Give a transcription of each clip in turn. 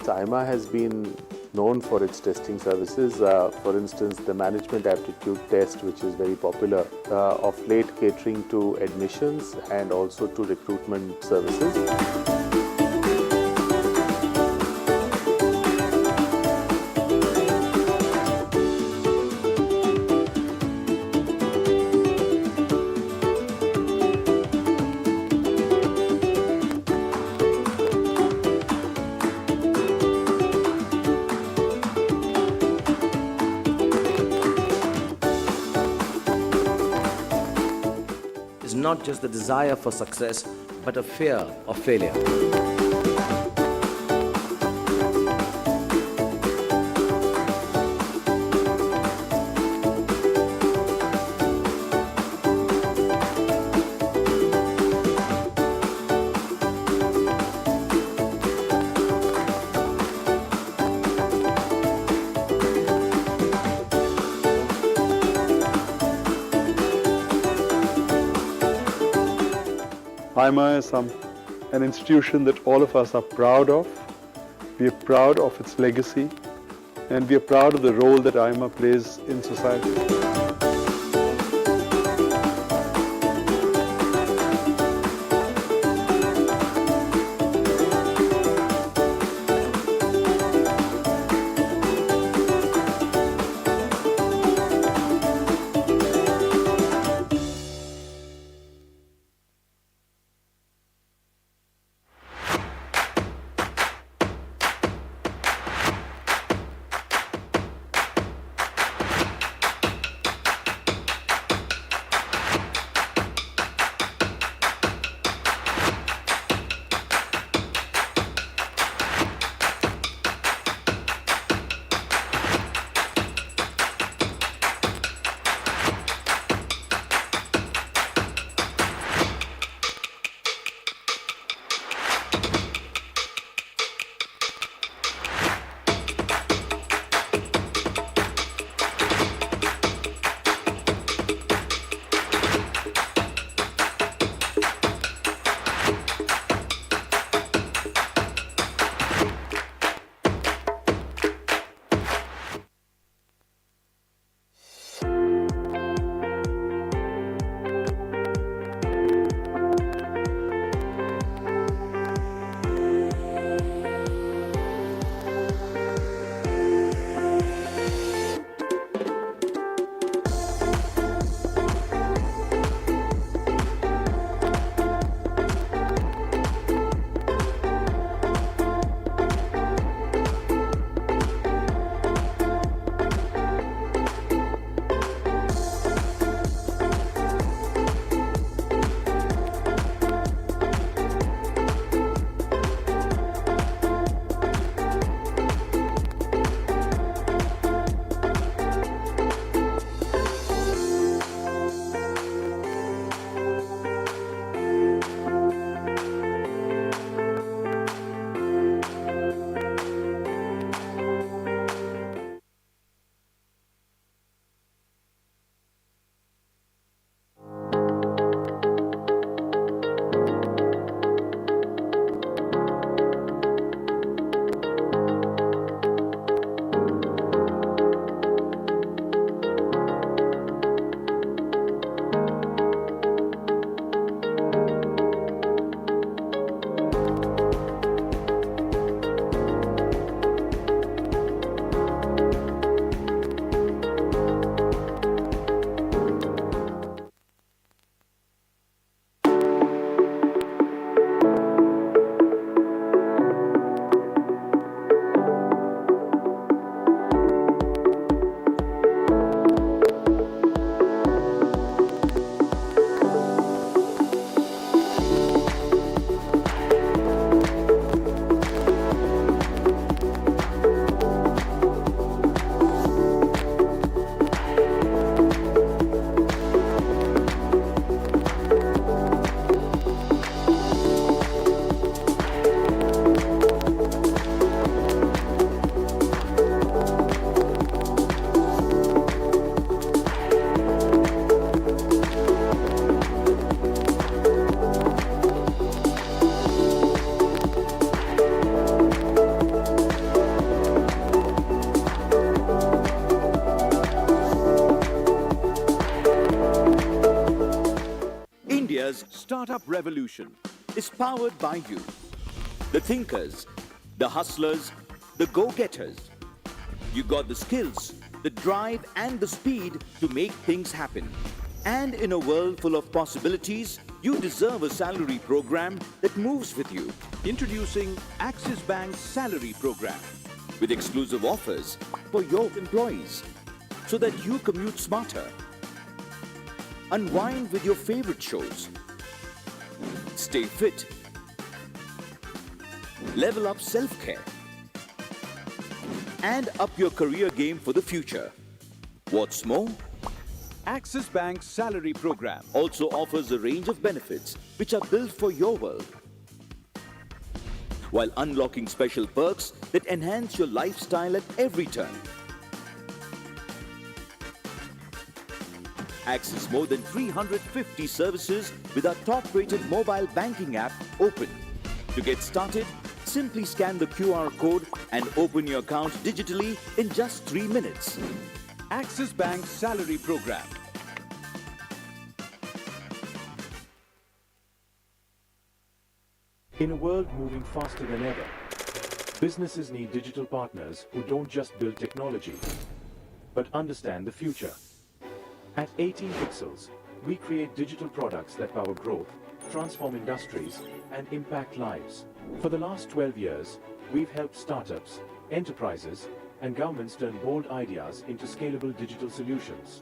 So AIMA has been known for its testing services. For instance, the management aptitude test, which is very popular, of late catering to admissions and also to recruitment services. Is not just the desire for success, but a fear of failure. AIMA is an institution that all of us are proud of. We are proud of its legacy, and we are proud of the role that AIMA plays in society. startup revolution is powered by you. The thinkers, the hustlers, the go-getters. You got the skills, the drive and the speed to make things happen. And in a world full of possibilities, you deserve a salary program that moves with you. Introducing Axis Bank's salary program with exclusive offers for your employees so that you commute smarter. Unwind with your favorite shows. Stay fit. Level up self-care. And up your career game for the future. What's more, Axis Bank's salary program also offers a range of benefits which are built for your world, while unlocking special perks that enhance your lifestyle at every turn. Access more than 350 services with our top-rated mobile banking app Open. To get started, simply scan the QR code and open your account digitally in just 3 minutes. Axis Bank's salary program. In a world moving faster than ever, businesses need digital partners who don't just build technology, but understand the future. At 18 Pixels, we create digital products that power growth, transform industries, and impact lives. For the last 12 years, we've helped startups, enterprises, and governments turn bold ideas into scalable digital solutions.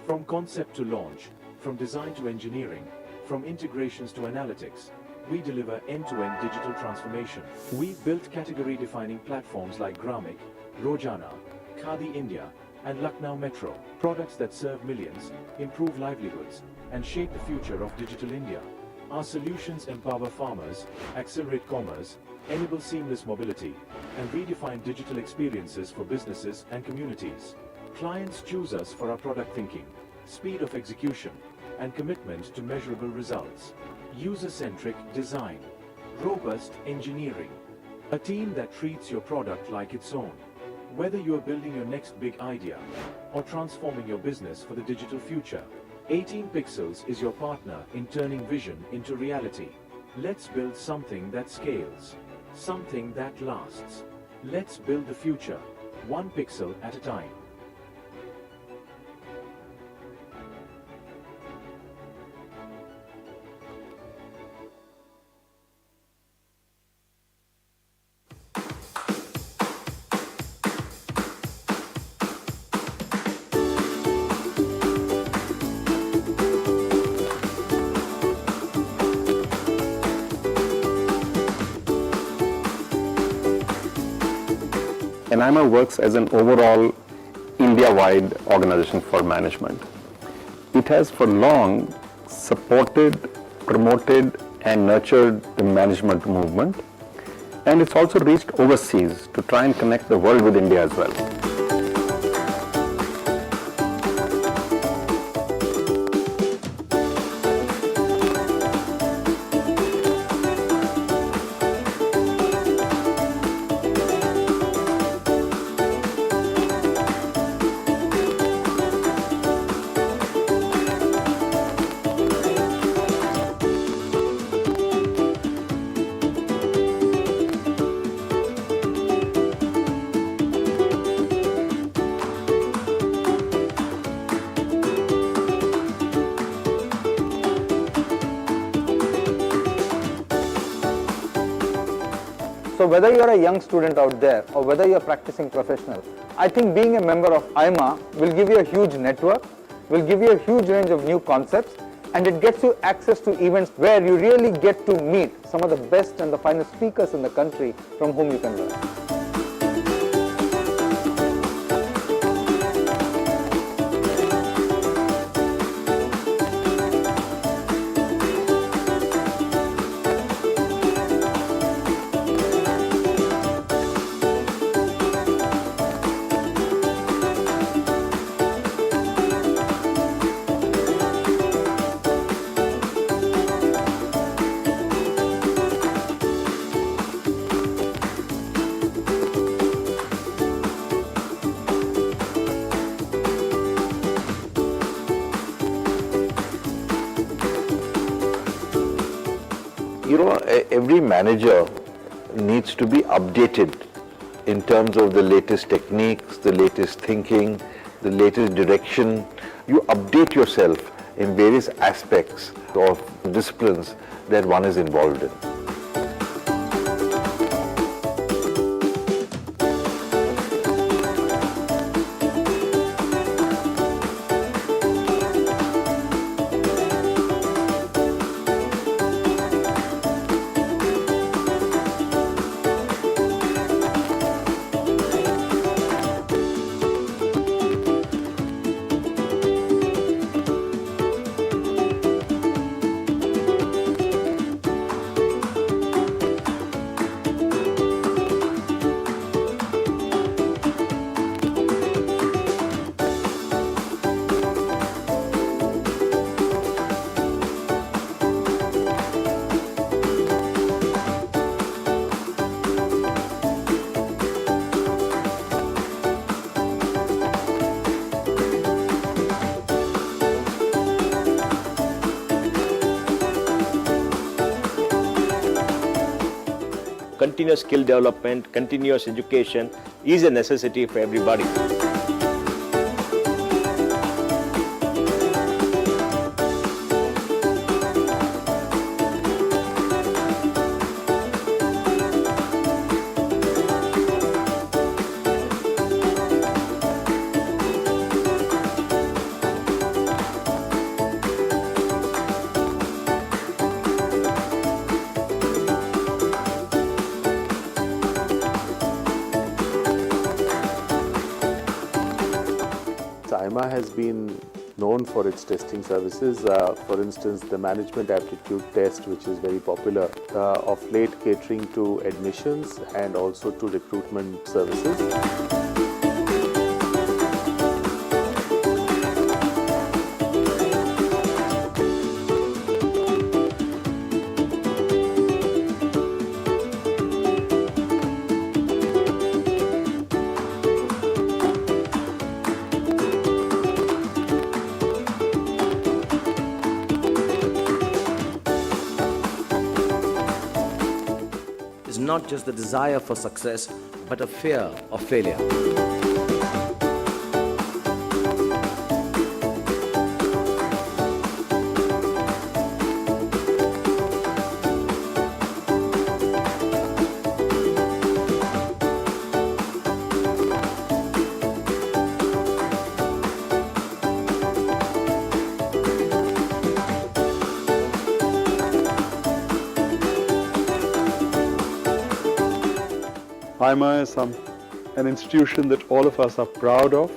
From concept to launch, from design to engineering, from integrations to analytics, we deliver end-to-end digital transformation. We've built category-defining platforms like Gramik, Rojana, Khadi India, and Lucknow Metro. Products that serve millions, improve livelihoods, and shape the future of digital India. Our solutions empower farmers, accelerate commerce, enable seamless mobility, and redefine digital experiences for businesses and communities. Clients choose us for our product thinking, speed of execution, and commitment to measurable results. User-centric design, robust engineering, a team that treats your product like its own. Whether you are building your next big idea or transforming your business for the digital future, 18 Pixels is your partner in turning vision into reality. Let's build something that scales, something that lasts. Let's build the future, one pixel at a time. AIMA works as an overall India-wide organization for management. It has for long supported, promoted and nurtured the management movement, and it's also reached overseas to try and connect the world with India as well. So whether you're a young student out there or whether you're a practicing professional, I think being a member of AIMA will give you a huge network, will give you a huge range of new concepts, and it gets you access to events where you really get to meet some of the best and the finest speakers in the country from whom you can learn. every manager needs to be updated in terms of the latest techniques, the latest thinking, the latest direction. You update yourself in various aspects of disciplines that one is involved in. Continuous skill development, continuous education is a necessity for everybody. AIMA has been known for its testing services. For instance, the management aptitude test, which is very popular, of late catering to admissions and also to recruitment services. Is not just the desire for success, but a fear of failure. AIMA is an institution that all of us are proud of.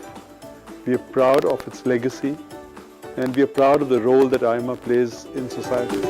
We are proud of its legacy, and we are proud of the role that AIMA plays in society.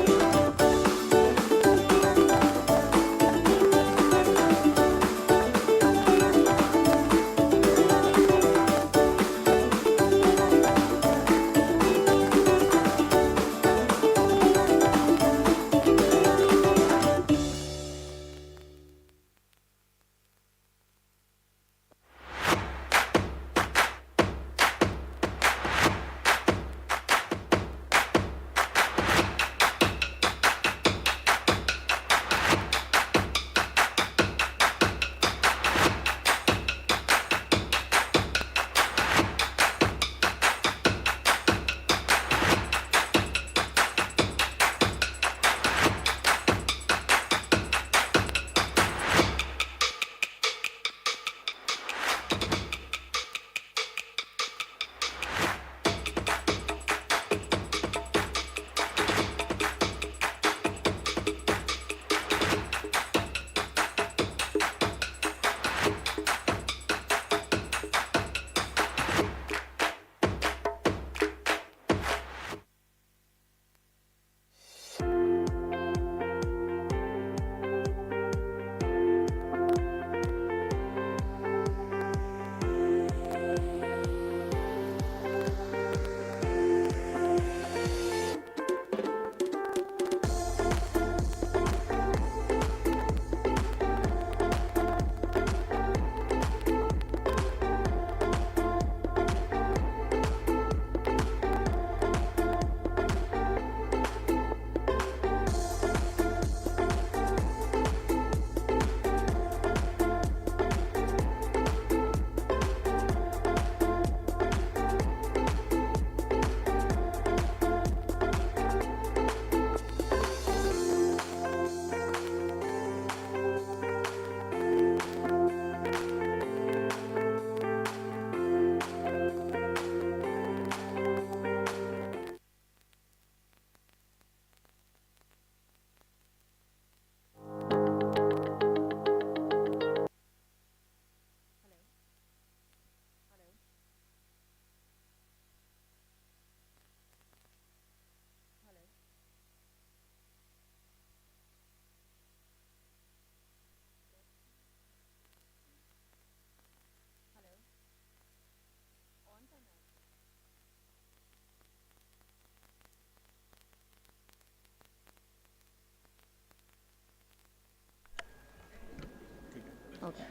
Okay.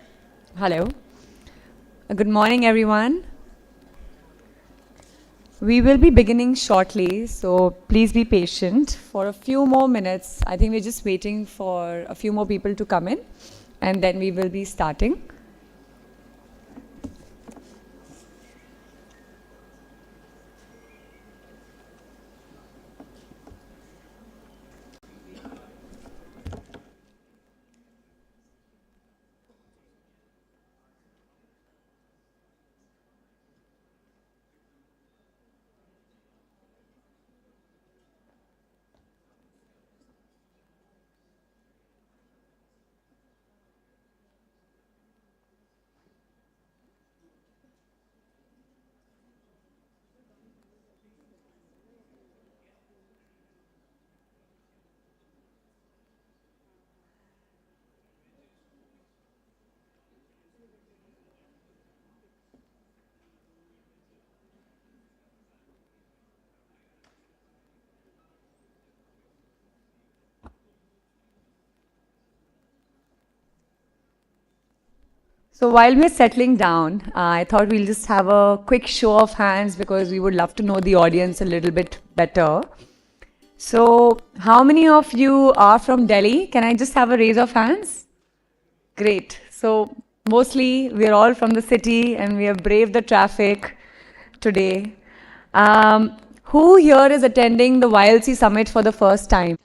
Hello. Good morning, everyone. We will be beginning shortly, so please be patient for a few more minutes. I think we're just waiting for a few more people to come in, and then we will be starting. So while we're settling down, I thought we'll just have a quick show of hands because we would love to know the audience a little bit better. So, how many of you are from Delhi? Can I just have a raise of hands? Great. So, mostly we're all from the city and we have braved the traffic today. Who here is attending the YLC summit for the first time?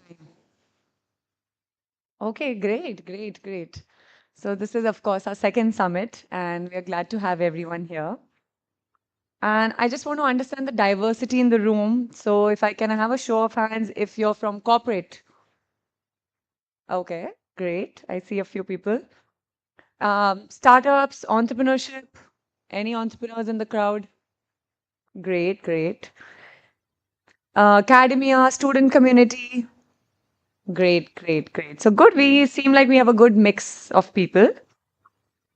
Okay, great, great, great. So, this is, of course, our second summit, and we're glad to have everyone here. And I just want to understand the diversity in the room. So, if I can have a show of hands if you're from corporate. Okay, great. I see a few people. Startups, entrepreneurship. Any entrepreneurs in the crowd? Great, great. Academia, student community. Great, great, great. So good. We seem like we have a good mix of people.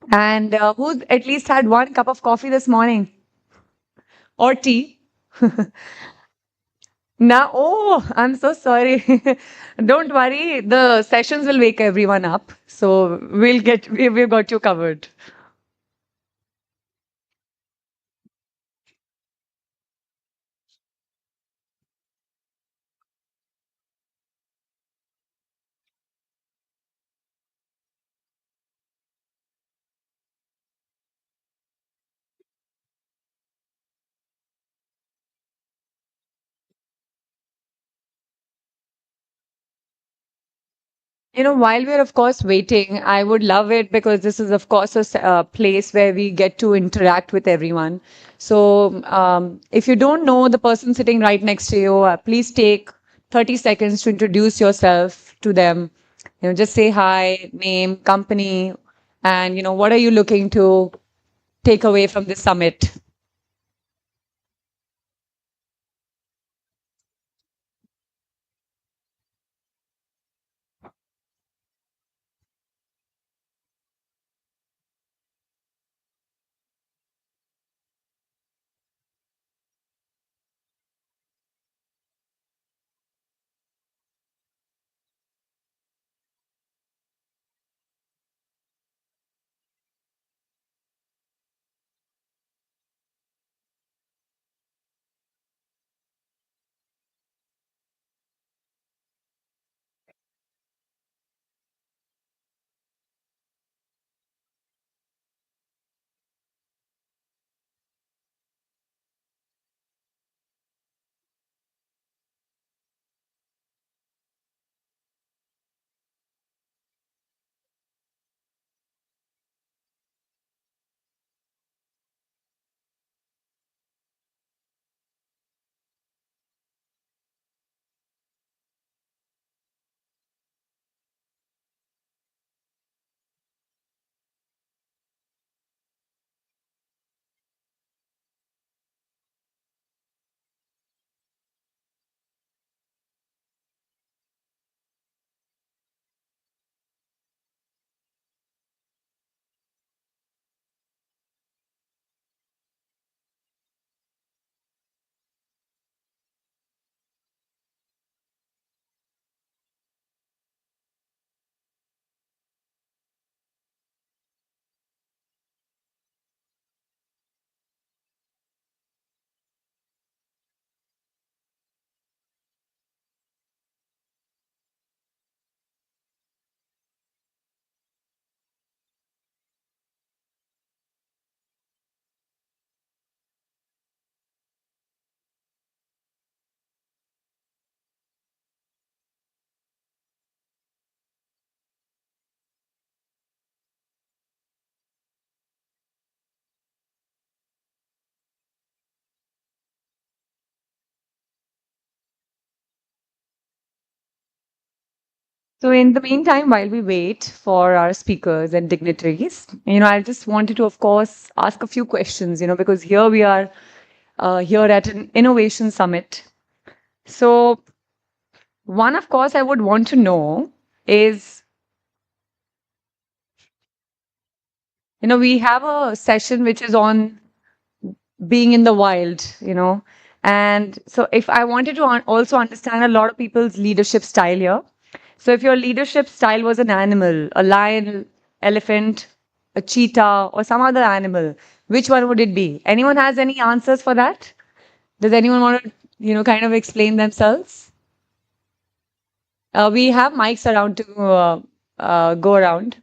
And who's at least had one cup of coffee this morning or tea? Now, oh, I'm so sorry. Don't worry. The sessions will wake everyone up. So we've got you covered. You know, while we're of course waiting, I would love it because this is of course a place where we get to interact with everyone. So if you don't know the person sitting right next to you, please take 30 seconds to introduce yourself to them. You know, just say hi, name, company, and you know, what are you looking to take away from this summit? So in the meantime, while we wait for our speakers and dignitaries, I just wanted to, of course, ask a few questions, because here we are here at an innovation summit. So one, of course, I would want to know is, we have a session which is on being in the wild, and so if I wanted to also understand a lot of people's leadership style here. So if your leadership style was an animal, a lion, elephant, a cheetah, or some other animal, which one would it be? Anyone has any answers for that? Does anyone want to, kind of explain themselves? We have mics around to go around.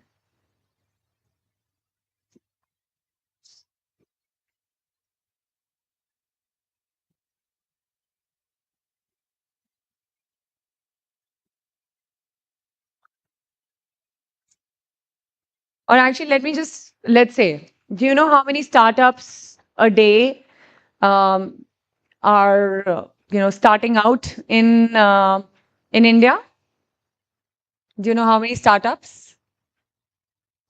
Or actually, let's say, do you know how many startups a day are, starting out in India? Do you know how many startups?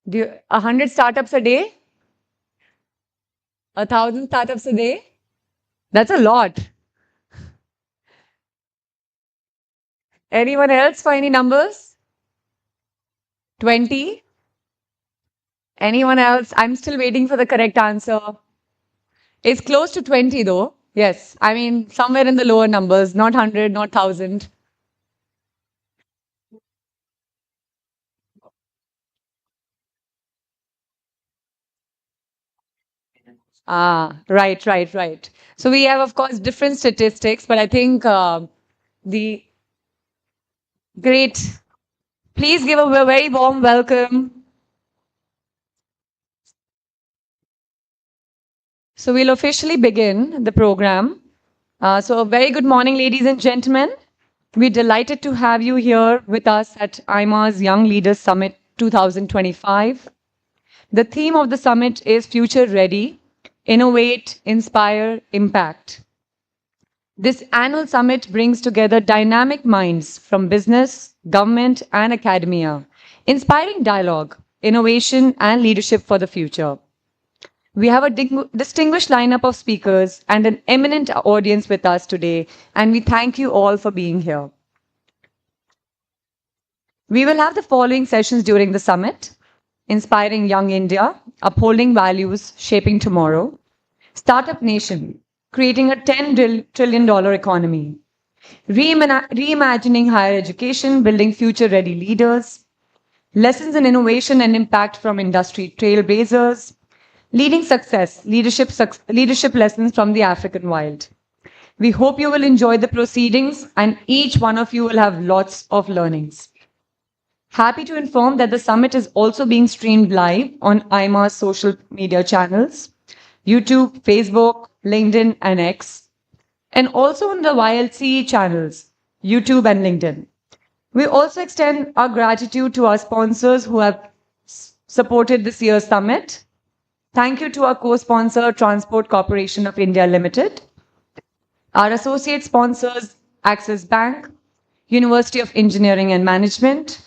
100 startups a day? 1,000 startups a day? That's a lot. Anyone else for any numbers? 20? Anyone else? I'm still waiting for the correct answer. It's close to 20 though. Yes. I mean, somewhere in the lower numbers, not 100, not 1,000. Right. So we have, of course, different statistics, but I think the great, please give a very warm welcome. So we'll officially begin the program. So a very good morning, ladies and gentlemen. We're delighted to have you here with us at AIMA's Young Leaders Summit 2025. The theme of the summit is Future Ready, Innovate, Inspire, Impact. This annual summit brings together dynamic minds from business, government, and academia, inspiring dialogue, innovation, and leadership for the future. We have a distinguished lineup of speakers and an eminent audience with us today, and we thank you all for being here. We will have the following sessions during the summit: Inspiring Young India, Upholding Values, Shaping Tomorrow; Startup Nation, Creating a $10 trillion economy; Reimagining Higher Education, Building Future-Ready Leaders; Lessons in Innovation and Impact from Industry Trailblazers; Leading Success, Leadership Lessons from the African Wild. We hope you will enjoy the proceedings and each one of you will have lots of learnings. Happy to inform that the summit is also being streamed live on AIMA's social media channels, YouTube, Facebook, LinkedIn, and X, and also on the YLC channels, YouTube and LinkedIn. We also extend our gratitude to our sponsors who have supported this year's summit. Thank you to our co-sponsor, Transport Corporation of India Limited. Our associate sponsors, Axis Bank, University of Engineering and Management,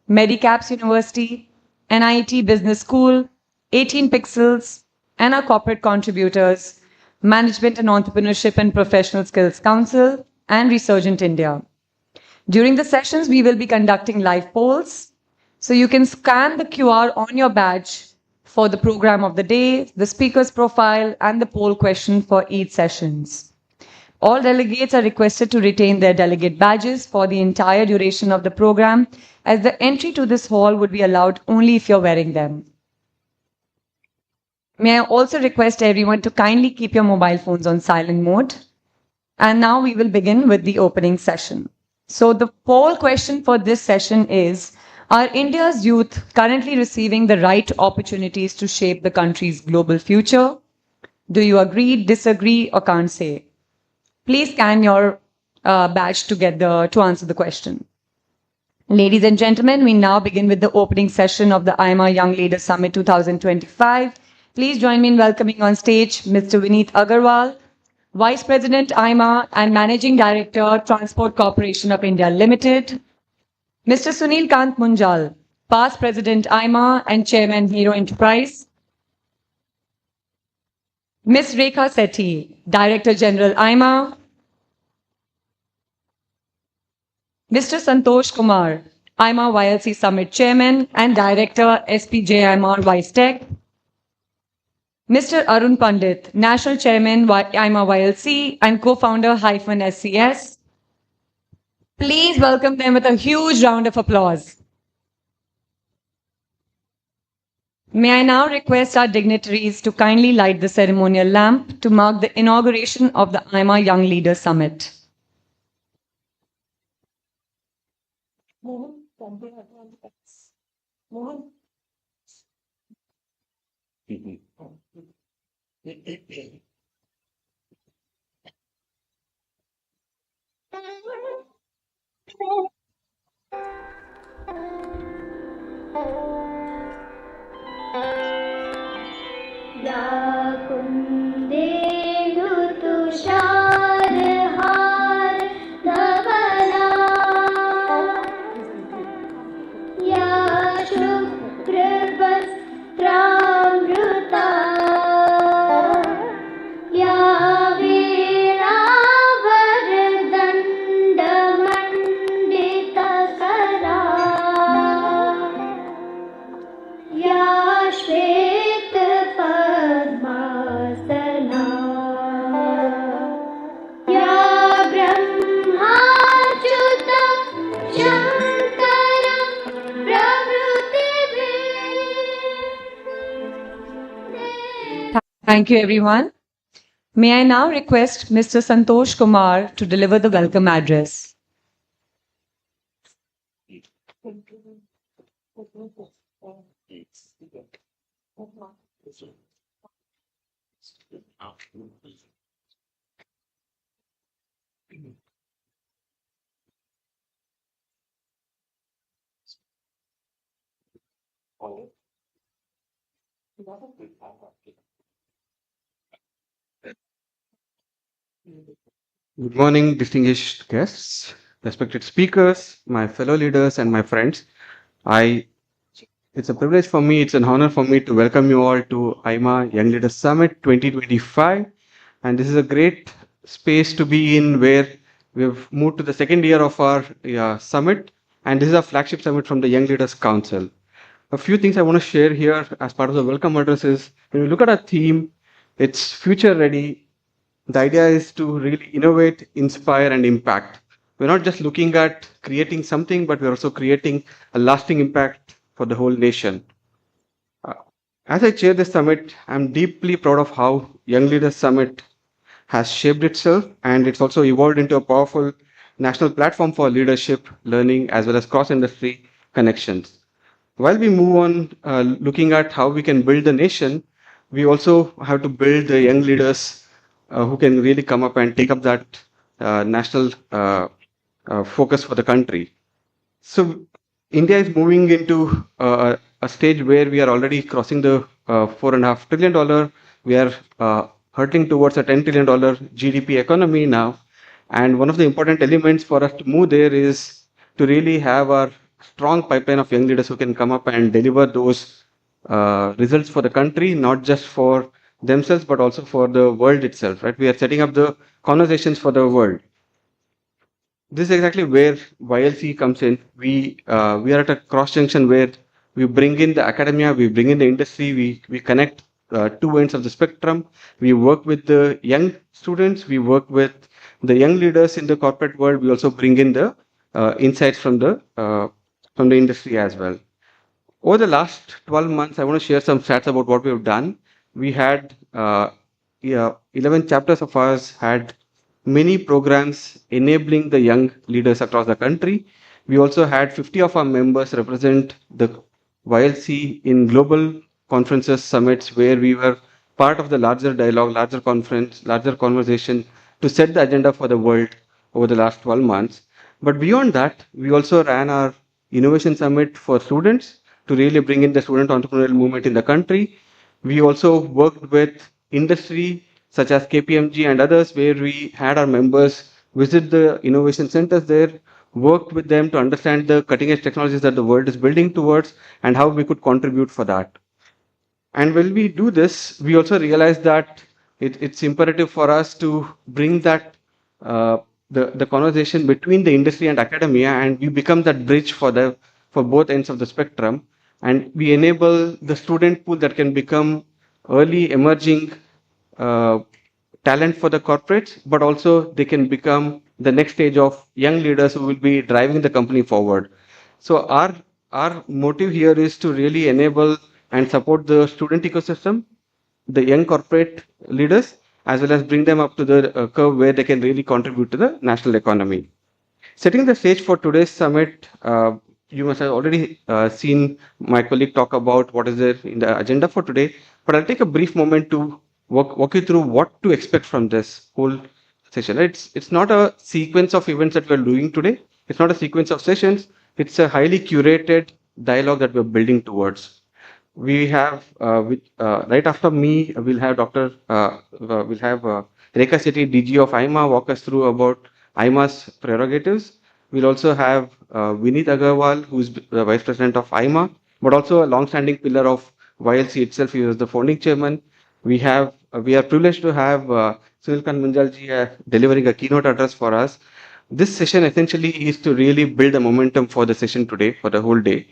Medicaps University, NIT Business School, 18 Pixels, and our corporate contributors, Management and Entrepreneurship and Professional Skills Council, and Resurgent India. During the sessions, we will be conducting live polls, so you can scan the QR on your badge for the program of the day, the speaker's profile, and the poll question for each sessions. All delegates are requested to retain their delegate badges for the entire duration of the program, as the entry to this hall would be allowed only if you're wearing them. May I also request everyone to kindly keep your mobile phones on silent mode. And now we will begin with the opening session. So the poll question for this session is, are India's youth currently receiving the right opportunities to shape the country's global future? Do you agree, disagree, or can't say? Please scan your badge together to answer the question. Ladies and gentlemen, we now begin with the opening session of the AIMA Young Leaders Summit 2025. Please join me in welcoming on stage Mr. Vineet Agarwal, Vice President AIMA and Managing Director, Transport Corporation of India Limited; Mr. Sunil Kant Munjal, past President AIMA and Chairman Hero Enterprise. Ms. Rekha Sethi, Director General AIMA. Mr. Santosh Kumar, AIMA YLC Summit Chairman and Director SPJ AIMA Vice Tech. Mr. Arun Pandit, National Chairman AIMA YLC and co-founder SCS. Please welcome them with a huge round of applause. May I now request our dignitaries to kindly light the ceremonial lamp to mark the inauguration of the AIMA Young Leaders Summit. या कुन्देन्दु तुषारहार धवला या शुभ्रवस्त्रामृता या वीणावरदण्डमण्डितकरा या श्वेतपद्मासना या ब्रह्माच्युत Shankar प्रभृतिभिः। Thank you, everyone. May I now request Mr. Santosh Kumar to deliver the welcome address. Good morning, distinguished guests, respected speakers, my fellow leaders, and my friends. It's a privilege for me, it's an honor for me to welcome you all to AIMA Young Leaders Summit 2025. And this is a great space to be in where we've moved to the second year of our summit. And this is our flagship summit from the Young Leaders Council. A few things I want to share here as part of the welcome address is, when we look at our theme, it's future ready. The idea is to really innovate, inspire, and impact. We're not just looking at creating something, but we're also creating a lasting impact for the whole nation. As I chair this summit, I'm deeply proud of how Young Leaders Summit has shaped itself, and it's also evolved into a powerful national platform for leadership, learning, as well as cross-industry connections. While we move on looking at how we can build the nation, we also have to build the young leaders who can really come up and take up that national focus for the country. So India is moving into a stage where we are already crossing the $4.5 trillion. We are hurtling towards a $10 trillion GDP economy now. And one of the important elements for us to move there is to really have our strong pipeline of young leaders who can come up and deliver those results for the country, not just for themselves, but also for the world itself, right? We are setting up the conversations for the world. This is exactly where YLC comes in. We are at a cross junction where we bring in the academia, we bring in the industry, we connect two ends of the spectrum. We work with the young students, we work with the young leaders in the corporate world. We also bring in the insights from the industry as well. Over the last 12 months, I want to share some stats about what we have done. We had 11 chapters of ours had many programs enabling the young leaders across the country. We also had 50 of our members represent the YLC in global conferences, summits, where we were part of the larger dialogue, larger conference, larger conversation to set the agenda for the world over the last 12 months. But beyond that, we also ran our Innovation Summit for students to really bring in the student entrepreneurial movement in the country. We also worked with industry such as KPMG and others, where we had our members visit the innovation centers there, work with them to understand the cutting edge technologies that the world is building towards and how we could contribute for that. And when we do this, we also realize that it's imperative for us to bring that uh, the conversation between the industry and academia, and we become that bridge for both ends of the spectrum, and we enable the student pool that can become early emerging uh, talent for the corporates, but also they can become the next stage of young leaders who will be driving the company forward. So our motive here is to really enable and support the student ecosystem, the young corporate leaders, as well as bring them up to the curve where they can really contribute to the national economy. Setting the stage for today's summit, you must have already seen my colleague talk about what is there in the agenda for today, but I'll take a brief moment to walk you through what to expect from this whole session. It's not a sequence of events that we're doing today. It's not a sequence of sessions. It's a highly curated dialogue that we're building towards. We have right after me, we'll have Rekha Sethi, DG of AIMA, walk us through about AIMA's prerogatives. We'll also have Vineet Agarwal, who's the Vice President of AIMA, but also a long-standing pillar of YLC itself. He was the founding chairman. We are privileged to have Sunil Kanmanjalji delivering a keynote address for us. This session essentially is to really build a momentum for the session today, for the whole day.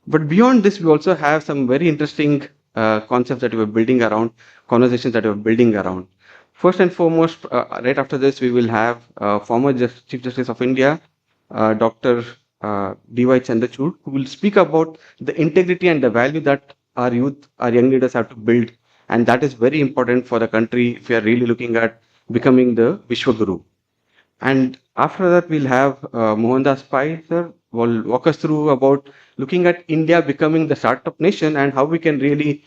But beyond this, we also have some very interesting concepts that we're building around, conversations that we're building around. First and foremost, right after this, we will have former Chief Justice of India, Dr. D.Y. Chandrachud, who will speak about the integrity and the value that our youth, our young leaders have to build. And that is very important for the country if we are really looking at becoming the Vishwaguru. And after that, we'll have Mohandas Pai, sir, will walk us through about looking at India becoming the startup nation and how we can really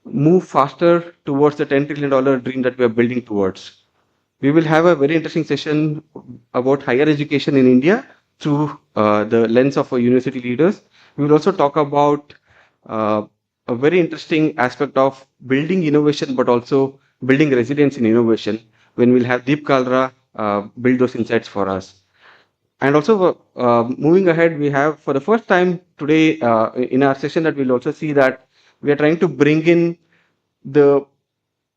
move faster towards the $10 trillion dream that we are building towards. We will have a very interesting session about higher education in India through the lens of our university leaders. We will also talk about a very interesting aspect of building innovation, but also building resilience in innovation, when we'll have Deep Kalra build those insights for us. And also, moving ahead, we have for the first time today in our session that we'll also see that we are trying to bring in the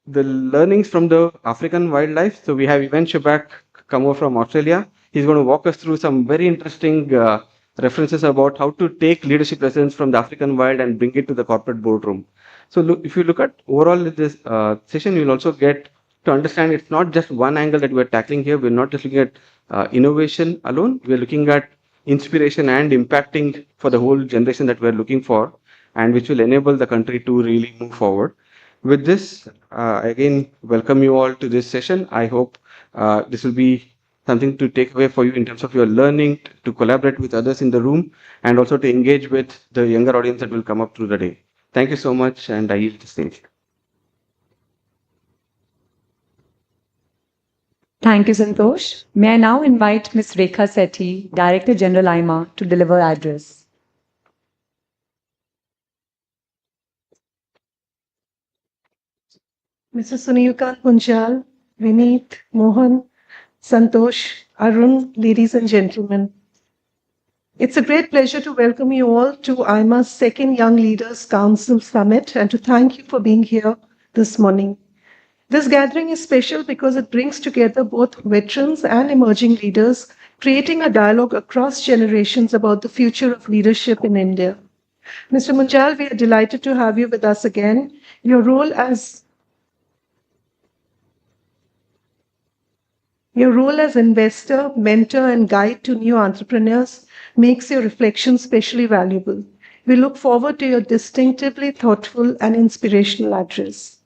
learnings from the African wildlife. So we have Ivan Shebak come over from Australia. He's going to walk us through some very interesting references about how to take leadership lessons from the African wild and bring it to the corporate boardroom. So if you look at overall this session, you'll also get to understand it's not just one angle that we're tackling here. We're not just looking at innovation alone. We're looking at inspiration and impacting for the whole generation that we're looking for, and which will enable the country to really move forward. With this, again, welcome you all to this session. I hope this will be something to take away for you in terms of your learning, to collaborate with others in the room, and also to engage with the younger audience that will come up through the day. Thank you so much, and I yield the stage. Thank you, Santosh. May I now invite Ms. Rekha Sethi, Director General AIMA, to deliver address. Mr. Sunilkant Punjal, Vineet, Mohan, Santosh, Arun, ladies and gentlemen. It's a great pleasure to welcome you all to AIMA's second Young Leaders Council Summit and to thank you for being here this morning. This gathering is special because it brings together both veterans and emerging leaders, creating a dialogue across generations about the future of leadership in India. Mr. Munjal, we are delighted to have you with us again. Your role as investor, mentor, and guide to new entrepreneurs makes your reflection specially valuable. We look forward to your distinctively thoughtful and inspirational address.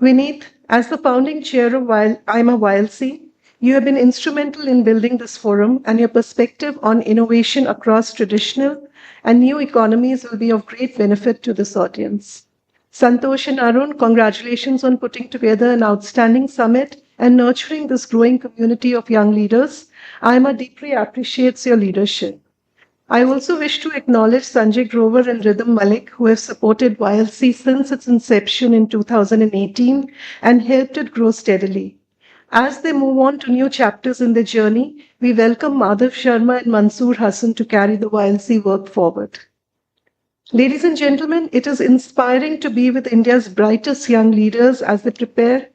Vineet, as the founding chair of AIMA YLC, you have been instrumental in building this forum, and your perspective on innovation across traditional and new economies will be of great benefit to this audience. Santosh and Arun, congratulations on putting together an outstanding summit and nurturing this growing community of young leaders. AIMA deeply appreciates your leadership. I also wish to acknowledge Sanjay Grover and Rhythm Malik, who have supported YLC since its inception in 2018 and helped it grow steadily. As they move on to new chapters in their journey, we welcome Madhav Sharma and Mansoor Hassan to carry the YLC work forward. Ladies and gentlemen, it is inspiring to be with India's brightest young leaders as they prepare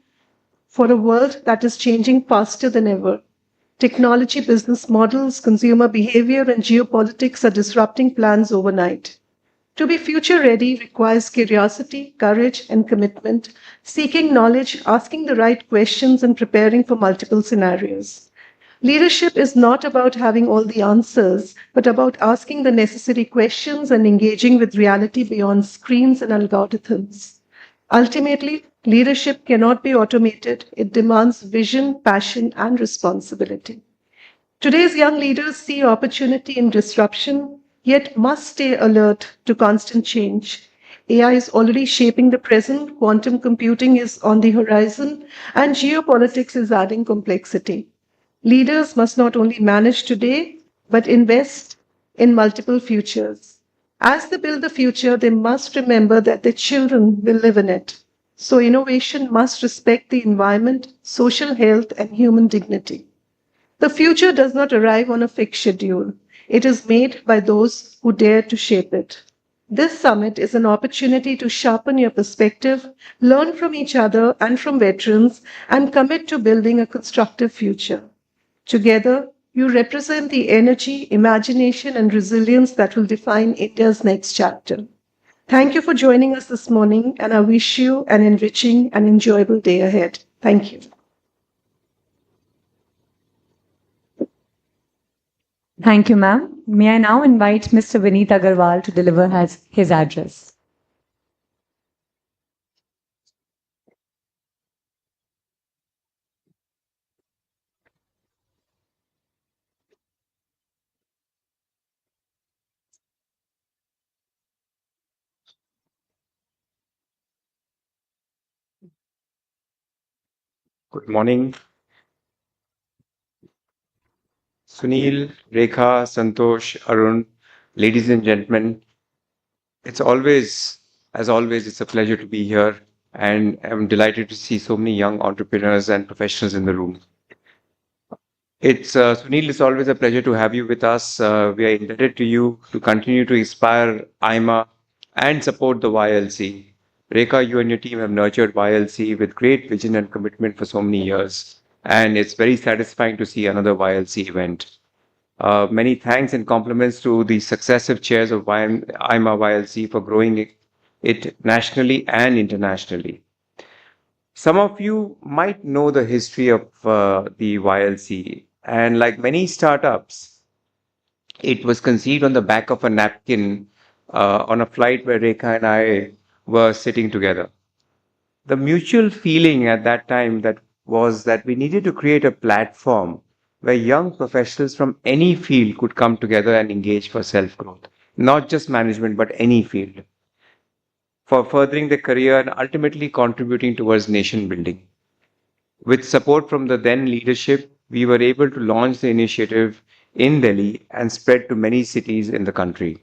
for a world that is changing faster than ever. Technology, business models, consumer behavior, and geopolitics are disrupting plans overnight. To be future ready requires curiosity, courage, and commitment, seeking knowledge, asking the right questions, and preparing for multiple scenarios. Leadership is not about having all the answers, but about asking the necessary questions and engaging with reality beyond screens and algorithms. Ultimately, leadership cannot be automated. It demands vision, passion, and responsibility. Today's young leaders see opportunity in disruption, yet must stay alert to constant change. AI is already shaping the present, quantum computing is on the horizon, and geopolitics is adding complexity. Leaders must not only manage today, but invest in multiple futures. As they build the future, they must remember that their children will live in it. So innovation must respect the environment, social health, and human dignity. The future does not arrive on a fixed schedule. It is made by those who dare to shape it. This summit is an opportunity to sharpen your perspective, learn from each other and from veterans, and commit to building a constructive future. Together, you represent the energy, imagination, and resilience that will define India's next chapter. Thank you for joining us this morning, and I wish you an enriching and enjoyable day ahead. Thank you. Thank you, ma'am. May I now invite Mr. Vineet Agarwal to deliver his address. Good morning. Sunil, Rekha, Santosh, Arun, ladies and gentlemen, it's always, as always, it's a pleasure to be here, and I'm delighted to see so many young entrepreneurs and professionals in the room. It's Sunil, it's always a pleasure to have you with us. We are indebted to you to continue to inspire AIMA and support the YLC. Rekha, you and your team have nurtured YLC with great vision and commitment for so many years, and it's very satisfying to see another YLC event. Many thanks and compliments to the successive chairs of IMA YLC for growing it nationally and internationally. Some of you might know the history of the YLC, and like many startups, it was conceived on the back of a napkin on a flight where Rekha and I were sitting together. The mutual feeling at that time that was that we needed to create a platform where young professionals from any field could come together and engage for self-growth, not just management, but any field, for furthering their career and ultimately contributing towards nation building. With support from the then leadership, we were able to launch the initiative in Delhi and spread to many cities in the country.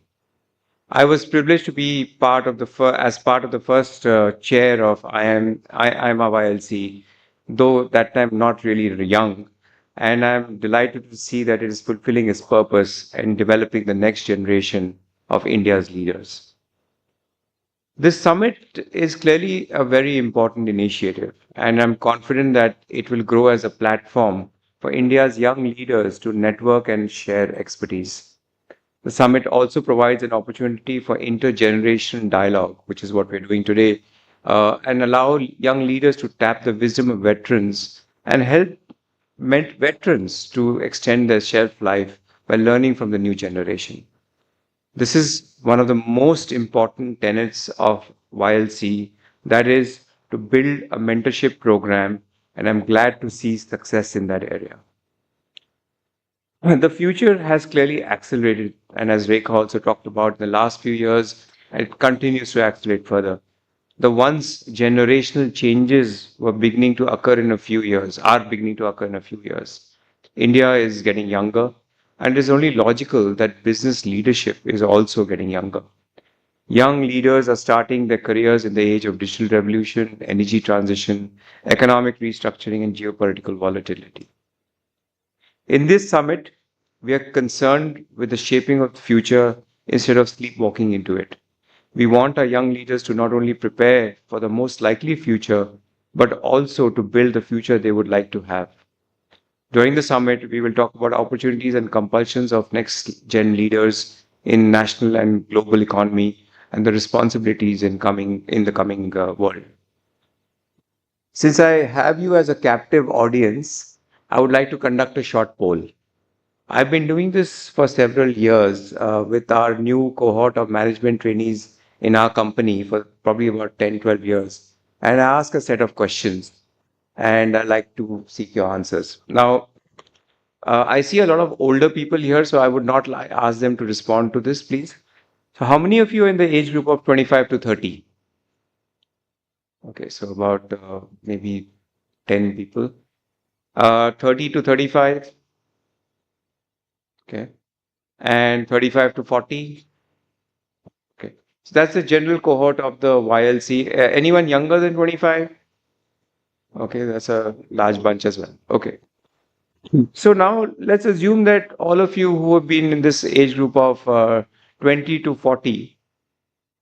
I was privileged to be part of as part of the first chair of IMA YLC, though that time not really young, and I'm delighted to see that it is fulfilling its purpose in developing the next generation of India's leaders. This summit is clearly a very important initiative, and I'm confident that it will grow as a platform for India's young leaders to network and share expertise. The summit also provides an opportunity for intergenerational dialogue, which is what we're doing today, and allow young leaders to tap the wisdom of veterans and help veterans to extend their shelf life by learning from the new generation. This is one of the most important tenets of YLC, that is to build a mentorship program, and I'm glad to see success in that area. The future has clearly accelerated, and as Rekha also talked about in the last few years, it continues to accelerate further. The once generational changes were beginning to occur in a few years, are beginning to occur in a few years. India is getting younger, and it is only logical that business leadership is also getting younger. Young leaders are starting their careers in the age of digital revolution, energy transition, economic restructuring, and geopolitical volatility. In this summit, we are concerned with the shaping of the future instead of sleepwalking into it. We want our young leaders to not only prepare for the most likely future, but also to build the future they would like to have. During the summit, we will talk about opportunities and compulsions of next gen leaders in national and global economy and the responsibilities in the coming world. Since I have you as a captive audience, I would like to conduct a short poll. I've been doing this for several years with our new cohort of management trainees in our company for probably about 10, 12 years. And I ask a set of questions and I'd like to seek your answers. Now, I see a lot of older people here, so I would not ask them to respond to this, please. So how many of you are in the age group of 25 to 30? Okay, so about maybe 10 people. 30 to 35? Okay. And 35 to 40? Okay. So that's the general cohort of the YLC. Anyone younger than 25? Okay, that's a large bunch as well. Okay. So now let's assume that all of you who have been in this age group of 20 to 40,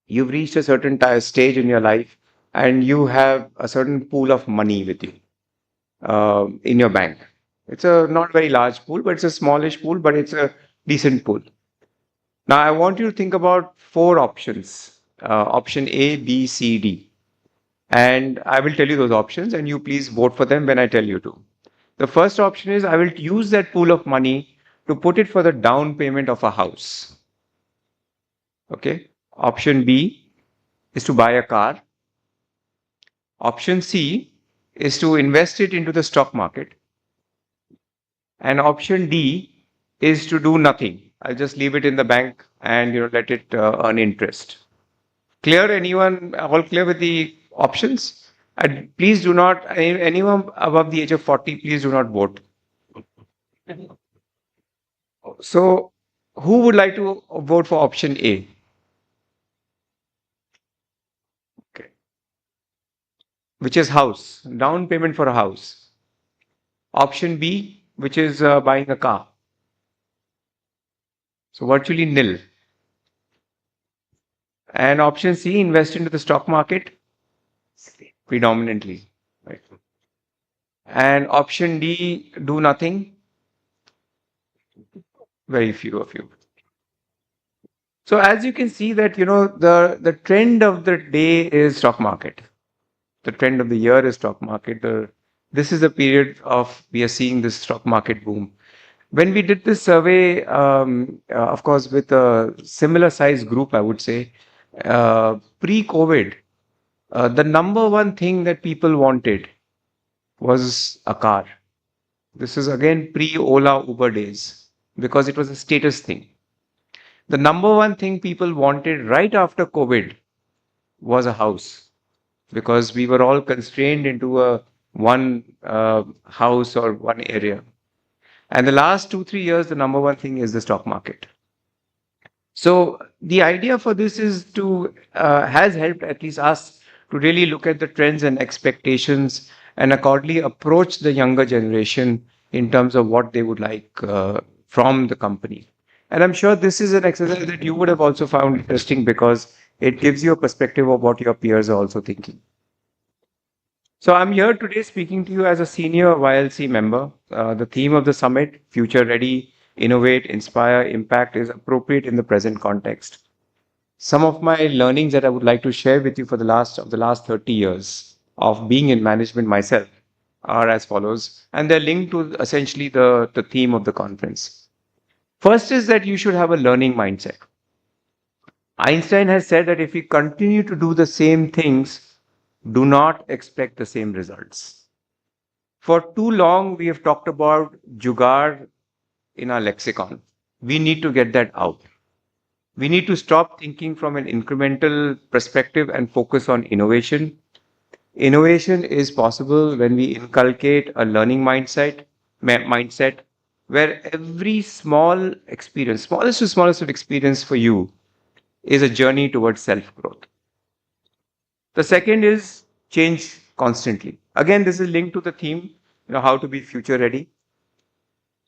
you've reached a certain stage in your life and you have a certain pool of money with you in your bank. It's a not very large pool, but it's a smallish pool, but it's a decent pool. Now I want you to think about four options, option A, B, C, D. And I will tell you those options and you please vote for them when I tell you to. The first option is I will use that pool of money to put it for the down payment of a house. Okay. Option B is to buy a car. Option C is to invest it into the stock market. And option D is to do nothing. I'll just leave it in the bank and let it earn interest. Clear? Anyone all clear with the options? And please do not, anyone above the age of 40, please do not vote. So, who would like to vote for option A? Okay. Which is house, down payment for a house. Option B, which is buying a car. So, virtually nil. And option C, invest into the stock market predominantly. Right. And option D, do nothing. Very few of you. So as you can see that, the trend of the day is stock market. The trend of the year is stock market. This is a period of, we are seeing this stock market boom. When we did this survey, of course, with a similar size group, I would say, pre-COVID, the number one thing that people wanted was a car. This is again pre-Ola Uber days because it was a status thing. The number one thing people wanted right after COVID was a house because we were all constrained into one house or one area. And the last 2-3 years, the number one thing is the stock market. So the idea for this is has helped at least us to really look at the trends and expectations and accordingly approach the younger generation in terms of what they would like from the company. And I'm sure this is an exercise that you would have also found interesting because it gives you a perspective of what your peers are also thinking. So I'm here today speaking to you as a senior YLC member. The theme of the summit, Future Ready, Innovate, Inspire, Impact, is appropriate in the present context. Some of my learnings that I would like to share with you for the last 30 years of being in management myself are as follows, and they're linked to essentially the theme of the conference. First is that you should have a learning mindset. Einstein has said that if we continue to do the same things, do not expect the same results. For too long, we have talked about jugaad in our lexicon. We need to get that out. We need to stop thinking from an incremental perspective and focus on innovation. Innovation is possible when we inculcate a learning mindset where every small experience, smallest to smallest of experience for you, is a journey towards self-growth. The second is change constantly. Again, this is linked to the theme, how to be future ready.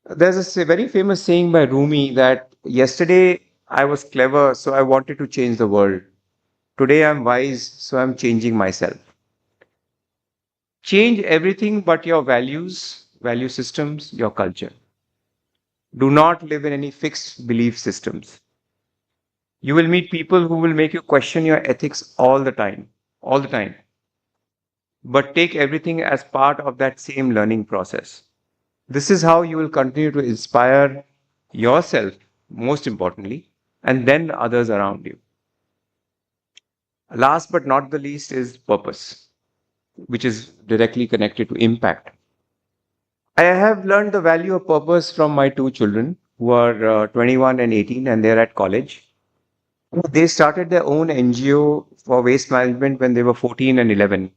There's very famous saying by Rumi that yesterday I was clever, so I wanted to change the world. Today I'm wise, so I'm changing myself. Change everything but your values, value systems, your culture. Do not live in any fixed belief systems. You will meet people who will make you question your ethics all the time, all the time. But take everything as part of that same learning process. This is how you will continue to inspire yourself, most importantly, and then others around you. Last but not the least is purpose, which is directly connected to impact. I have learned the value of purpose from my two children who are 21 and 18 and they're at college. They started their own NGO for waste management when they were 14 and 11,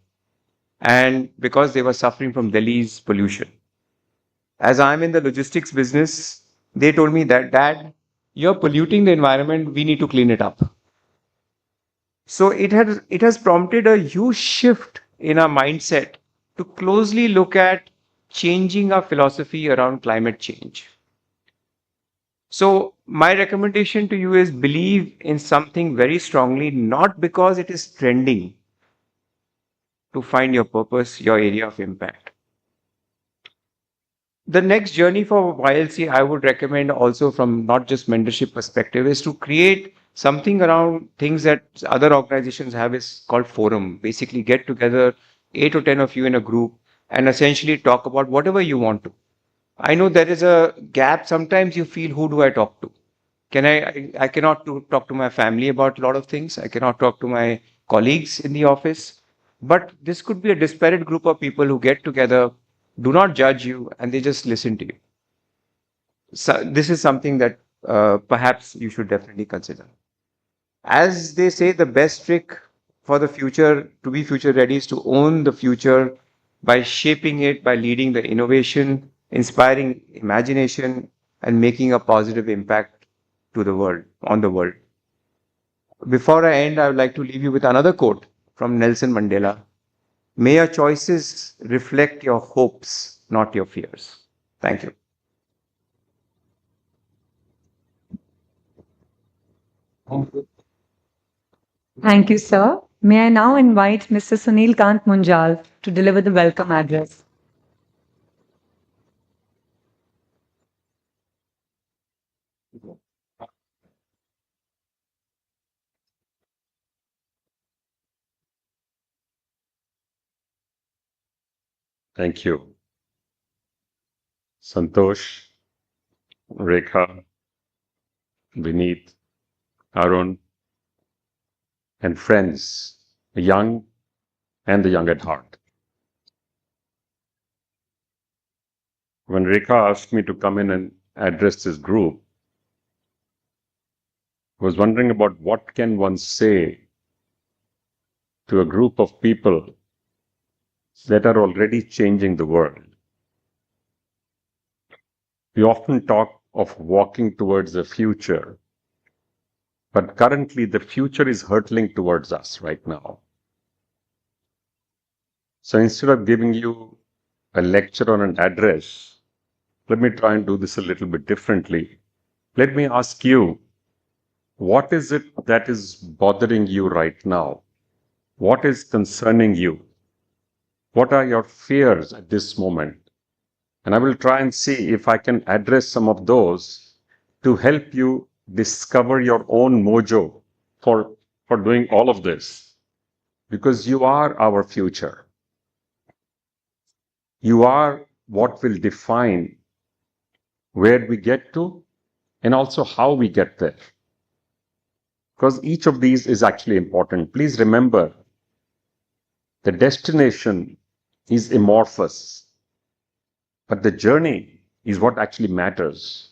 and because they were suffering from Delhi's pollution. As I'm in the logistics business, they told me that, Dad, you're polluting the environment, we need to clean it up. So it has prompted a huge shift in our mindset to closely look at changing our philosophy around climate change. So my recommendation to you is believe in something very strongly, not because it is trending, to find your purpose, your area of impact. The next journey for YLC, I would recommend also from not just mentorship perspective, is to create something around things that other organizations have is called forum. Basically get together 8 or 10 of you in a group and essentially talk about whatever you want to. I know there is a gap. Sometimes you feel, who do I talk to? I cannot talk to my family about a lot of things. I cannot talk to my colleagues in the office. But this could be a disparate group of people who get together, do not judge you, and they just listen to you. So this is something that perhaps you should definitely consider. As they say, the best trick for the future, to be future ready, is to own the future by shaping it, by leading the innovation, inspiring imagination, and making a positive impact to the world, on the world. Before I end, I would like to leave you with another quote from Nelson Mandela. May your choices reflect your hopes, not your fears. Thank you. Thank you, sir. May I now invite Mr. Sunil Kant Munjal to deliver the welcome address. Thank you. Santosh, Rekha, Vineet, Arun, and friends, the young and the young at heart. When Rekha asked me to come in and address this group, I was wondering about what can one say to a group of people that are already changing the world. We often talk of walking towards the future, but currently the future is hurtling towards us right now. So instead of giving you a lecture or an address, let me try and do this a little bit differently. Let me ask you, what is it that is bothering you right now? What is concerning you? What are your fears at this moment? And I will try and see if I can address some of those to help you discover your own mojo for doing all of this. Because you are our future. You are what will define where we get to and also how we get there. Because each of these is actually important. Please remember, the destination is amorphous, but the journey is what actually matters.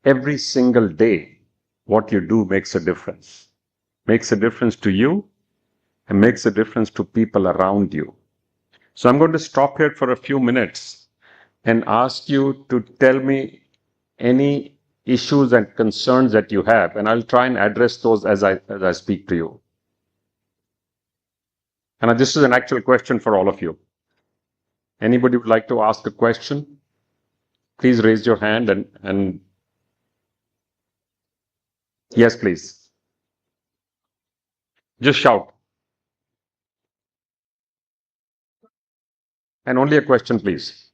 Every single day, what you do makes a difference. Makes a difference to you and makes a difference to people around you. So I'm going to stop here for a few minutes and ask you to tell me any issues and concerns that you have, and I'll try and address those as I speak to you. And this is an actual question for all of you. Anybody would like to ask a question? Please raise your hand and yes, please. Just shout. And only a question, please.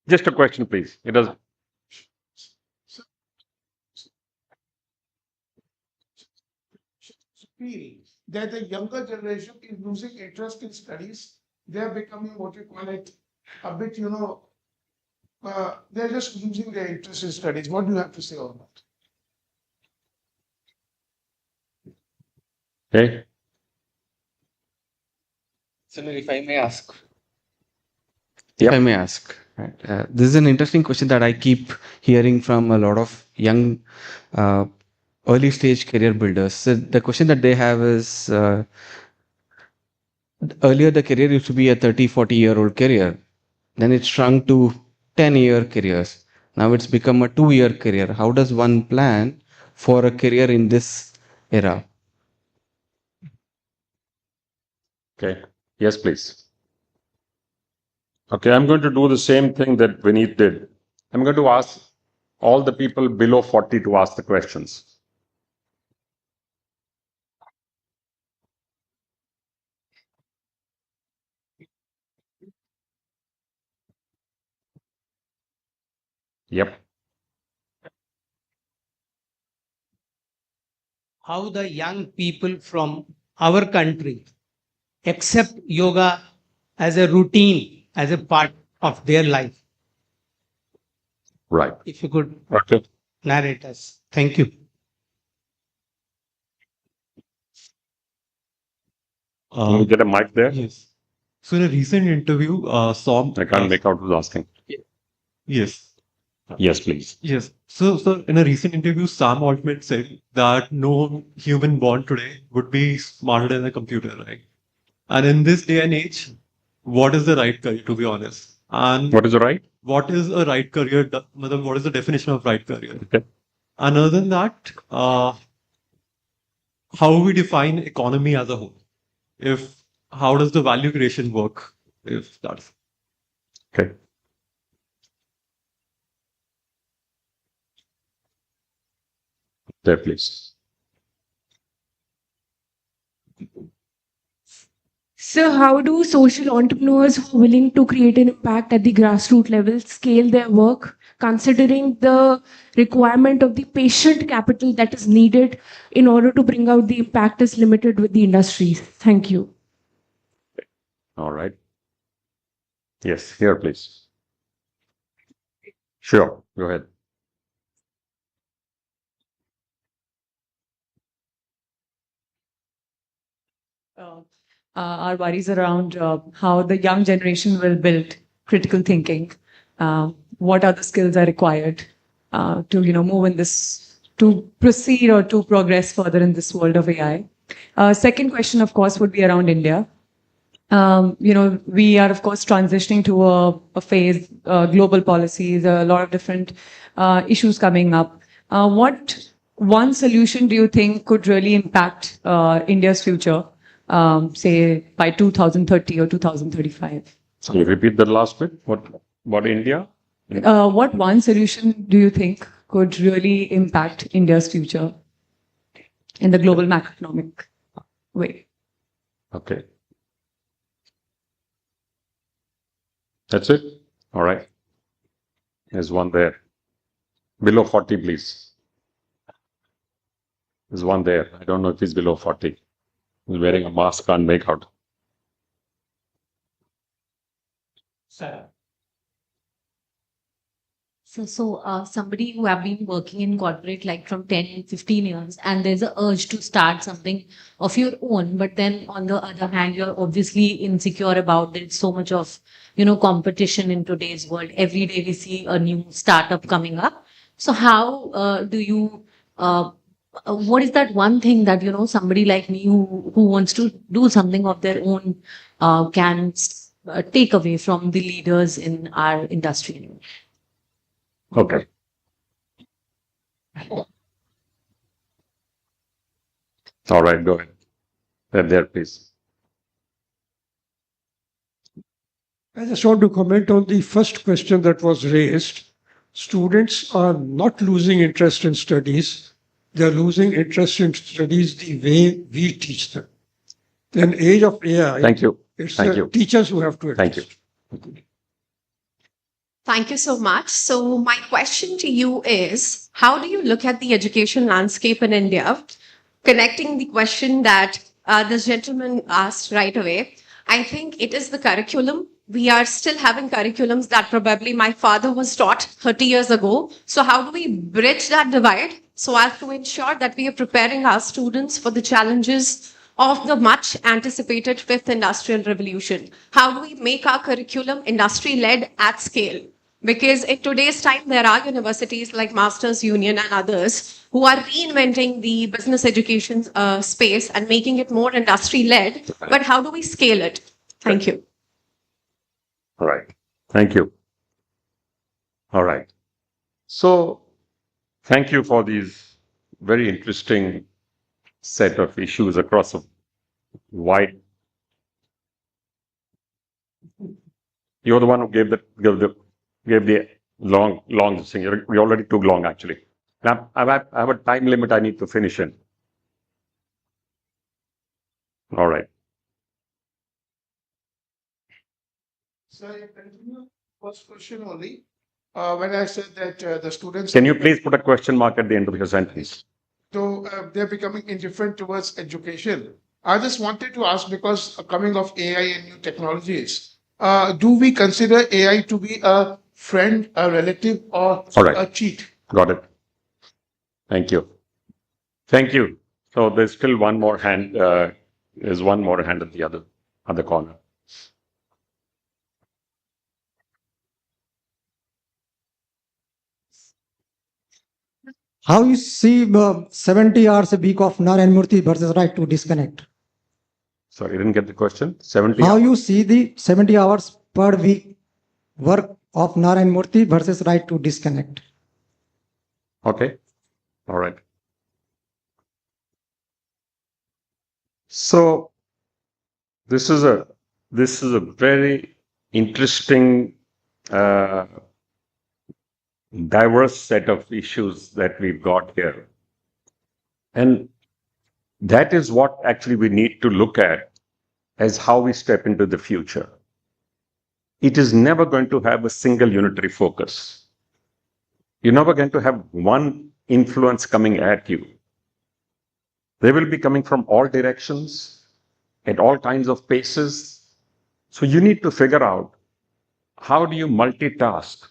Just a question, please. It doesn't. Feel that the younger generation is losing interest in studies. They are becoming what you call it a bit, they're just losing their interest in studies. What do you have to say on that? Okay. So, if I may ask. Yep. If I may ask. Right. This is an interesting question that I keep hearing from a lot of young, early stage career builders. So the question that they have is, earlier the career used to be a 30, 40-year-old career. Then it shrunk to 10-year careers. Now it's become a 2-year career. How does one plan for a career in this era? Okay. Yes, please. Okay, I'm going to do the same thing that Vineet did. I'm going to ask all the people below 40 to ask the questions. Yep. How the young people from our country accept yoga as a routine, as a part of their life. Right. If you could Okay. narrate us. Thank you. Can we get a mic there? Yes. So in a recent interview, Som. I can't make out who's asking. Yes. Yes, please. Yes. So in a recent interview, Sam Altman said that no human born today would be smarter than a computer, right? And in this day and age, what is the right career, to be honest? And what is the right? What is a right career? What is the definition of right career? Okay. And other than that, how we define economy as a whole? How does the value creation work? If that's okay. There, please. So, how do social entrepreneurs who are willing to create an impact at the grassroots level scale their work, considering the requirement of the patient capital that is needed in order to bring out the impact is limited with the industries? Thank you. All right. Yes, here, please. Sure, go ahead. Our worries around how the young generation will build critical thinking. What other skills are required to move in this, to proceed or to progress further in this world of AI. Second question, of course, would be around India. We are, of course, transitioning to a phase, global policies, a lot of different issues coming up. What one solution do you think could really impact India's future, say by 2030 or 2035? Can you repeat the last bit? What about India? What one solution do you think could really impact India's future in the global macroeconomic way? Okay. That's it? All right. There's one there. Below 40, please. There's one there. I don't know if he's below 40. He's wearing a mask, can't make out. Sarah. So somebody who have been working in corporate like from 10, 15 years, and there's a urge to start something of your own, but then on the other hand, you're obviously insecure about there's so much of, competition in today's world. Every day we see a new startup coming up. So how do you, what is that one thing that, somebody like me who wants to do something of their own can take away from the leaders in our industry? Okay. All right, go ahead. There, please. I just want to comment on the first question that was raised. Students are not losing interest in studies. They're losing interest in studies the way we teach them. In age of AI, Thank you. it's Thank the you. teachers who have to Thank you. adjust. Thank you so much. So, my question to you is, how do you look at the education landscape in India? Connecting the question that this gentleman asked right away, I think it is the curriculum. We are still having curriculums that probably my father was taught 30 years ago. So, how do we bridge that divide so as to ensure that we are preparing our students for the challenges of the much anticipated fifth industrial revolution? How do we make our curriculum industry led at scale? Because in today's time, there are universities like Masters Union and others who are reinventing the business education space and making it more industry led. But how do we scale it? Thank you. All right. Thank you. All right. So, thank you for these very interesting set of issues across a wide. You're the one who gave the long thing. We already took long actually. Now I have a time limit I need to finish in. All right. So I continue first question only. When I said that the students. Can you please put a question mark at the end of your sentence? So they're becoming indifferent towards education. I just wanted to ask, because coming of AI and new technologies, do we consider AI to be a friend, a relative, or All right. a cheat? Got it. Thank you. Thank you. So there's still one more hand. There's one more hand at the other corner. How you see 70 hours a week of Narayan Murthy versus right to disconnect? Sorry, I didn't get the question. 70 How hours. you see the 70 hours per week work of Narayan Murthy versus right to disconnect? Okay. All right. So this is a very interesting diverse set of issues that we've got here. And that is what actually we need to look at as how we step into the future. It is never going to have a single unitary focus. You're never going to have one influence coming at you. They will be coming from all directions, at all kinds of paces. So you need to figure out, how do you multitask?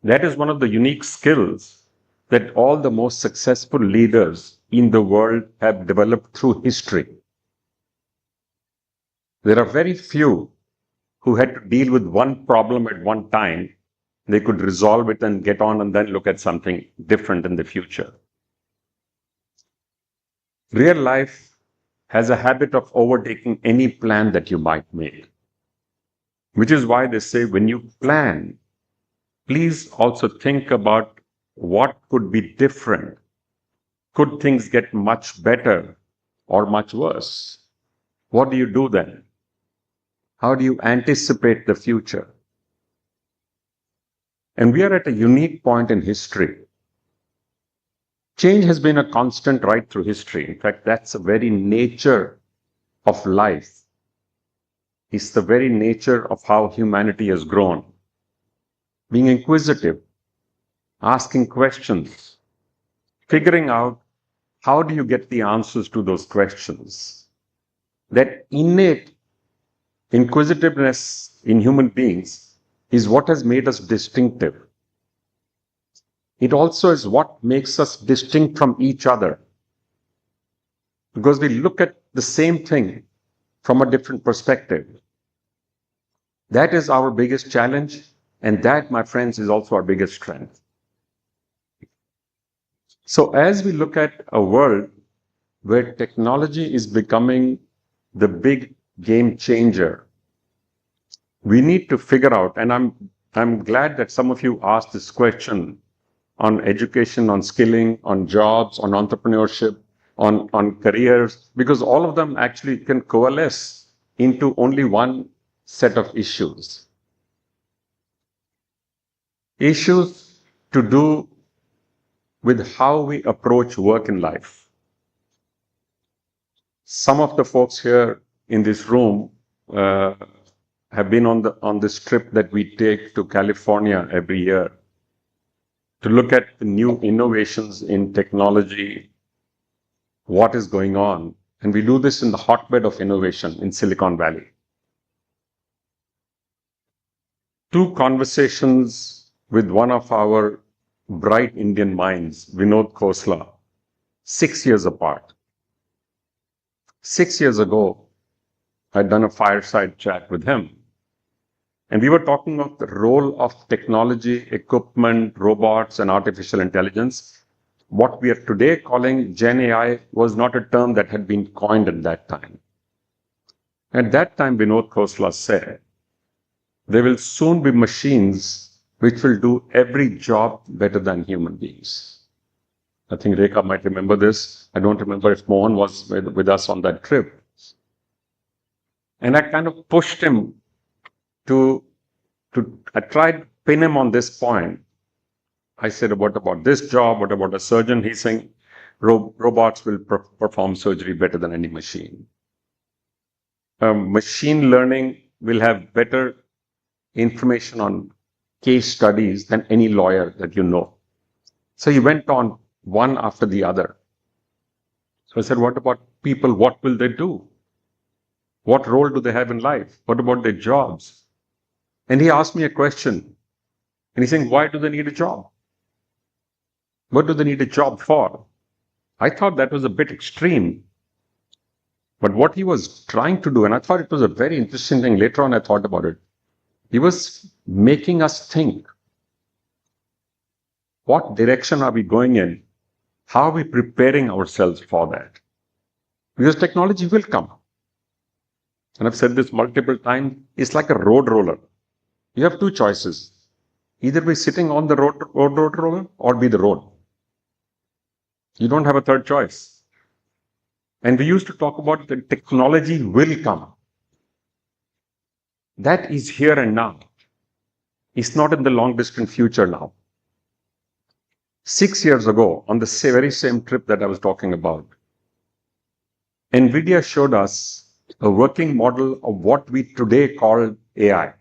That is one of the unique skills that all the most successful leaders in the world have developed through history. There are very few who had to deal with one problem at one time. They could resolve it and get on and then look at something different in the future. Real life has a habit of overtaking any plan that you might make, which is why they say when you plan, please also think about what could be different. Could things get much better or much worse? What do you do then? How do you anticipate the future? And we are at a unique point in history. Change has been a constant right through history. In fact, that's the very nature of life. It's the very nature of how humanity has grown. Being inquisitive, asking questions, figuring out how do you get the answers to those questions. That innate inquisitiveness in human beings is what has made us distinctive. It also is what makes us distinct from each other, because we look at the same thing from a different perspective. That is our biggest challenge, and that, my friends, is also our biggest strength. So as we look at a world where technology is becoming the big game changer, we need to figure out, and I'm glad that some of you asked this question on education, on skilling, on jobs, on entrepreneurship, on careers, because all of them actually can coalesce into only one set of issues. Issues to do with how we approach work in life. Some of the folks here in this room have been on this trip that we take to California every year to look at the new innovations in technology, what is going on. And we do this in the hotbed of innovation in Silicon Valley. Two conversations with one of our bright Indian minds, Vinod Khosla, 6 years apart. 6 years ago, I'd done a fireside chat with him. And we were talking of the role of technology, equipment, robots, and artificial intelligence. What we are today calling Gen AI was not a term that had been coined at that time. At that time, Vinod Khosla said, there will soon be machines which will do every job better than human beings. I think Rekha might remember this. I don't remember if Mohan was with us on that trip. And I kind of pushed him I tried to pin him on this point. I said, what about this job? What about a surgeon? He's saying robots will perform surgery better than any machine. Machine learning will have better information on case studies than any lawyer that you know. So he went on one after the other. So I said, what about people? What will they do? What role do they have in life? What about their jobs? And he asked me a question. And he's saying, why do they need a job? What do they need a job for? I thought that was a bit extreme. But what he was trying to do, and I thought it was a very interesting thing, later on I thought about it, he was making us think, what direction are we going in? How are we preparing ourselves for that? Because technology will come. And I've said this multiple times, it's like a road roller. You have two choices. Either be sitting on the road roller or be the road. You don't have a third choice. And we used to talk about the technology will come. That is here and now. It's not in the long distant future now. 6 years ago, on the very same trip that I was talking about, NVIDIA showed us a working model of what we today call AI.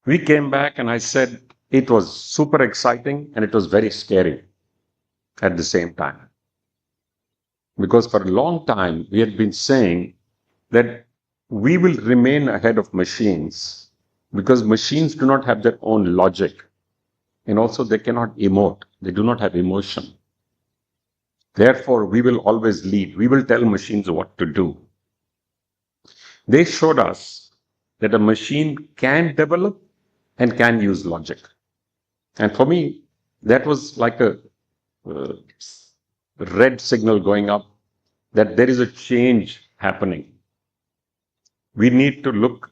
We came back and I said it was super exciting and it was very scary at the same time. Because for a long time, we had been saying that we will remain ahead of machines because machines do not have their own logic. And also they cannot emote. They do not have emotion. Therefore, we will always lead. We will tell machines what to do. They showed us that a machine can develop and can use logic. And for me, that was like a red signal going up that there is a change happening. We need to look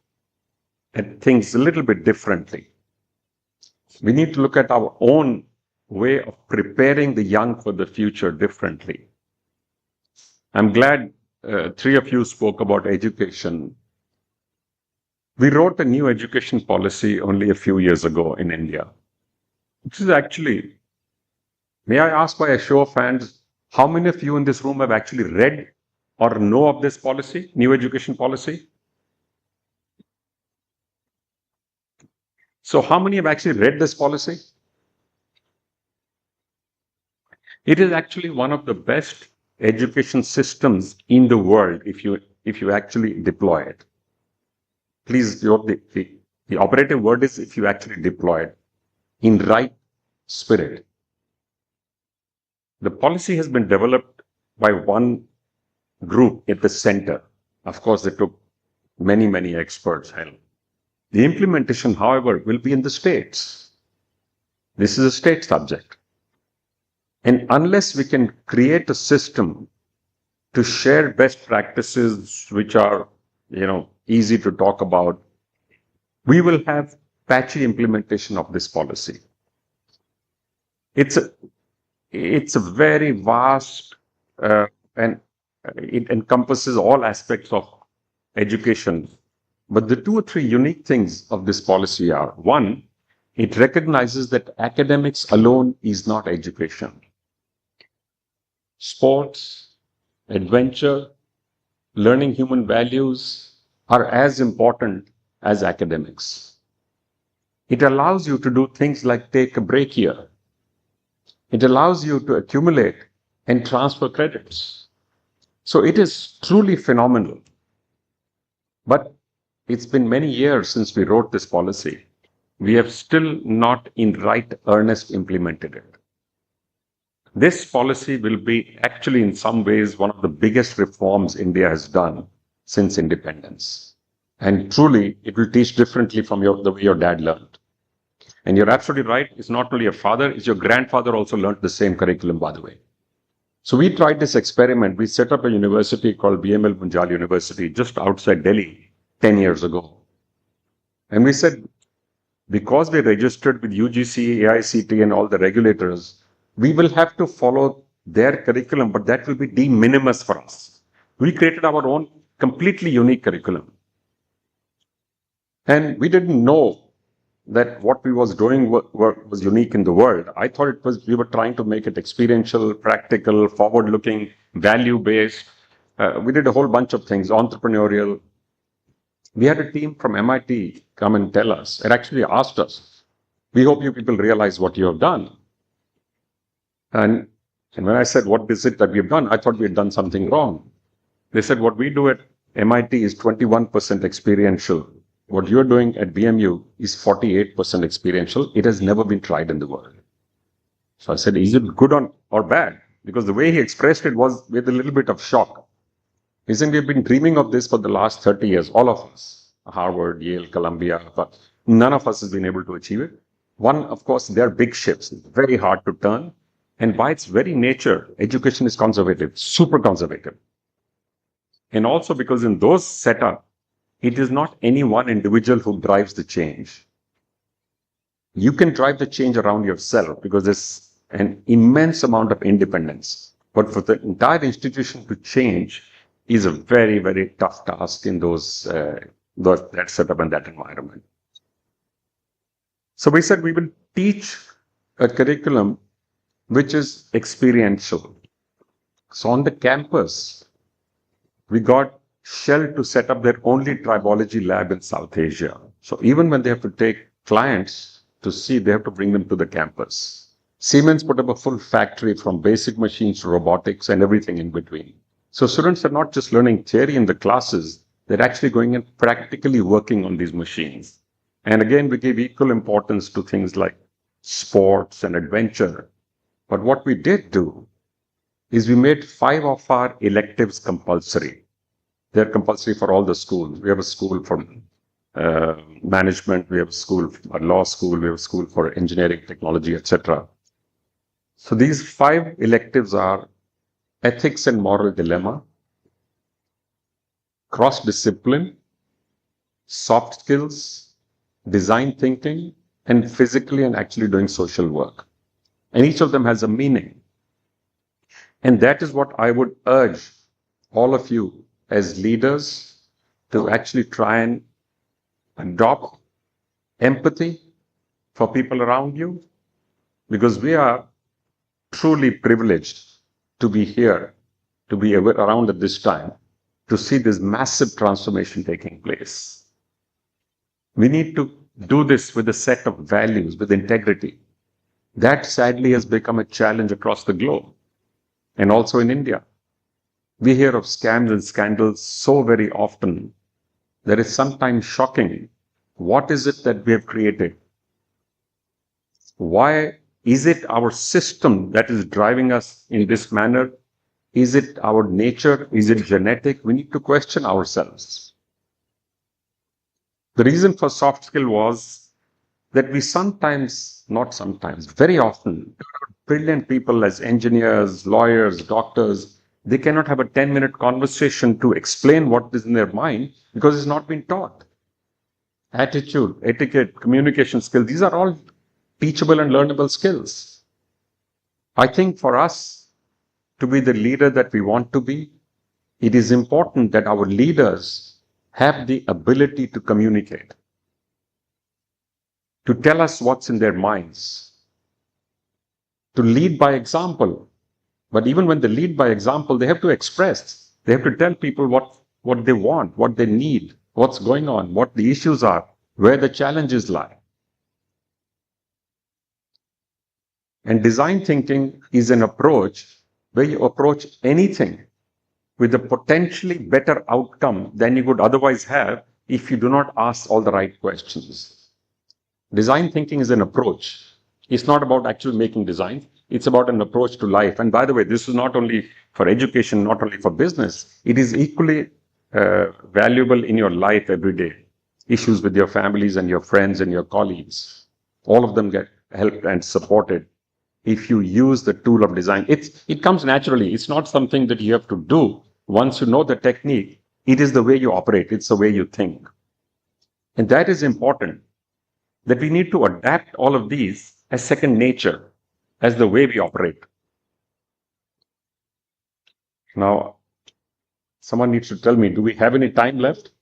at things a little bit differently. We need to look at our own way of preparing the young for the future differently. I'm glad three of you spoke about education. We wrote a new education policy only a few years ago in India, which is actually, may I ask by a show of hands, how many of you in this room have actually read or know of this policy, new education policy? So how many have actually read this policy? It is actually one of the best education systems in the world if you actually deploy it. Please, the operative word is if you actually deploy it in right spirit. The policy has been developed by one group at the center. Of course, they took many, many experts' help. The implementation, however, will be in the states. This is a state subject. And unless we can create a system to share best practices which are, easy to talk about. We will have patchy implementation of this policy. It's a very vast and it encompasses all aspects of education. But the 2 or 3 unique things of this policy are, one, it recognizes that academics alone is not education. Sports, adventure, learning human values are as important as academics. It allows you to do things like take a break here. It allows you to accumulate and transfer credits. So it is truly phenomenal. But it's been many years since we wrote this policy. We have still not in right earnest implemented it. This policy will be actually in some ways one of the biggest reforms India has done since independence. And truly, it will teach differently from the way your dad learned. And you're absolutely right, it's not only your father, it's your grandfather also learned the same curriculum, by the way. So we tried this experiment. We set up a university called BML Munjal University just outside Delhi 10 years ago. And we said, because we registered with UGC, AICT and all the regulators, we will have to follow their curriculum, but that will be de minimis for us. We created our own completely unique curriculum. And we didn't know that what we was doing was unique in the world. I thought we were trying to make it experiential, practical, forward-looking, value-based. We did a whole bunch of things, entrepreneurial. We had a team from MIT come and tell us, and actually asked us, we hope you people realize what you have done. And when I said, what is it that we have done? I thought we had done something wrong. They said, what we do at MIT is 21% experiential. What you're doing at BMU is 48% experiential. It has never been tried in the world. So I said, is it good or bad? Because the way he expressed it was with a little bit of shock. He said, we've been dreaming of this for the last 30 years, all of us, Harvard, Yale, Columbia, but none of us has been able to achieve it. One, of course, they're big ships, it's very hard to turn. And by its very nature, education is conservative, super conservative. And also because in those setups, it is not any one individual who drives the change. You can drive the change around yourself because there's an immense amount of independence. But for the entire institution to change is a very, very tough task in that setup and that environment. So we said we will teach a curriculum which is experiential. So on the campus, we got Shell to set up their only tribology lab in South Asia. So even when they have to take clients to see, they have to bring them to the campus. Siemens put up a full factory from basic machines to robotics and everything in between. So students are not just learning theory in the classes, they're actually going and practically working on these machines. And again, we gave equal importance to things like sports and adventure. But what we did do is we made 5 of our electives compulsory. They're compulsory for all the schools. We have a school for management, we have a school, a law school, we have a school for engineering, technology, etc. So these 5 electives are ethics and moral dilemma, cross-discipline, soft skills, design thinking, and physically and actually doing social work. And each of them has a meaning. And that is what I would urge all of you as leaders to actually try and adopt empathy for people around you, because we are truly privileged to be here, to be around at this time, to see this massive transformation taking place. We need to do this with a set of values, with integrity. That sadly has become a challenge across the globe and also in India. We hear of scams and scandals so very often that it's sometimes shocking. What is it that we have created? Why is it our system that is driving us in this manner? Is it our nature? Is it genetic? We need to question ourselves. The reason for soft skill was that we sometimes, not sometimes, very often, brilliant people as engineers, lawyers, doctors, They cannot have a 10-minute conversation to explain what is in their mind because it's not been taught. Attitude, etiquette, communication skills, these are all teachable and learnable skills. I think for us to be the leader that we want to be, it is important that our leaders have the ability to communicate, to tell us what's in their minds, to lead by example. But even when they lead by example, they have to express, they have to tell people what they want, what they need, what's going on, what the issues are, where the challenges lie. And design thinking is an approach where you approach anything with a potentially better outcome than you would otherwise have if you do not ask all the right questions. Design thinking is an approach. It's not about actually making designs. It's about an approach to life. And by the way, this is not only for education, not only for business. It is equally valuable in your life every day. Issues with your families and your friends and your colleagues. All of them get helped and supported if you use the tool of design. It comes naturally. It's not something that you have to do. Once you know the technique, it is the way you operate. It's the way you think. And that is important, that we need to adapt all of these as second nature, as the way we operate. Now, someone needs to tell me, do we have any time left?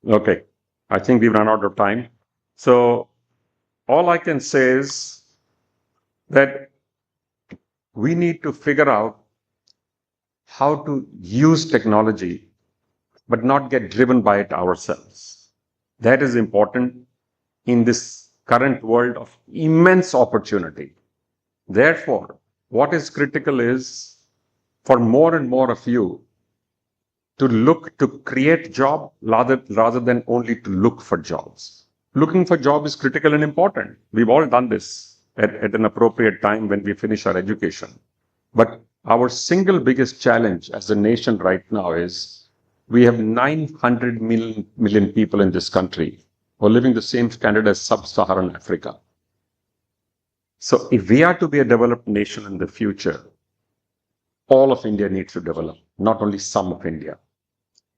Okay, I think we've run out of time. So all I can say is that we need to figure out how to use technology, but not get driven by it ourselves. That is important in this current world of immense opportunity. Therefore, what is critical is for more and more of you to look to create jobs rather than only to look for jobs. Looking for job is critical and important. We've all done this at an appropriate time when we finish our education. But our single biggest challenge as a nation right now is we have 900 million people in this country who are living the same standard as sub-Saharan Africa. So if we are to be a developed nation in the future, all of India needs to develop, not only some of India,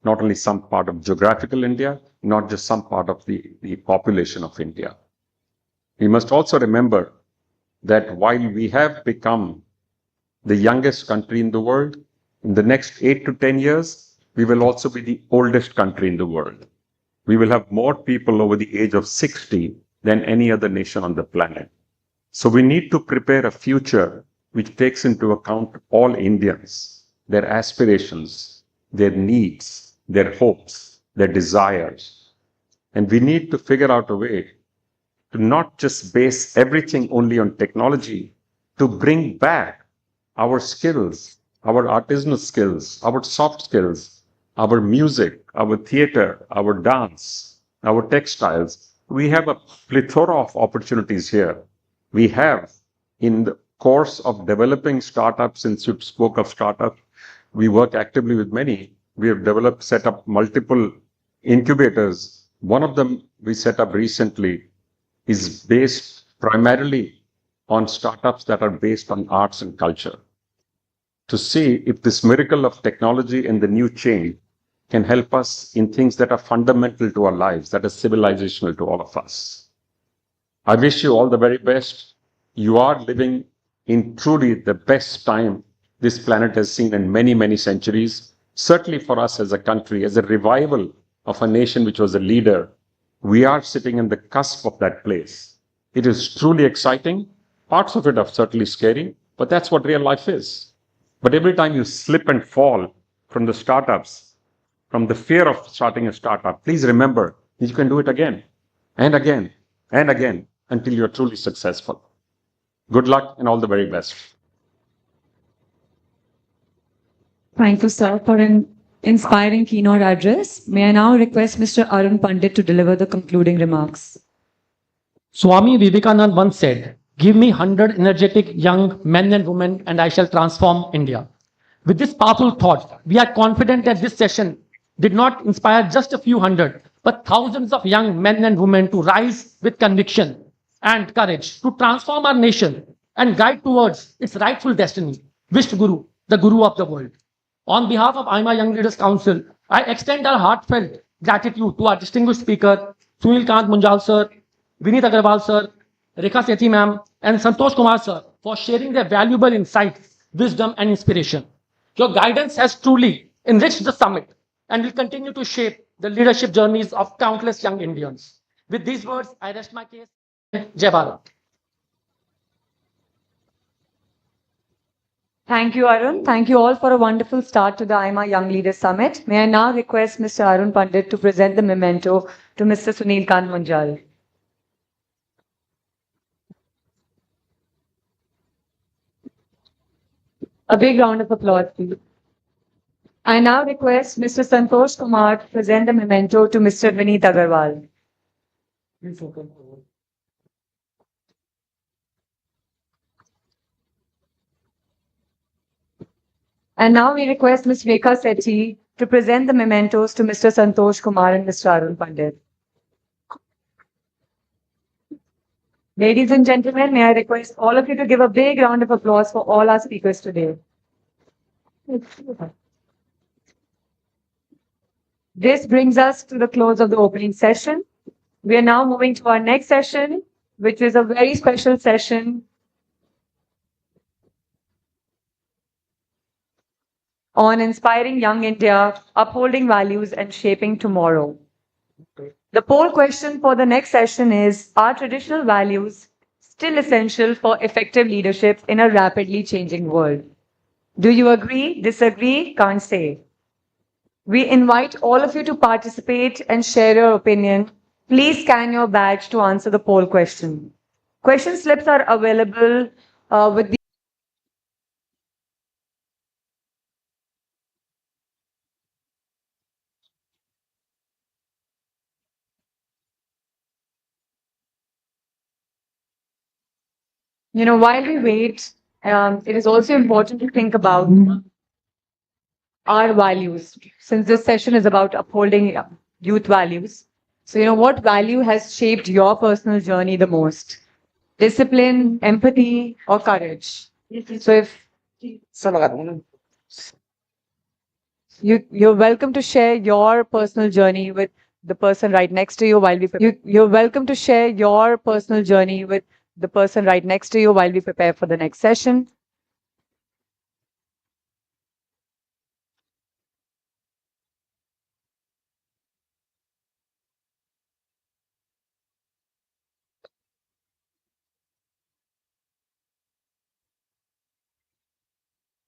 not only some part of geographical India, not just some part of the population of India. We must also remember that while we have become the youngest country in the world, in the next 8 to 10 years, we will also be the oldest country in the world. We will have more people over the age of 60 than any other nation on the planet. So we need to prepare a future which takes into account all Indians, their aspirations, their needs, their hopes, their desires. And we need to figure out a way to not just base everything only on technology, to bring back our skills, our artisanal skills, our soft skills, our music, our theater, our dance, our textiles. We have a plethora of opportunities here. We have, in the course of developing startups, since you spoke of startups, we work actively with many. We have set up multiple incubators. One of them we set up recently is based primarily on startups that are based on arts and culture, to see if this miracle of technology and the new change can help us in things that are fundamental to our lives, that are civilizational to all of us. I wish you all the very best. You are living in truly the best time this planet has seen in many, many centuries. Certainly for us as a country, as a revival of a nation which was a leader, we are sitting in the cusp of that place. It is truly exciting. Parts of it are certainly scary, but that's what real life is. But every time you slip and fall from the startups, from the fear of starting a startup, please remember that you can do it again and again and again until you're truly successful. Good luck and all the very best. Thank you, sir, for an inspiring keynote address. May I now request Mr. Arun Pandit to deliver the concluding remarks. Swami Vivekananda once said, "Give me 100 energetic young men and women and I shall transform India." With this powerful thought, we are confident that this session did not inspire just a few hundred, but thousands of young men and women to rise with conviction and courage to transform our nation and guide towards its rightful destiny. Wish Guru the guru of the world. On behalf of AIMA Young Leaders Council, I extend our heartfelt gratitude to our distinguished speaker, Sunil Kant Munjal sir, Vineet Agarwal sir, Rekha Sethi ma'am, and Santosh Kumar sir for sharing their valuable insights, wisdom, and inspiration. Your guidance has truly enriched the summit and will continue to shape the leadership journeys of countless young Indians. With these words, I rest my case. Jai Bharat. Thank you, Arun. Thank you all for a wonderful start to the AIMA Young Leaders Summit. May I now request Mr. Arun Pandit to present the memento to Mr. Sunil Kant Munjal. A big round of applause, please. I now request Mr. Santosh Kumar to present the memento to Mr. Vineet Agarwal. And now we request Ms. Rekha Sethi to present the mementos to Mr. Santosh Kumar and Mr. Arun Pandit. Ladies and gentlemen, may I request all of you to give a big round of applause for all our speakers today. This brings us to the close of the opening session. We are now moving to our next session, which is a very special session on inspiring young India, upholding values and shaping tomorrow. The poll question for the next session is, are traditional values still essential for effective leadership in a rapidly changing world? Do you agree, disagree, can't say? We invite all of you to participate and share your opinion. Please scan your badge to answer the poll question. Question slips are available with the while we wait, it is also important to think about our values, since this session is about upholding youth values. So, what value has shaped your personal journey the most? Discipline, empathy, or courage? So, if you're welcome to share your personal journey with the person right next to you while you're welcome to share your personal journey with the person right next to you while we prepare for the next session.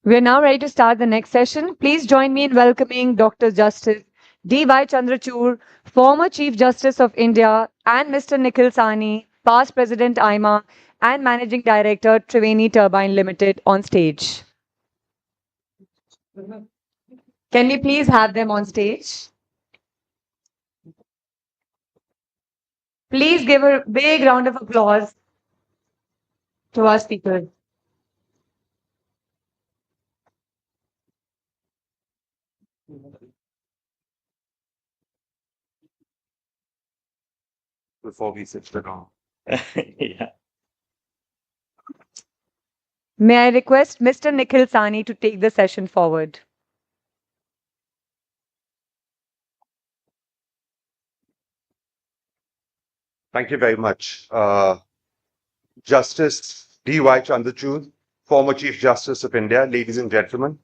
We are now ready to start the next session. Please join me in welcoming Dr. Justice D.Y. Chandrachud, former Chief Justice of India, and Mr. Nikhil Sahni, past President AIMA and Managing Director, Triveni Turbine Limited, on stage. Can we please have them on stage? Please give a big round of applause to our speakers. Before we sit down. Yeah. May I request Mr. Nikhil Sahni to take the session forward? Thank you very much. Justice D.Y. Chandrachud, former Chief Justice of India, ladies and gentlemen,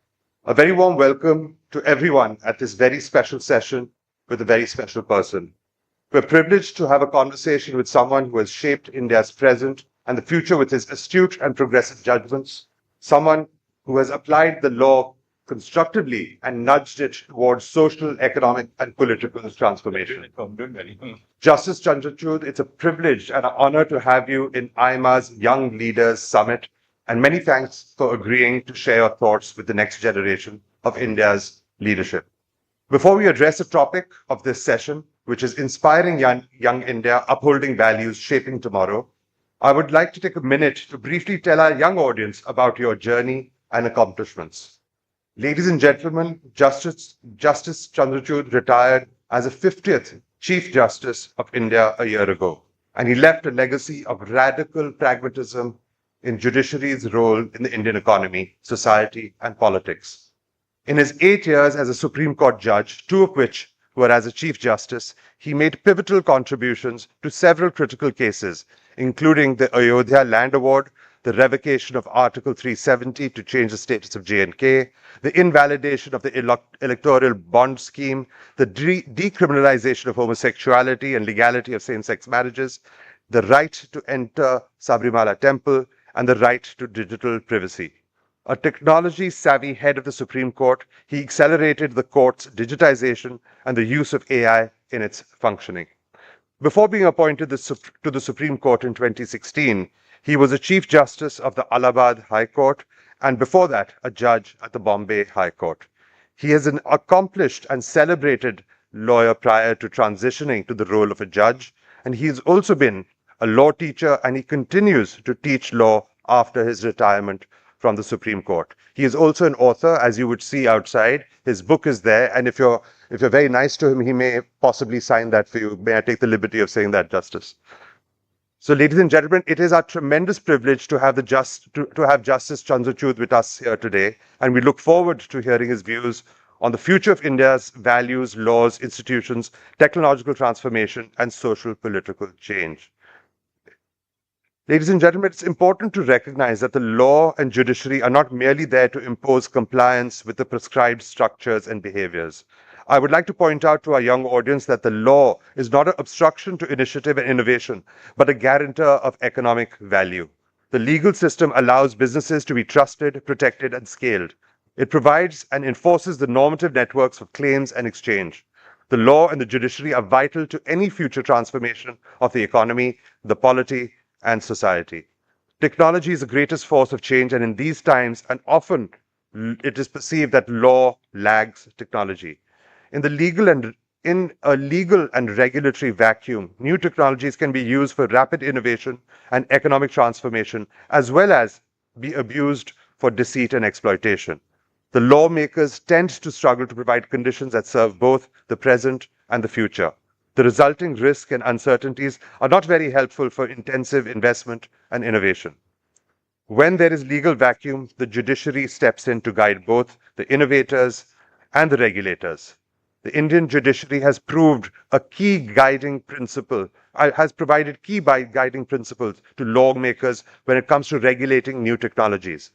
a very warm welcome to everyone at this very special session with a very special person. We're privileged to have a conversation with someone who has shaped India's present and the future with his astute and progressive judgments, someone who has applied the law constructively and nudged it towards social, economic, and political transformation. Justice Chandrachud, it's a privilege and an honor to have you in AIMA's Young Leaders Summit, and many thanks for agreeing to share your thoughts with the next generation of India's leadership. Before we address the topic of this session, which is inspiring young India, upholding values, shaping tomorrow, I would like to take a minute to briefly tell our young audience about your journey and accomplishments. Ladies and gentlemen, Justice Chandrachud retired as the 50th Chief Justice of India a year ago, and he left a legacy of radical pragmatism, in judiciary's role in the Indian economy, society, and politics. In his 8 years as a Supreme Court judge, 2 of which were as a Chief Justice, he made pivotal contributions to several critical cases, including the Ayodhya Land Award, the revocation of Article 370 to change the status of J&K, the invalidation of the electoral bond scheme, the decriminalization of homosexuality and legality of same-sex marriages, the right to enter Sabrimala temple, and the right to digital privacy. A technology-savvy head of the Supreme Court, he accelerated the court's digitization and the use of AI in its functioning. Before being appointed to the Supreme Court in 2016, he was a Chief Justice of the Allahabad High Court, and before that, a judge at the Bombay High Court. He is an accomplished and celebrated lawyer prior to transitioning to the role of a judge, and he has also been a law teacher, and he continues to teach law after his retirement from the Supreme Court. He is also an author, as you would see outside. His book is there, and if you're very nice to him, he may possibly sign that for you. May I take the liberty of saying that, Justice? So, ladies and gentlemen, it is our tremendous privilege to have Justice Chandrachud with us here today, and we look forward to hearing his views on the future of India's values, laws, institutions, technological transformation, and social political change. Ladies and gentlemen, it's important to recognize that the law and judiciary are not merely there to impose compliance with the prescribed structures and behaviors. I would like to point out to our young audience that the law is not an obstruction to initiative and innovation, but a guarantor of economic value. The legal system allows businesses to be trusted, protected, and scaled. It provides and enforces the normative networks of claims and exchange. The law and the judiciary are vital to any future transformation of the economy, the polity, and society. Technology is the greatest force of change, and in these times, and often it is perceived that law lags technology. In a legal and regulatory vacuum, new technologies can be used for rapid innovation and economic transformation, as well as be abused for deceit and exploitation. The lawmakers tend to struggle to provide conditions that serve both the present and the future. The resulting risks and uncertainties are not very helpful for intensive investment and innovation. When there is legal vacuum, the judiciary steps in to guide both the innovators and the regulators. The Indian judiciary has provided key guiding principles to lawmakers when it comes to regulating new technologies.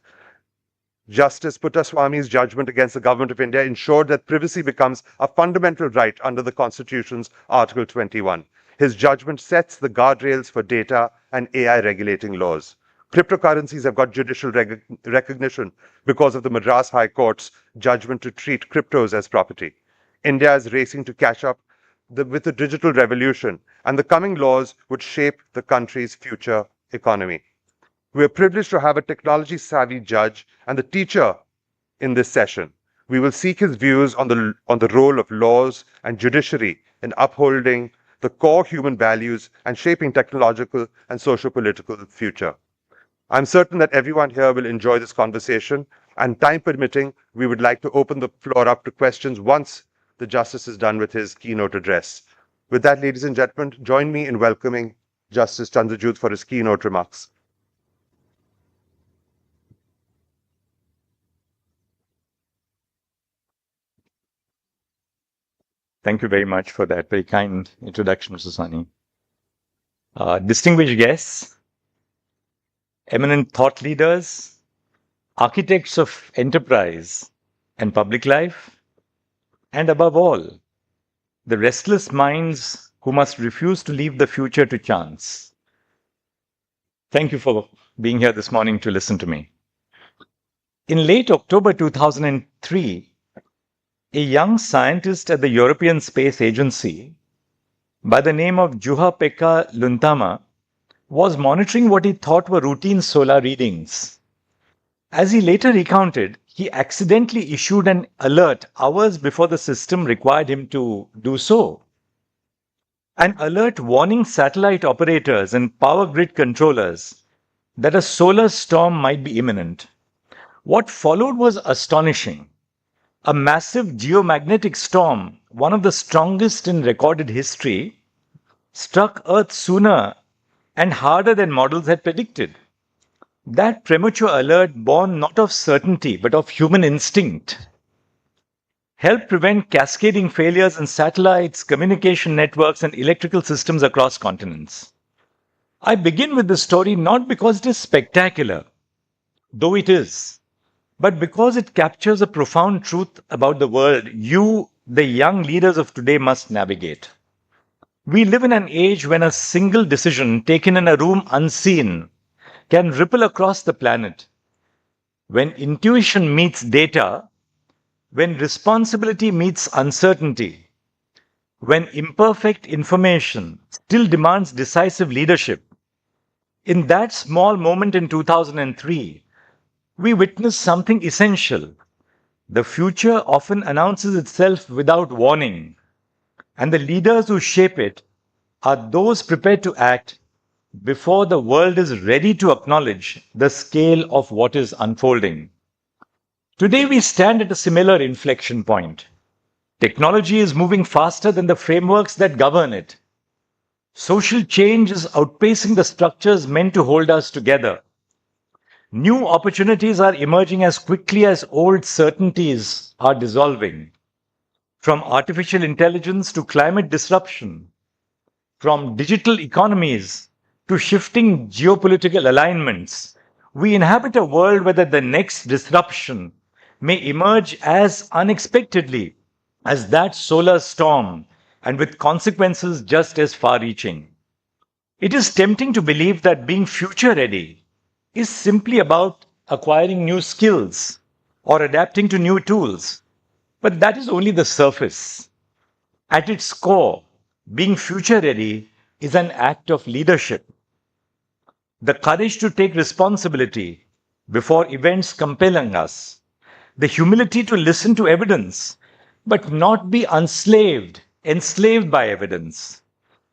Justice Puttaswamy's judgment against the Government of India ensured that privacy becomes a fundamental right under the Constitution's Article 21. His judgment sets the guardrails for data and AI regulating laws. Cryptocurrencies have got judicial recognition because of the Madras High Court's judgment to treat cryptos as property. India is racing to catch up with the digital revolution, and the coming laws would shape the country's future economy. We are privileged to have a technology-savvy judge and the teacher in this session. We will seek his views on the role of laws and judiciary in upholding the core human values and shaping technological and socio-political future. I'm certain that everyone here will enjoy this conversation, and time permitting, we would like to open the floor up to questions once the Justice is done with his keynote address. With that, ladies and gentlemen, join me in welcoming Justice Chandrachud for his keynote remarks. Thank you very much for that very kind introduction, Mr. Sani. Distinguished guests, eminent thought leaders, architects of enterprise and public life, and above all, the restless minds who must refuse to leave the future to chance. Thank you for being here this morning to listen to me. In late October 2003, a young scientist at the European Space Agency by the name of Juha-Pekka Luntama was monitoring what he thought were routine solar readings. As he later recounted, he accidentally issued an alert hours before the system required him to do so. An alert warning satellite operators and power grid controllers that a solar storm might be imminent. What followed was astonishing. A massive geomagnetic storm, one of the strongest in recorded history, struck Earth sooner and harder than models had predicted. That premature alert, born not of certainty but of human instinct, helped prevent cascading failures in satellites, communication networks, and electrical systems across continents. I begin with this story not because it is spectacular, though it is, but because it captures a profound truth about the world you, the young leaders of today, must navigate. We live in an age when a single decision taken in a room unseen can ripple across the planet. When intuition meets data, when responsibility meets uncertainty, when imperfect information still demands decisive leadership, in that small moment in 2003, we witnessed something essential. The future often announces itself without warning, and the leaders who shape it are those prepared to act before the world is ready to acknowledge the scale of what is unfolding. Today, we stand at a similar inflection point. Technology is moving faster than the frameworks that govern it. Social change is outpacing the structures meant to hold us together. New opportunities are emerging as quickly as old certainties are dissolving. From artificial intelligence to climate disruption, from digital economies to shifting geopolitical alignments, we inhabit a world where the next disruption may emerge as unexpectedly as that solar storm and with consequences just as far reaching. It is tempting to believe that being future ready is simply about acquiring new skills or adapting to new tools, but that is only the surface. At its core, being future ready is an act of leadership. The courage to take responsibility before events compelling us, the humility to listen to evidence but not be enslaved by evidence,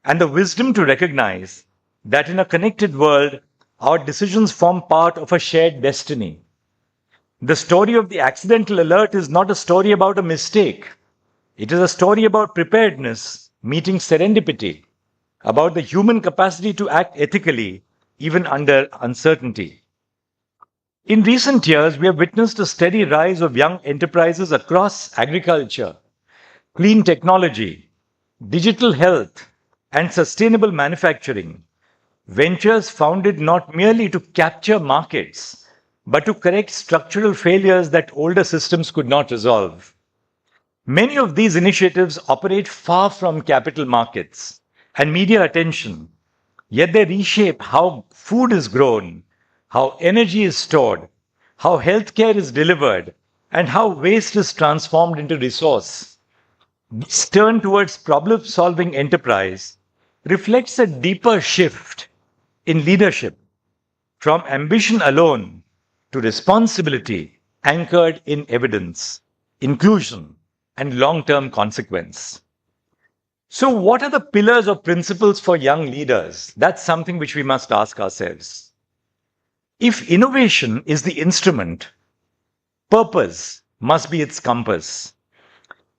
and the wisdom to recognize that in a connected world, our decisions form part of a shared destiny. The story of the accidental alert is not a story about a mistake. It is a story about preparedness meeting serendipity, about the human capacity to act ethically even under uncertainty. In recent years, we have witnessed a steady rise of young enterprises across agriculture, clean technology, digital health, and sustainable manufacturing. Ventures founded not merely to capture markets, but to correct structural failures that older systems could not resolve. Many of these initiatives operate far from capital markets and media attention, yet they reshape how food is grown, how energy is stored, how healthcare is delivered, and how waste is transformed into resource. This turn towards problem-solving enterprise reflects a deeper shift in leadership from ambition alone to responsibility anchored in evidence, inclusion, and long-term consequence. So, what are the pillars or principles for young leaders? That's something which we must ask ourselves. If innovation is the instrument, purpose must be its compass.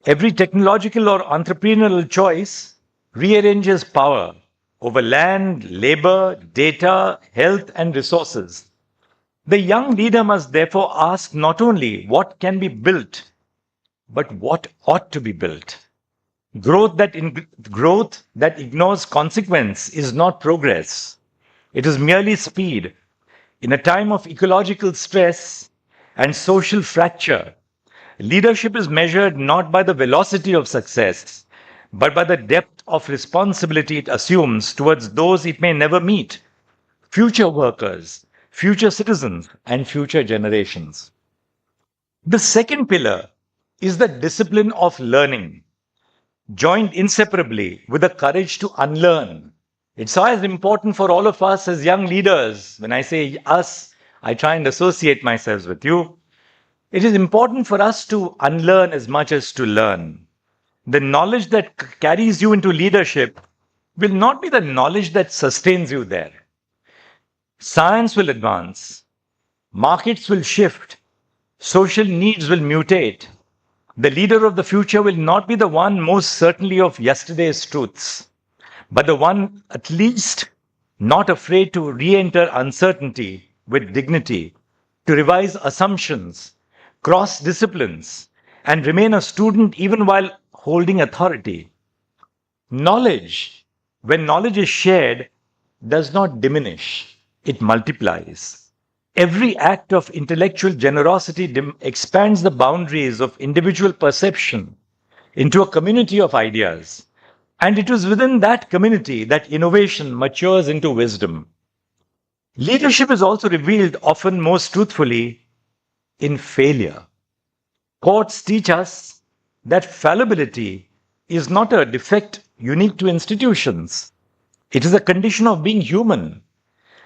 Every technological or entrepreneurial choice rearranges power over land, labor, data, health, and resources. The young leader must therefore ask not only what can be built, but what ought to be built. Growth that ignores consequence is not progress. It is merely speed. In a time of ecological stress and social fracture, leadership is measured not by the velocity of success, but by the depth of responsibility it assumes towards those it may never meet, future workers, future citizens, and future generations. The second pillar is the discipline of learning, joined inseparably with the courage to unlearn. It's always important for all of us as young leaders. When I say us, I try and associate myself with you. It is important for us to unlearn as much as to learn. The knowledge that carries you into leadership will not be the knowledge that sustains you there. Science will advance, markets will shift, social needs will mutate. The leader of the future will not be the one most certainly of yesterday's truths, but the one at least not afraid to re-enter uncertainty with dignity, to revise assumptions, cross disciplines, and remain a student even while holding authority. Knowledge, when knowledge is shared, does not diminish, it multiplies. Every act of intellectual generosity expands the boundaries of individual perception into a community of ideas. And it is within that community that innovation matures into wisdom. Leadership is also revealed often most truthfully in failure. Courts teach us that fallibility is not a defect unique to institutions. It is a condition of being human.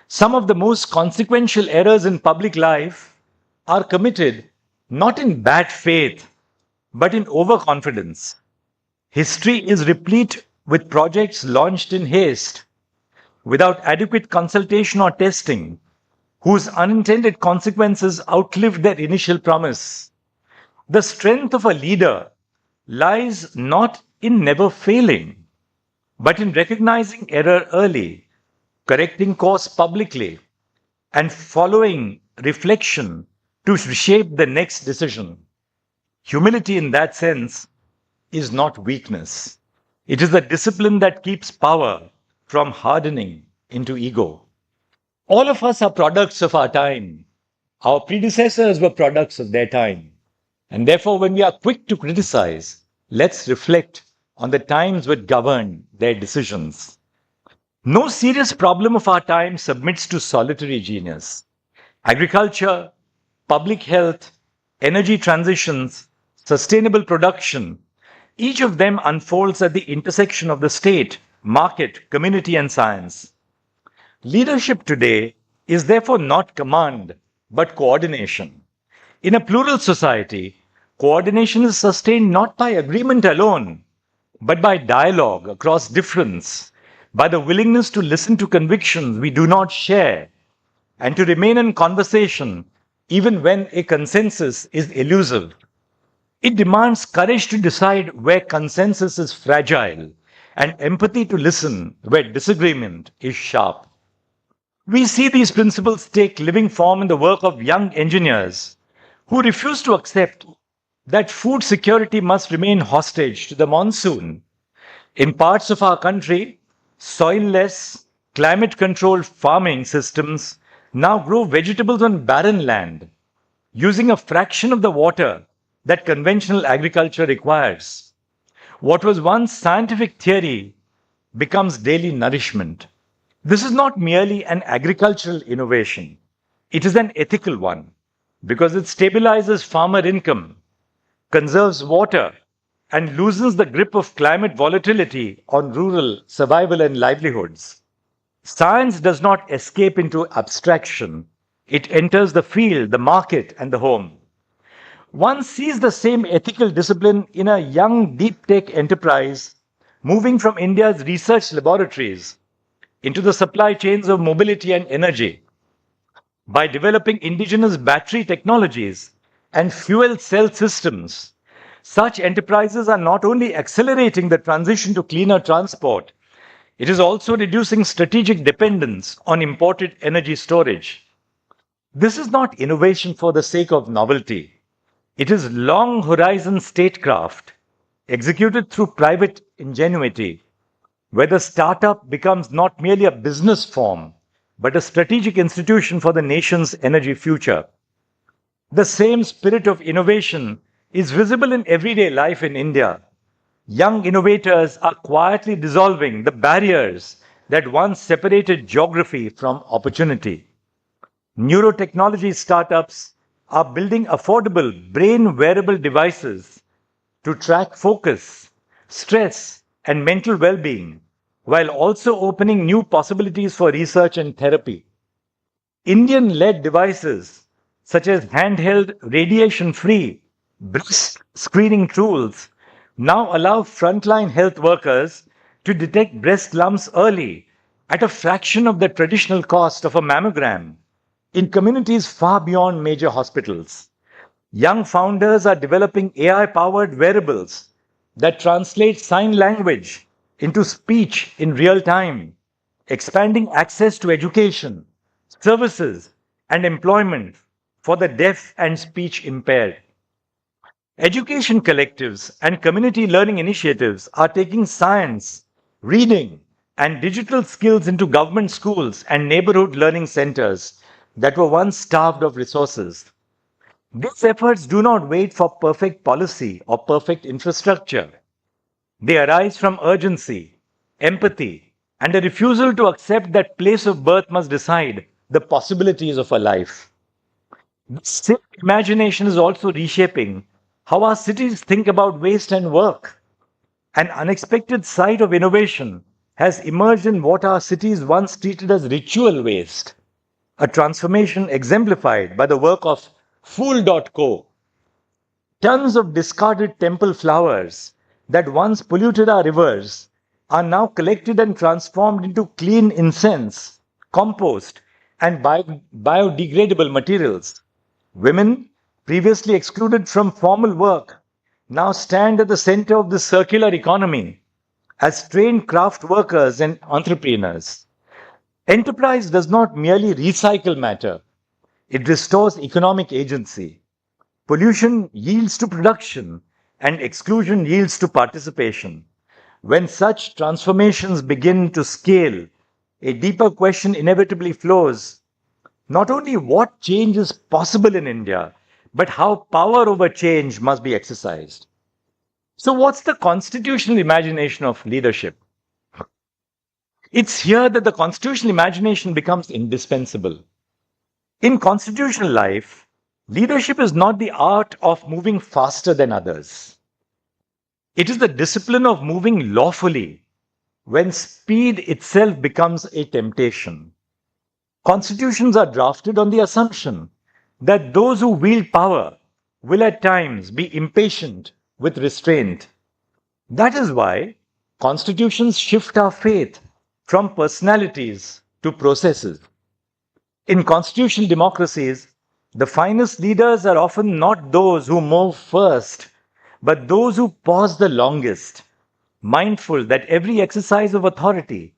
Some of the most consequential errors in public life are committed not in bad faith, but in overconfidence. History is replete with projects launched in haste, without adequate consultation or testing, whose unintended consequences outlived their initial promise. The strength of a leader lies not in never failing, but in recognizing error early, correcting course publicly, and following reflection to shape the next decision. Humility in that sense is not weakness. It is the discipline that keeps power from hardening into ego. All of us are products of our time. Our predecessors were products of their time. And therefore, when we are quick to criticize, let's reflect on the times which governed their decisions. No serious problem of our time submits to solitary genius. Agriculture, public health, energy transitions, sustainable production, each of them unfolds at the intersection of the state, market, community, and science. Leadership today is therefore not command, but coordination. In a plural society, coordination is sustained not by agreement alone, but by dialogue across difference, by the willingness to listen to convictions we do not share, and to remain in conversation even when a consensus is elusive. It demands courage to decide where consensus is fragile and empathy to listen where disagreement is sharp. We see these principles take living form in the work of young engineers who refuse to accept that food security must remain hostage to the monsoon. In parts of our country, soil-less, climate-controlled farming systems now grow vegetables on barren land, using a fraction of the water that conventional agriculture requires. What was once scientific theory becomes daily nourishment. This is not merely an agricultural innovation. It is an ethical one because it stabilizes farmer income, conserves water, and loosens the grip of climate volatility on rural survival and livelihoods. Science does not escape into abstraction. It enters the field, the market, and the home. One sees the same ethical discipline in a young deep tech enterprise moving from India's research laboratories into the supply chains of mobility and energy. By developing indigenous battery technologies and fuel cell systems, such enterprises are not only accelerating the transition to cleaner transport, it is also reducing strategic dependence on imported energy storage. This is not innovation for the sake of novelty. It is long horizon statecraft executed through private ingenuity, where the startup becomes not merely a business form, but a strategic institution for the nation's energy future. The same spirit of innovation is visible in everyday life in India. Young innovators are quietly dissolving the barriers that once separated geography from opportunity. Neurotechnology startups are building affordable brain-wearable devices to track focus, stress, and mental well-being, while also opening new possibilities for research and therapy. Indian-led devices such as handheld radiation-free breast screening tools now allow frontline health workers to detect breast lumps early at a fraction of the traditional cost of a mammogram in communities far beyond major hospitals. Young founders are developing AI-powered wearables that translate sign language into speech in real time, expanding access to education, services, and employment for the deaf and speech impaired. Education collectives and community learning initiatives are taking science, reading, and digital skills into government schools and neighborhood learning centers that were once starved of resources. These efforts do not wait for perfect policy or perfect infrastructure. They arise from urgency, empathy, and a refusal to accept that place of birth must decide the possibilities of a life. This same imagination is also reshaping how our cities think about waste and work. An unexpected site of innovation has emerged in what our cities once treated as ritual waste, a transformation exemplified by the work of Fool.co. Tons of discarded temple flowers that once polluted our rivers are now collected and transformed into clean incense, compost, and biodegradable materials. Women, previously excluded from formal work, now stand at the center of the circular economy as trained craft workers and entrepreneurs. Enterprise does not merely recycle matter, it restores economic agency. Pollution yields to production, and exclusion yields to participation. When such transformations begin to scale, a deeper question inevitably flows. Not only what change is possible in India, but how power over change must be exercised. So, what's the constitutional imagination of leadership? It's here that the constitutional imagination becomes indispensable. In constitutional life, leadership is not the art of moving faster than others. It is the discipline of moving lawfully when speed itself becomes a temptation. Constitutions are drafted on the assumption that those who wield power will at times be impatient with restraint. That is why constitutions shift our faith from personalities to processes. In constitutional democracies, the finest leaders are often not those who move first, but those who pause the longest, mindful that every exercise of authority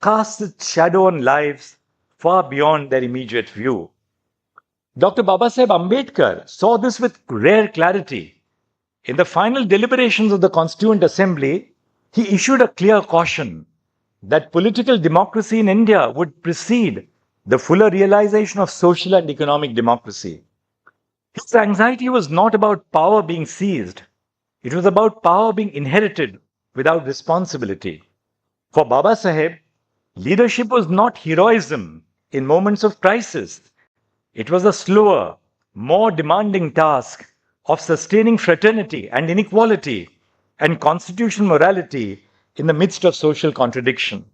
casts its shadow on lives far beyond their immediate view. Dr. Babasaheb Ambedkar saw this with rare clarity. In the final deliberations of the Constituent Assembly, he issued a clear caution that political democracy in India would precede the fuller realization of social and economic democracy. His anxiety was not about power being seized, it was about power being inherited without responsibility. For Baba Saheb, leadership was not heroism in moments of crisis. It was a slower, more demanding task of sustaining fraternity and inequality and constitutional morality in the midst of social contradiction.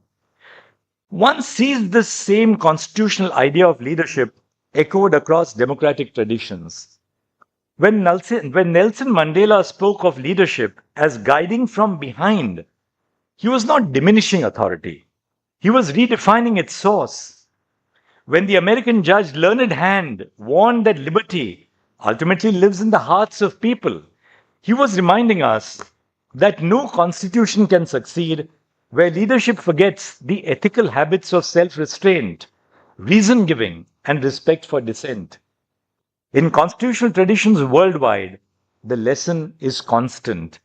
One sees this same constitutional idea of leadership echoed across democratic traditions. When Nelson Mandela spoke of leadership as guiding from behind, he was not diminishing authority. He was redefining its source. When the American judge Learned Hand warned that liberty ultimately lives in the hearts of people, he was reminding us that no constitution can succeed where leadership forgets the ethical habits of self-restraint, reason-giving, and respect for dissent. In constitutional traditions worldwide, the lesson is constant.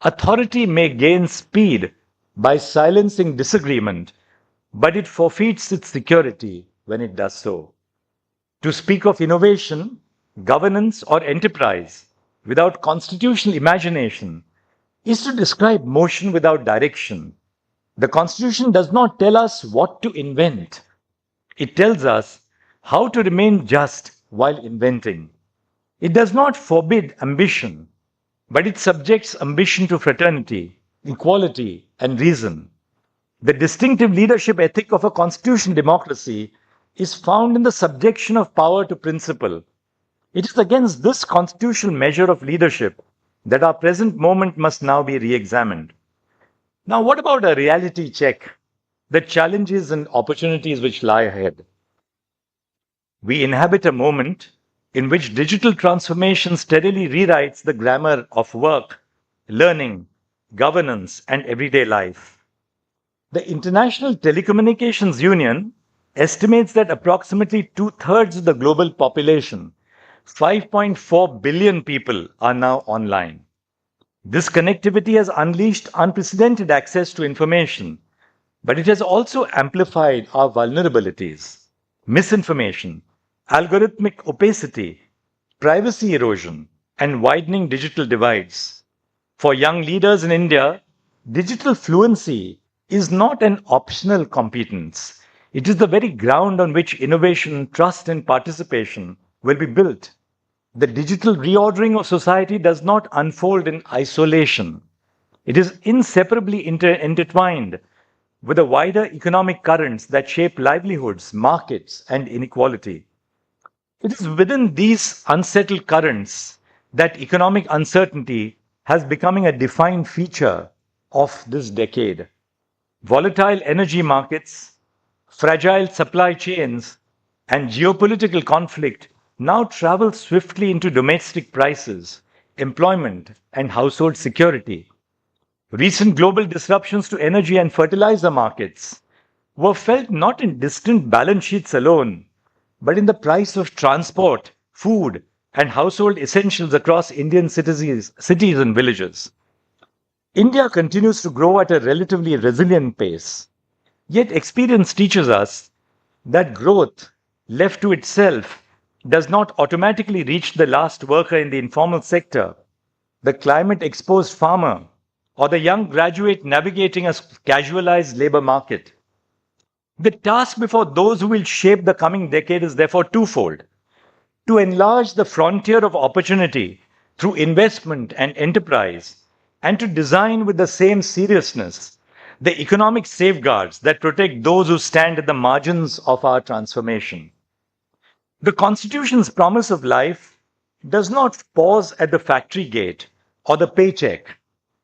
Authority may gain speed by silencing disagreement, but it forfeits its security when it does so. To speak of innovation, governance, or enterprise without constitutional imagination is to describe motion without direction. The Constitution does not tell us what to invent. It tells us how to remain just while inventing. It does not forbid ambition, but it subjects ambition to fraternity, equality, and reason. The distinctive leadership ethic of a constitutional democracy is found in the subjection of power to principle. It is against this constitutional measure of leadership that our present moment must now be re-examined. Now, what about a reality check? The challenges and opportunities which lie ahead. We inhabit a moment in which digital transformation steadily rewrites the grammar of work, learning, governance, and everyday life. The International Telecommunications Union estimates that approximately two-thirds of the global population, 5.4 billion people, are now online. This connectivity has unleashed unprecedented access to information, but it has also amplified our vulnerabilities. Misinformation, algorithmic opacity, privacy erosion, and widening digital divides. For young leaders in India, digital fluency is not an optional competence. It is the very ground on which innovation, trust, and participation will be built. The digital reordering of society does not unfold in isolation. It is inseparably intertwined with the wider economic currents that shape livelihoods, markets, and inequality. It is within these unsettled currents that economic uncertainty has becoming a defined feature of this decade. Volatile energy markets, fragile supply chains, and geopolitical conflict now travel swiftly into domestic prices, employment, and household security. Recent global disruptions to energy and fertilizer markets were felt not in distant balance sheets alone, but in the price of transport, food, and household essentials across Indian cities and villages. India continues to grow at a relatively resilient pace. Yet experience teaches us that growth, left to itself, does not automatically reach the last worker in the informal sector, the climate exposed farmer, or the young graduate navigating a casualized labor market. The task before those who will shape the coming decade is therefore twofold: to enlarge the frontier of opportunity through investment and enterprise, and to design with the same seriousness the economic safeguards that protect those who stand at the margins of our transformation. The Constitution's promise of life does not pause at the factory gate or the paycheck.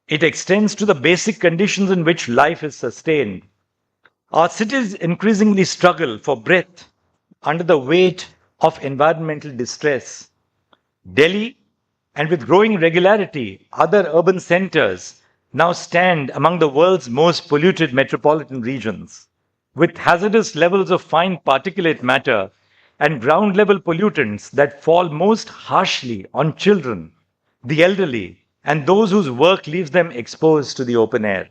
It extends to the basic conditions in which life is sustained. Our cities increasingly struggle for breath under the weight of environmental distress. Delhi, and with growing regularity, other urban centers now stand among the world's most polluted metropolitan regions, with hazardous levels of fine particulate matter and ground level pollutants that fall most harshly on children, the elderly, and those whose work leaves them exposed to the open air.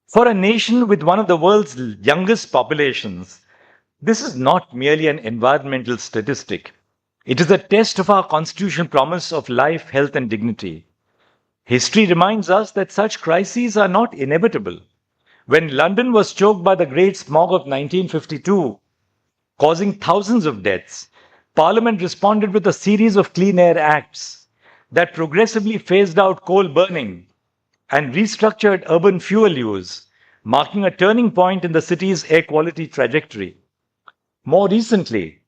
For a nation with one of the world's youngest populations, this is not merely an environmental statistic. It is a test of our constitutional promise of life, health, and dignity. History reminds us that such crises are not inevitable. When London was choked by the Great Smog of 1952, causing thousands of deaths, Parliament responded with a series of Clean Air Acts that progressively phased out coal burning and restructured urban fuel use, marking a turning point in the city's air quality trajectory. More recently,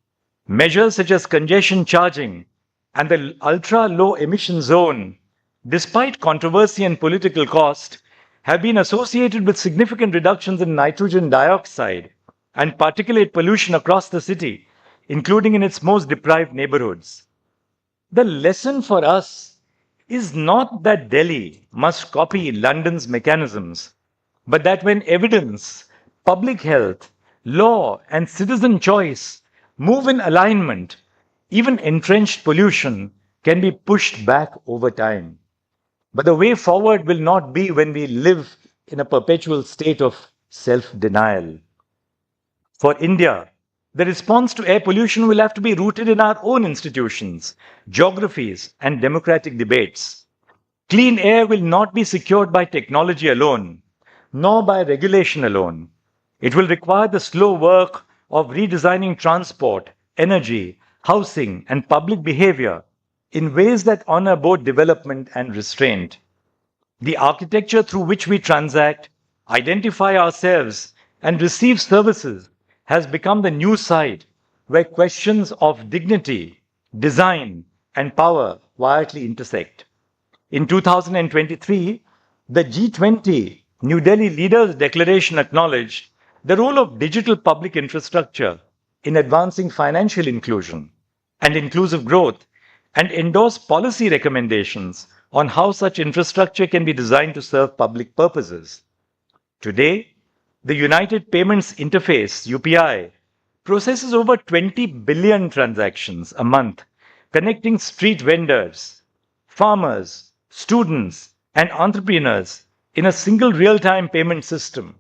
measures such as congestion charging and the ultra-low emission zone, despite controversy and political cost, have been associated with significant reductions in nitrogen dioxide and particulate pollution across the city, including in its most deprived neighborhoods. The lesson for us is not that Delhi must copy London's mechanisms, but that when evidence, public health, law, and citizen choice move in alignment, even entrenched pollution can be pushed back over time. But the way forward will not be when we live in a perpetual state of self-denial. For India, the response to air pollution will have to be rooted in our own institutions, geographies, and democratic debates. Clean air will not be secured by technology alone, nor by regulation alone. It will require the slow work of redesigning transport, energy, housing, and public behavior in ways that honor both development and restraint. The architecture through which we transact, identify ourselves, and receive services has become the new side where questions of dignity, design, and power quietly intersect. In 2023, the G20 New Delhi Leaders Declaration acknowledged the role of digital public infrastructure in advancing financial inclusion and inclusive growth, and endorsed policy recommendations on how such infrastructure can be designed to serve public purposes. Today, the United Payments Interface, UPI, processes over 20 billion transactions a month, connecting street vendors, farmers, students, and entrepreneurs in a single real-time payment system.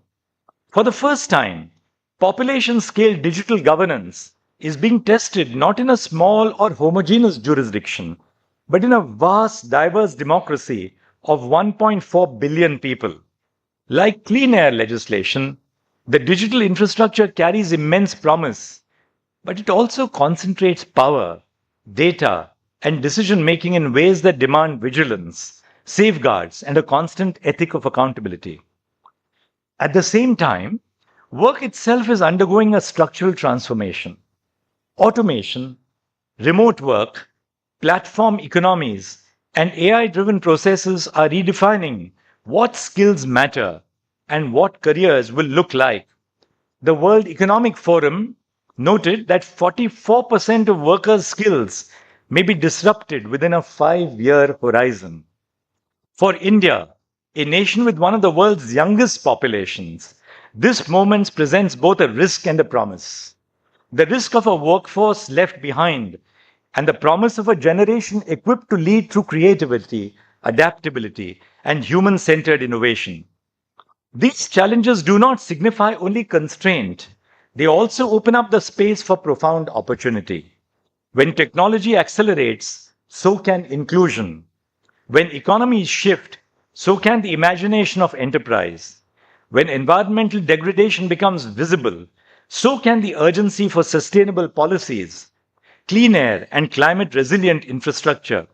For the first time, population-scale digital governance is being tested not in a small or homogeneous jurisdiction, but in a vast, diverse democracy of 1.4 billion people. Like clean air legislation, the digital infrastructure carries immense promise, but it also concentrates power, data, and decision making in ways that demand vigilance, safeguards, and a constant ethic of accountability. At the same time, work itself is undergoing a structural transformation. Automation, remote work, platform economies, and AI driven processes are redefining what skills matter and what careers will look like. The World Economic Forum noted that 44% of workers' skills may be disrupted within a 5-year horizon. For India, a nation with one of the world's youngest populations, this moment presents both a risk and a promise. The risk of a workforce left behind and the promise of a generation equipped to lead through creativity, adaptability, and human centered innovation. These challenges do not signify only constraint, they also open up the space for profound opportunity. When technology accelerates, so can inclusion. When economies shift, so can the imagination of enterprise. When environmental degradation becomes visible, so can the urgency for sustainable policies, clean air, and climate resilient infrastructure.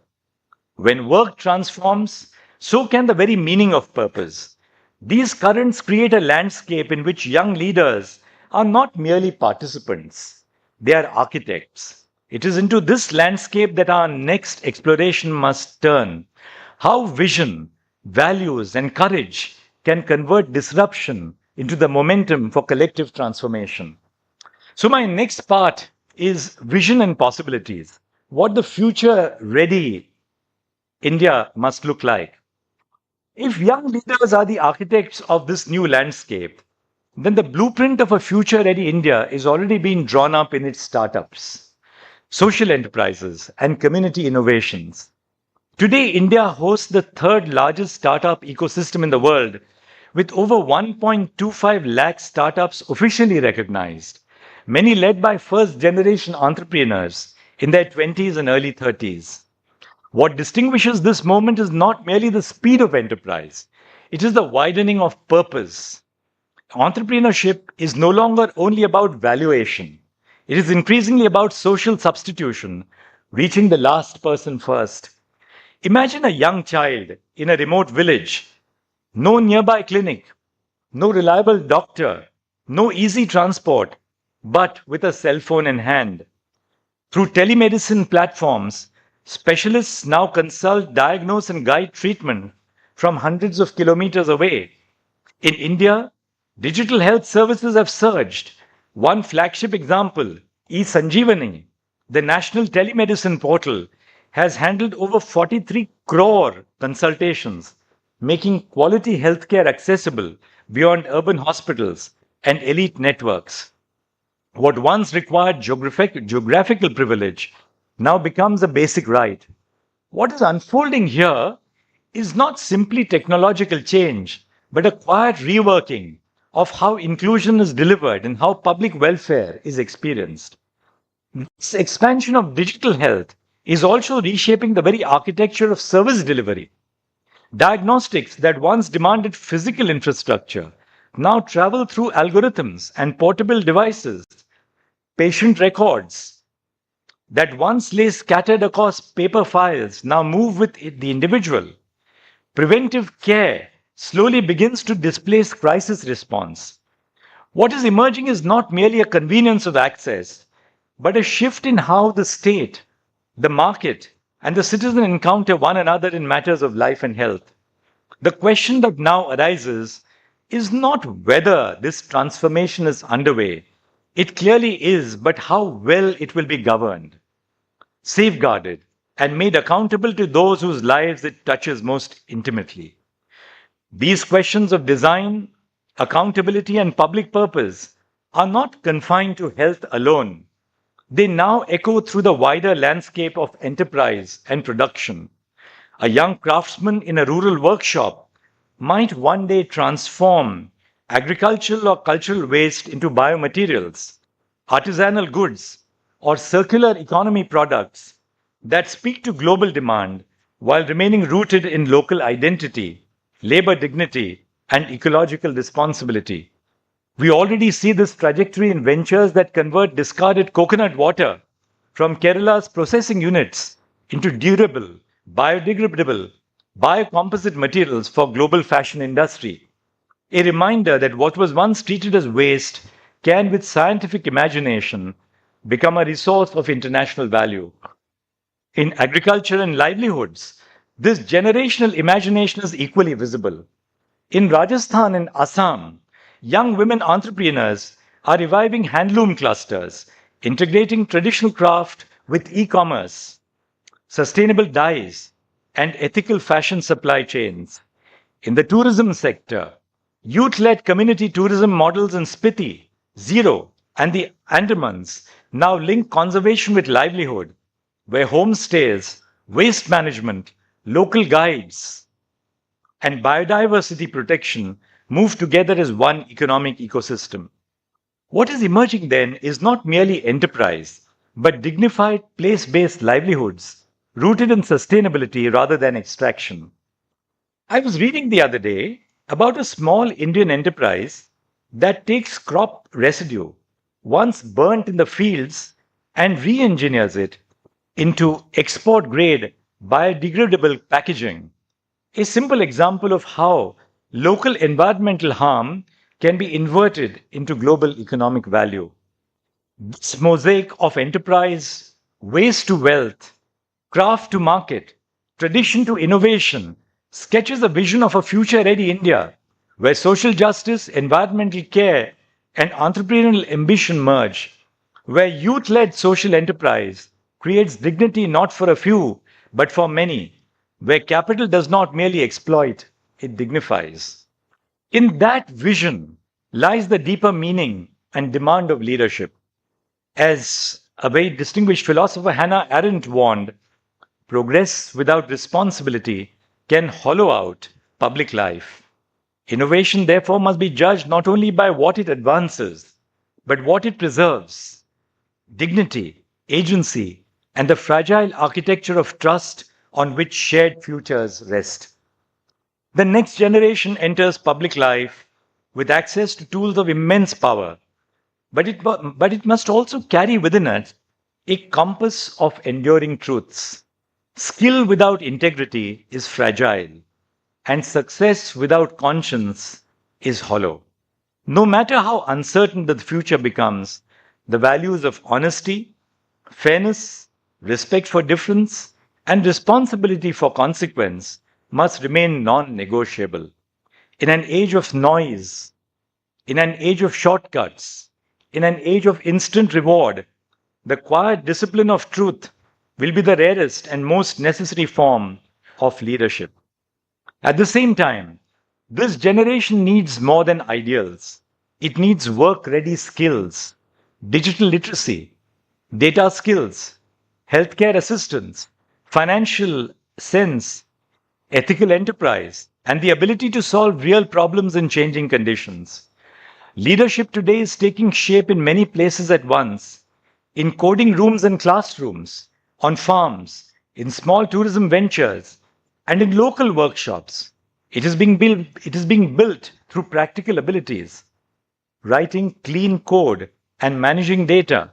When work transforms, so can the very meaning of purpose. These currents create a landscape in which young leaders are not merely participants, they are architects. It is into this landscape that our next exploration must turn. How vision, values, and courage can convert disruption into the momentum for collective transformation. So, my next part is vision and possibilities. What the future ready India must look like. If young leaders are the architects of this new landscape, then the blueprint of a future ready India is already being drawn up in its startups, social enterprises, and community innovations. Today, India hosts the third largest startup ecosystem in the world, with over 1.25 lakh startups officially recognized, many led by first generation entrepreneurs in their 20s and early 30s. What distinguishes this moment is not merely the speed of enterprise, it is the widening of purpose. Entrepreneurship is no longer only about valuation, it is increasingly about social substitution, reaching the last person first. Imagine a young child in a remote village, no nearby clinic, no reliable doctor, no easy transport, but with a cell phone in hand. Through telemedicine platforms, specialists now consult, diagnose, and guide treatment from hundreds of kilometers away. In India, digital health services have surged. One flagship example, eSanjeevani, the national telemedicine portal, has handled over 43 crore consultations, making quality healthcare accessible beyond urban hospitals and elite networks. What once required geographical privilege now becomes a basic right. What is unfolding here is not simply technological change, but a quiet reworking of how inclusion is delivered and how public welfare is experienced. This expansion of digital health is also reshaping the very architecture of service delivery. Diagnostics that once demanded physical infrastructure now travel through algorithms and portable devices. Patient records that once lay scattered across paper files now move with the individual. Preventive care slowly begins to displace crisis response. What is emerging is not merely a convenience of access, but a shift in how the state, the market, and the citizen encounter one another in matters of life and health. The question that now arises is not whether this transformation is underway. It clearly is, but how well it will be governed, safeguarded, and made accountable to those whose lives it touches most intimately. These questions of design, accountability, and public purpose are not confined to health alone. They now echo through the wider landscape of enterprise and production. A young craftsman in a rural workshop might one day transform agricultural or cultural waste into biomaterials, artisanal goods, or circular economy products that speak to global demand while remaining rooted in local identity, labor dignity, and ecological responsibility. We already see this trajectory in ventures that convert discarded coconut water from Kerala's processing units into durable, biodegradable, biocomposite materials for global fashion industry. A reminder that what was once treated as waste can, with scientific imagination, become a resource of international value. In agriculture and livelihoods, this generational imagination is equally visible. In Rajasthan and Assam, young women entrepreneurs are reviving handloom clusters, integrating traditional craft with e-commerce, sustainable dyes, and ethical fashion supply chains. In the tourism sector, youth-led community tourism models in Spiti, Zero, and the Andamans now link conservation with livelihood, where homestays, waste management, local guides, and biodiversity protection move together as one economic ecosystem. What is emerging then is not merely enterprise, but dignified place-based livelihoods rooted in sustainability rather than extraction. I was reading the other day about a small Indian enterprise that takes crop residue once burnt in the fields and re-engineers it into export-grade biodegradable packaging. A simple example of how local environmental harm can be inverted into global economic value. This mosaic of enterprise, waste to wealth, craft to market, tradition to innovation sketches a vision of a future-ready India where social justice, environmental care, and entrepreneurial ambition merge, where youth-led social enterprise creates dignity not for a few, but for many, where capital does not merely exploit, it dignifies. In that vision lies the deeper meaning and demand of leadership. As a very distinguished philosopher Hannah Arendt warned, progress without responsibility can hollow out public life. Innovation, therefore, must be judged not only by what it advances, but what it preserves. Dignity, agency, and the fragile architecture of trust on which shared futures rest. The next generation enters public life with access to tools of immense power, but it must also carry within it a compass of enduring truths. Skill without integrity is fragile, and success without conscience is hollow. No matter how uncertain the future becomes, the values of honesty, fairness, respect for difference, and responsibility for consequence must remain non-negotiable. In an age of noise, in an age of shortcuts, in an age of instant reward, the quiet discipline of truth will be the rarest and most necessary form of leadership. At the same time, this generation needs more than ideals. It needs work-ready skills, digital literacy, data skills, healthcare assistance, financial sense, ethical enterprise, and the ability to solve real problems in changing conditions. Leadership today is taking shape in many places at once, in coding rooms and classrooms, on farms, in small tourism ventures, and in local workshops. It is being built through practical abilities, writing clean code and managing data,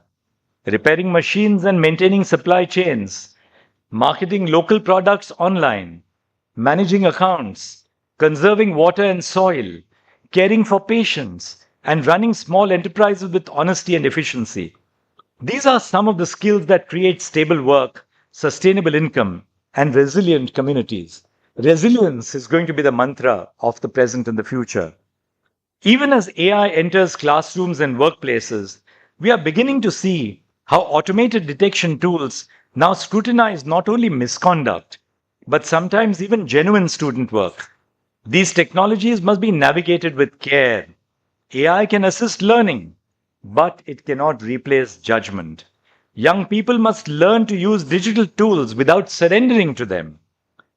repairing machines and maintaining supply chains, marketing local products online, managing accounts, conserving water and soil, caring for patients, and running small enterprises with honesty and efficiency. These are some of the skills that create stable work, sustainable income, and resilient communities. Resilience is going to be the mantra of the present and the future. Even as AI enters classrooms and workplaces, we are beginning to see how automated detection tools now scrutinize not only misconduct, but sometimes even genuine student work. These technologies must be navigated with care. AI can assist learning, but it cannot replace judgment. Young people must learn to use digital tools without surrendering to them,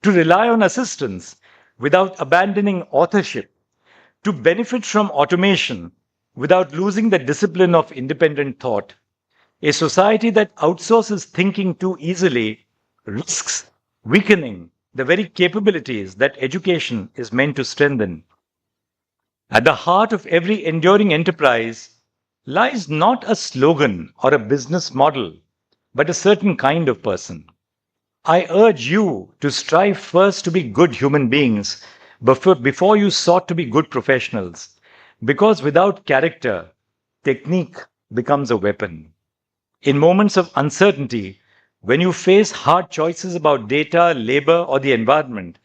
to rely on assistance without abandoning authorship, to benefit from automation without losing the discipline of independent thought. A society that outsources thinking too easily risks weakening the very capabilities that education is meant to strengthen. At the heart of every enduring enterprise lies not a slogan or a business model, but a certain kind of person. I urge you to strive first to be good human beings before you sought to be good professionals, because without character, technique becomes a weapon. In moments of uncertainty, when you face hard choices about data, labor, or the environment,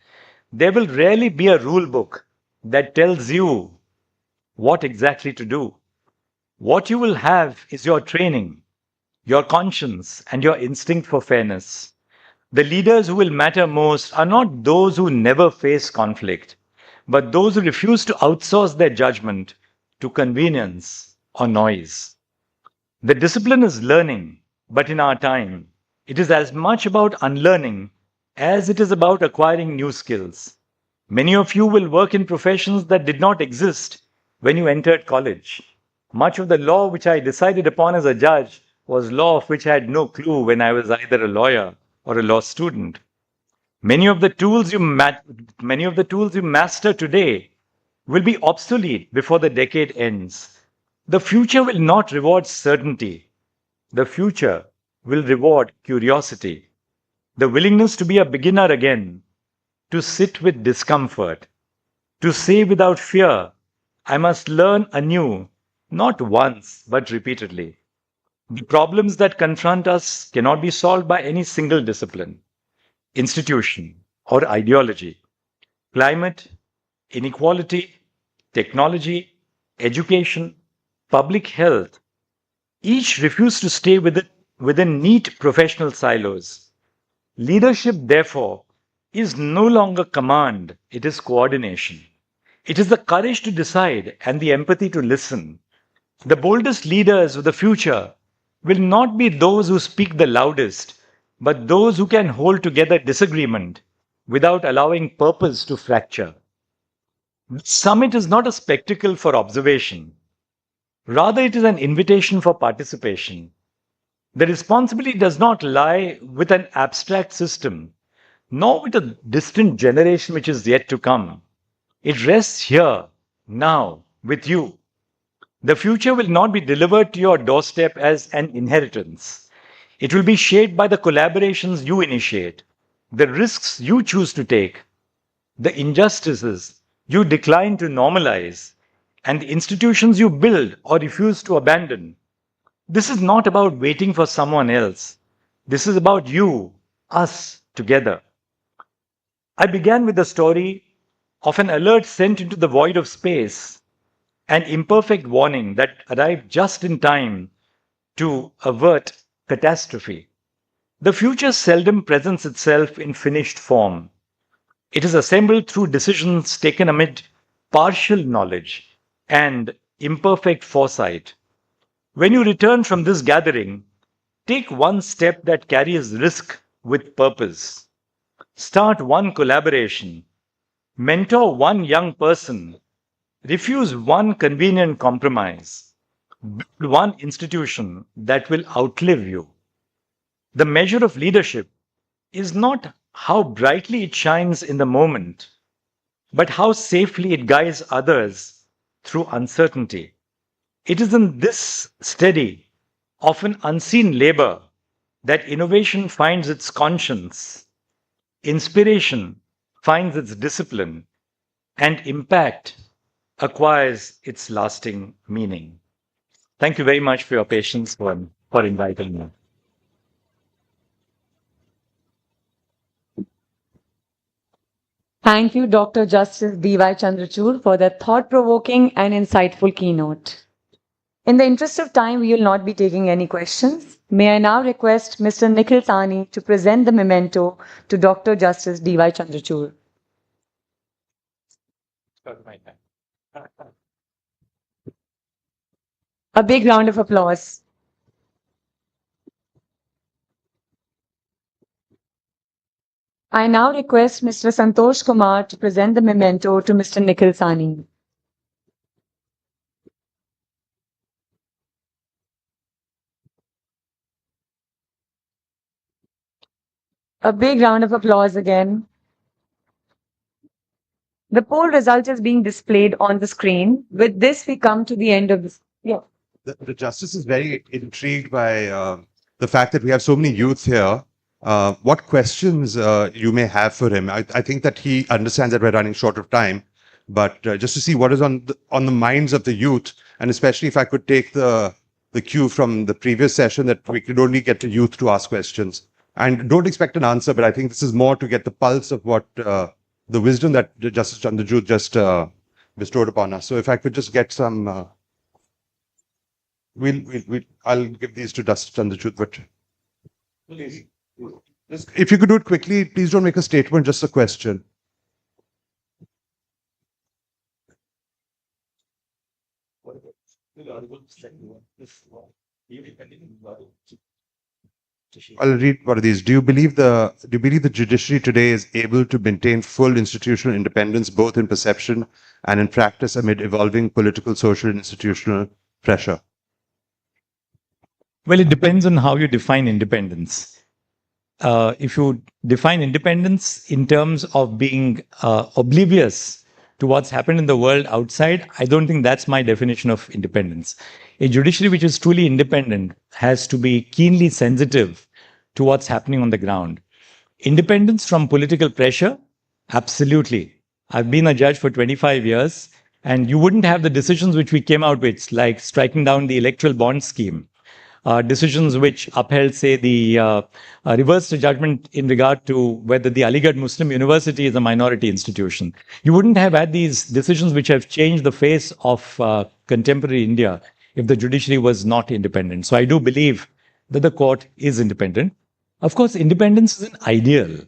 there will rarely be a rule book that tells you what exactly to do. What you will have is your training, your conscience, and your instinct for fairness. The leaders who will matter most are not those who never face conflict, but those who refuse to outsource their judgment to convenience or noise. The discipline is learning, but in our time, it is as much about unlearning as it is about acquiring new skills. Many of you will work in professions that did not exist when you entered college. Much of the law which I decided upon as a judge was law of which I had no clue when I was either a lawyer or a law student. Many of the tools you master today will be obsolete before the decade ends. The future will not reward certainty. The future will reward curiosity, the willingness to be a beginner again, to sit with discomfort, to say without fear, I must learn anew, not once, but repeatedly. The problems that confront us cannot be solved by any single discipline, institution, or ideology. Climate, inequality, technology, education, public health, each refuse to stay within neat professional silos. Leadership, therefore, is no longer command, it is coordination. It is the courage to decide and the empathy to listen. The boldest leaders of the future will not be those who speak the loudest, but those who can hold together disagreement without allowing purpose to fracture. This summit is not a spectacle for observation. Rather, it is an invitation for participation. The responsibility does not lie with an abstract system, nor with a distant generation which is yet to come. It rests here, now, with you. The future will not be delivered to your doorstep as an inheritance. It will be shaped by the collaborations you initiate, the risks you choose to take, the injustices you decline to normalize, and the institutions you build or refuse to abandon. This is not about waiting for someone else. This is about you, us, together. I began with the story of an alert sent into the void of space, an imperfect warning that arrived just in time to avert catastrophe. The future seldom presents itself in finished form. It is assembled through decisions taken amid partial knowledge and imperfect foresight. When you return from this gathering, take one step that carries risk with purpose. Start one collaboration. Mentor one young person. Refuse one convenient compromise. Build one institution that will outlive you. The measure of leadership is not how brightly it shines in the moment, but how safely it guides others through uncertainty. It is in this steady, often unseen labor that innovation finds its conscience, inspiration finds its discipline, and impact acquires its lasting meaning. Thank you very much for your patience for inviting me. Thank you, Dr. Justice D.Y. Chandrachud, for that thought-provoking and insightful keynote. In the interest of time, we will not be taking any questions. May I now request Mr. Nikhil Sani to present the memento to Dr. Justice D.Y. Chandrachud. A big round of applause. I now request Mr. Santosh Kumar to present the memento to Mr. Nikhil Sani. A big round of applause again. The poll result is being displayed on the screen. With this, we come to the end of this. Yeah. The justice is very intrigued by the fact that we have so many youth here. What questions you may have for him? I think that he understands that we're running short of time, but just to see what is on the minds of the youth, and especially if I could take the cue from the previous session that we could only get the youth to ask questions. And don't expect an answer, but I think this is more to get the pulse of what the wisdom that Justice Chandrachud just bestowed upon us. So if I could just get some, I'll give these to Justice Chandrachud, but please, if you could do it quickly, please don't make a statement, just a question. I'll read one of these. Do you believe the judiciary today is able to maintain full institutional independence, both in perception and in practice, amid evolving political, social, and institutional pressure? Well, it depends on how you define independence. If you define independence in terms of being oblivious to what's happened in the world outside, I don't think that's my definition of independence. A judiciary which is truly independent has to be keenly sensitive to what's happening on the ground. Independence from political pressure? Absolutely. I've been a judge for 25 years, and you wouldn't have the decisions which we came out with, like striking down the electoral bond scheme. Decisions which upheld, say, the reversed judgment in regard to whether the Aligarh Muslim University is a minority institution. You wouldn't have had these decisions which have changed the face of contemporary India if the judiciary was not independent. So I do believe that the court is independent. Of course, independence is an ideal.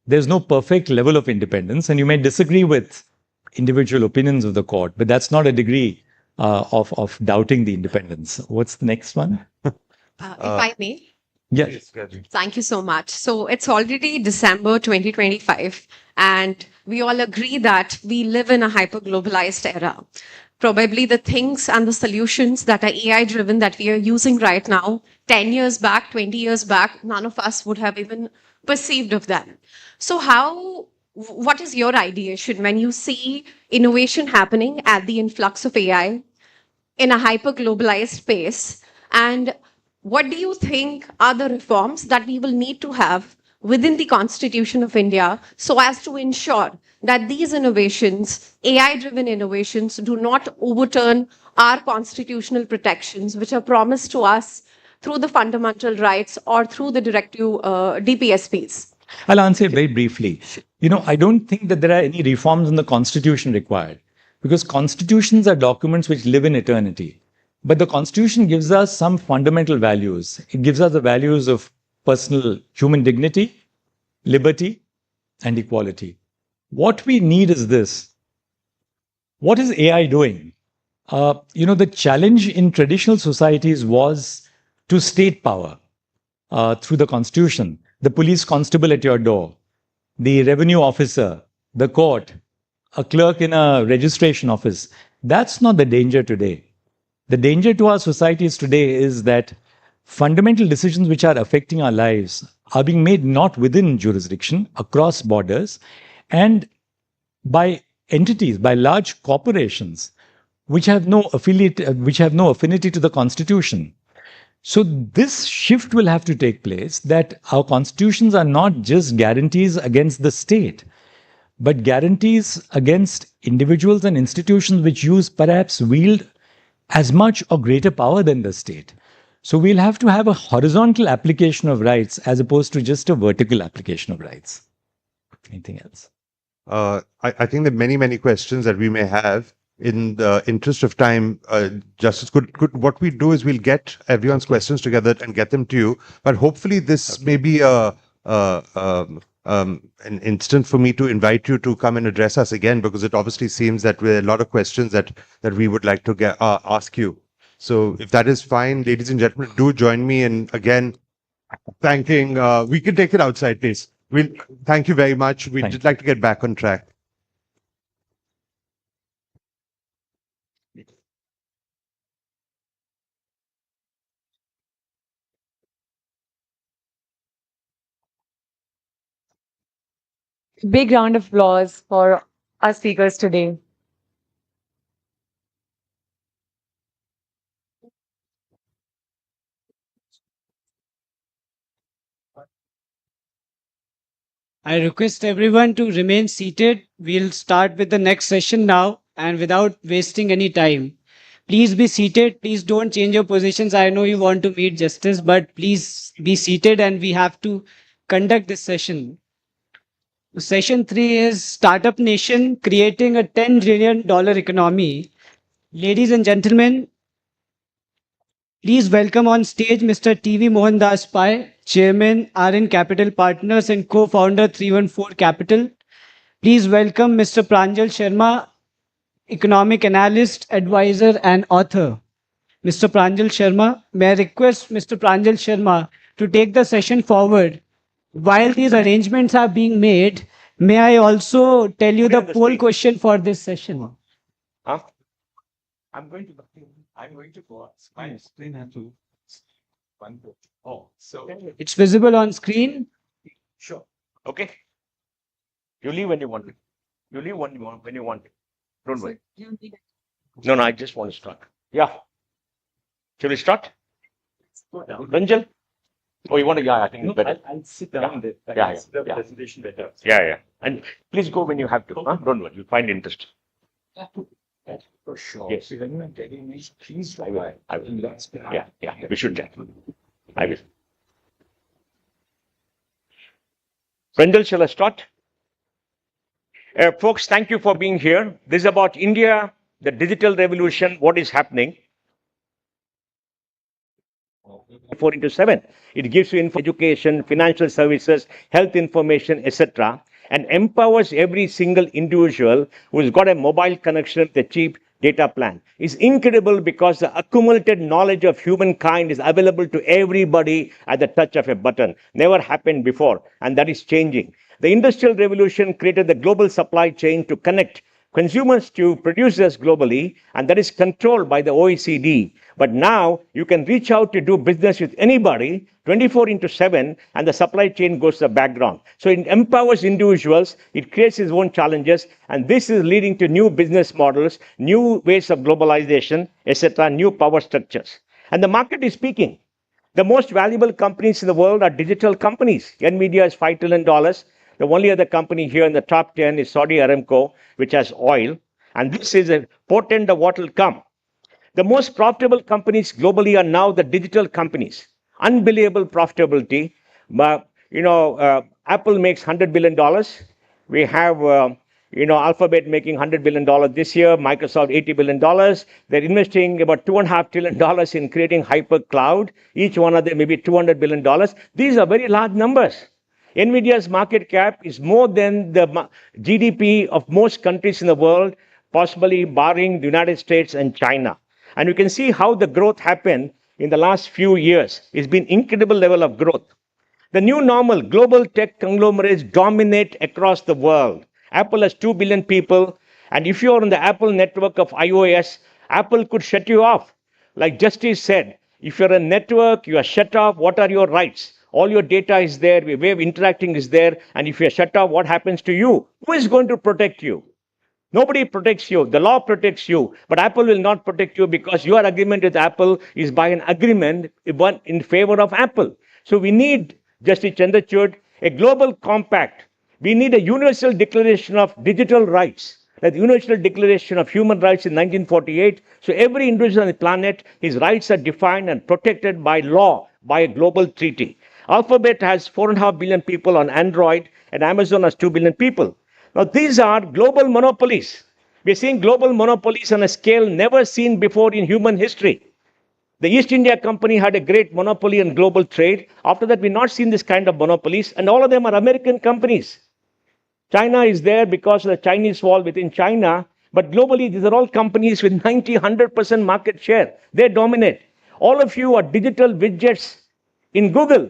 There's no perfect level of independence, and you may disagree with individual opinions of the court, but that's not a degree of doubting the independence. What's the next one? If I may. Yes. Thank you so much. So it's already December 2025, and we all agree that we live in a hyper-globalized era. Probably the things and the solutions that are AI-driven that we are using right now, 10 years back, 20 years back, none of us would have even perceived of them. So what is your ideation when you see innovation happening at the influx of AI in a hyper-globalized space? And what do you think are the reforms that we will need to have within the Constitution of India so as to ensure that these innovations, AI-driven innovations, do not overturn our constitutional protections, which are promised to us through the fundamental rights or through the directive DPSPs? I'll answer it very briefly. I don't think that there are any reforms in the Constitution required, because constitutions are documents which live in eternity. But the Constitution gives us some fundamental values. It gives us the values of personal human dignity, liberty, and equality. What we need is this. What is AI doing? The challenge in traditional societies was to state power through the Constitution. The police constable at your door, the revenue officer, the court, a clerk in a registration office. That's not the danger today. The danger to our societies today is that fundamental decisions which are affecting our lives are being made not within jurisdiction, across borders, and by entities, by large corporations, which have no affinity to the Constitution. So this shift will have to take place, that our constitutions are not just guarantees against the state, but guarantees against individuals and institutions which wield as much or greater power than the state. So we'll have to have a horizontal application of rights as opposed to just a vertical application of rights. Anything else? I think there are many, many questions that we may have. In the interest of time, Justice, what we do is we'll get everyone's questions together and get them to you. But hopefully this may be an instant for me to invite you to come and address us again, because it obviously seems that there are a lot of questions that we would like to ask you. So if that is fine, ladies and gentlemen, do join me in again thanking. We can take it outside, please. Thank you very much. We'd just like to get back on track. Big round of applause for our speakers today. I request everyone to remain seated. We'll start with the next session now and without wasting any time. Please be seated. Please don't change your positions. I know you want to meet justice, but please be seated and we have to conduct this session. Session 3 is Startup Nation Creating a $10 trillion Economy. Ladies and gentlemen, please welcome on stage Mr. T.V. Mohandas Pai, Chairman, RN Capital Partners and co-founder 314 Capital. Please welcome Mr. Pranjal Sharma, Economic Analyst, Advisor and Author. Mr. Pranjal Sharma, may I request Mr. Pranjal Sharma to take the session forward. While these arrangements are being made, may I also tell you the poll question for this session? Huh? I'm going to go on. My screen has to. Oh, so. It's visible on screen. Sure. Okay. You leave when you want to. You leave when you want to. Don't worry. No, I just want to start. Yeah. Shall we start? Ranjal? Oh, you want to? Yeah, I think it's better. I'll sit down. Yeah. The presentation better. Yeah. And please go when you have to. Huh? Don't worry. You'll find interest. For sure. Yes. If anyone getting me, please. I will. Yeah. We should get. I will. Ranjal, shall I start? Folks, thank you for being here. This is about India, the digital revolution, what is happening. 4x7. It gives you education, financial services, health information, etc., and empowers every single individual who's got a mobile connection with a cheap data plan. It's incredible because the accumulated knowledge of humankind is available to everybody at the touch of a button. Never happened before, and that is changing. The Industrial Revolution created the global supply chain to connect consumers to producers globally, and that is controlled by the OECD. But now you can reach out to do business with anybody 24/7, and the supply chain goes to the background. So it empowers individuals, it creates its own challenges, and this is leading to new business models, new ways of globalization, etc., new power structures. And the market is speaking. The most valuable companies in the world are digital companies. NVIDIA is $5 trillion. The only other company here in the top 10 is Saudi Aramco, which has oil. And this is a portent of what will come. The most profitable companies globally are now the digital companies. Unbelievable profitability. Apple makes $100 billion. We have, Alphabet making $100 billion this year. Microsoft, $80 billion. They're investing about $2.5 trillion in creating hyper cloud. Each one of them maybe $200 billion. These are very large numbers. NVIDIA's market cap is more than the GDP of most countries in the world, possibly barring the United States and China. And you can see how the growth happened in the last few years. It's been incredible level of growth. The new normal, global tech conglomerates dominate across the world. Apple has 2 billion people. And if you're on the Apple network of iOS, Apple could shut you off. Like Justice said, if you're a network, you are shut off, what are your rights? All your data is there, your way of interacting is there, and if you're shut off, what happens to you? Who is going to protect you? Nobody protects you. The law protects you, but Apple will not protect you because your agreement with Apple is by an agreement in favor of Apple. So we need, Justice Chandrachud, a global compact. We need a universal declaration of digital rights. Like the Universal Declaration of Human Rights in 1948. So every individual on the planet, his rights are defined and protected by law, by a global treaty. Alphabet has 4.5 billion people on Android, and Amazon has 2 billion people. Now, these are global monopolies. We're seeing global monopolies on a scale never seen before in human history. The East India Company had a great monopoly on global trade. After that, we've not seen this kind of monopolies, and all of them are American companies. China is there because of the Chinese wall within China, But globally, these are all companies with 90, 100% market share. They dominate. All of you are digital widgets in Google.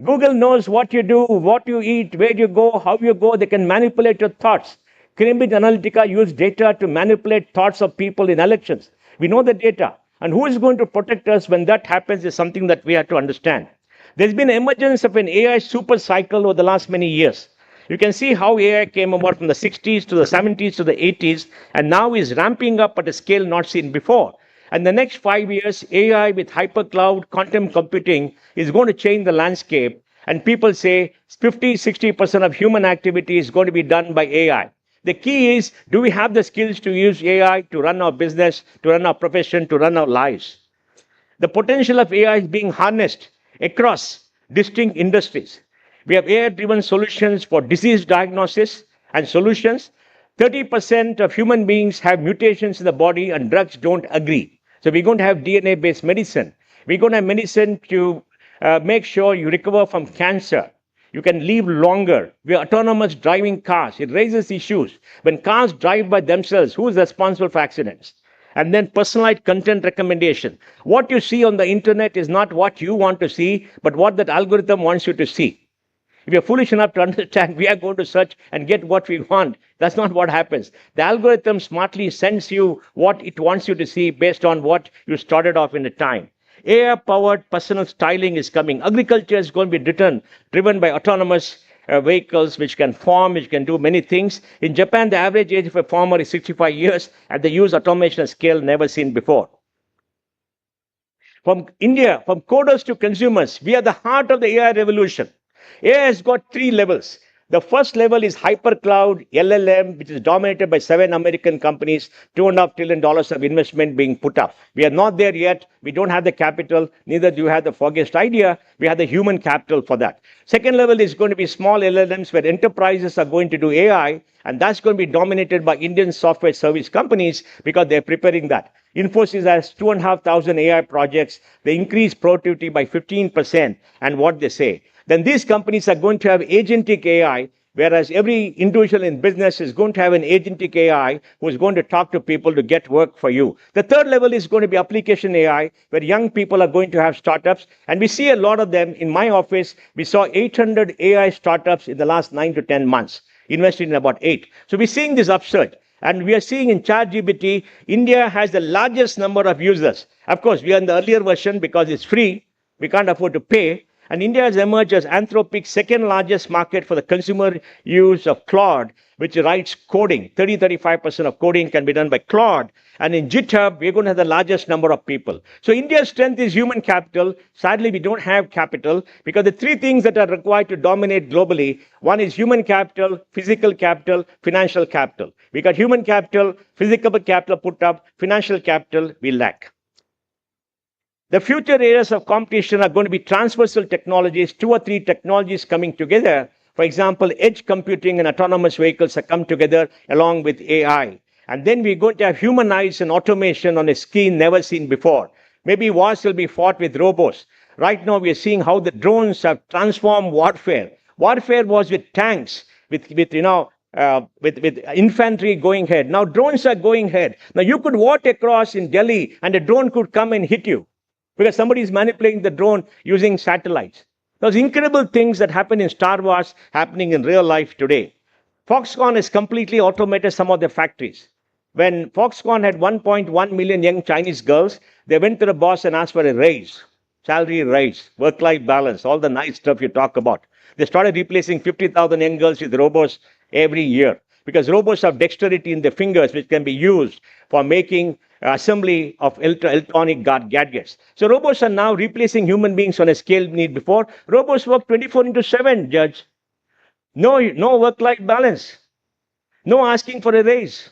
Google knows what you do, what you eat, where you go, how you go. They can manipulate your thoughts. Cambridge Analytica use data to manipulate thoughts of people in elections. We know the data. And who is going to protect us when that happens is something that we have to understand. There's been an emergence of an AI super cycle over the last many years. You can see how AI came about from the 60s to the 70s to the 80s, and now is ramping up at a scale not seen before. And the next 5 years, AI with hypercloud, quantum computing is going to change the landscape. And people say 50, 60% of human activity is going to be done by AI. The key is, do we have the skills to use AI to run our business, to run our profession, to run our lives? The potential of AI is being harnessed across distinct industries. We have AI-driven solutions for disease diagnosis and solutions. 30% of human beings have mutations in the body and drugs don't agree. So we're going to have DNA-based medicine. We're going to have medicine to make sure you recover from cancer. You can live longer. We have autonomous driving cars. It raises issues. When cars drive by themselves, who is responsible for accidents? And then personalized content recommendation. What you see on the internet is not what you want to see, but what that algorithm wants you to see. If you're foolish enough to understand we are going to search and get what we want, that's not what happens. The algorithm smartly sends you what it wants you to see based on what you started off in the time. AI-powered personal styling is coming. Agriculture is going to be driven by autonomous vehicles which can farm, which can do many things. In Japan, the average age of a farmer is 65 years, and they use automation at scale never seen before. From India, from coders to consumers, we are the heart of the AI revolution. AI has got 3 levels. The first level is hypercloud, LLM, which is dominated by 7 American companies, $2.5 trillion of investment being put up. We are not there yet. We don't have the capital. Neither do you have the foggiest idea. We have the human capital for that. Second level is going to be small LLMs where enterprises are going to do AI, and that's going to be dominated by Indian software service companies because they're preparing that. Infosys has 2,500 AI projects. They increase productivity by 15%, and what they say. Then these companies are going to have agentic AI, whereas every individual in business is going to have an agentic AI who is going to talk to people to get work for you. The third level is going to be application AI, where young people are going to have startups. And we see a lot of them. In my office, we saw 800 AI startups in the last 9 to 10 months, invested in about 8. So we're seeing this upsurge. And we are seeing in ChatGPT, India has the largest number of users. Of course, we are in the earlier version because it's free. We can't afford to pay. And India has emerged as Anthropic's second largest market for the consumer use of Claude, which writes coding. 30-35% of coding can be done by Claude. And in GitHub, we're going to have the largest number of people. So India's strength is human capital. Sadly, we don't have capital because the 3 things that are required to dominate globally, one is human capital, physical capital, financial capital. We got human capital, physical capital put up, financial capital we lack. The future areas of competition are going to be transversal technologies, 2 or 3 technologies coming together. For example, edge computing and autonomous vehicles have come together along with AI. And then we're going to have human eyes and automation on a screen never seen before. Maybe wars will be fought with robots. Right now, we are seeing how the drones have transformed warfare. Warfare was with tanks, with infantry going ahead. Now drones are going ahead. Now you could walk across in Delhi and a drone could come and hit you, because somebody is manipulating the drone using satellites. Those incredible things that happen in Star Wars happening in real life today. Foxconn has completely automated some of their factories. When Foxconn had 1.1 million young Chinese girls, they went to the boss and asked for a raise, salary raise, work-life balance, all the nice stuff you talk about. They started replacing 50,000 young girls with robots every year, because robots have dexterity in their fingers, which can be used for making assembly of electronic gadgets. So robots are now replacing human beings on a scale need before. Robots work 24/7, Judge. No work-life balance. No asking for a raise.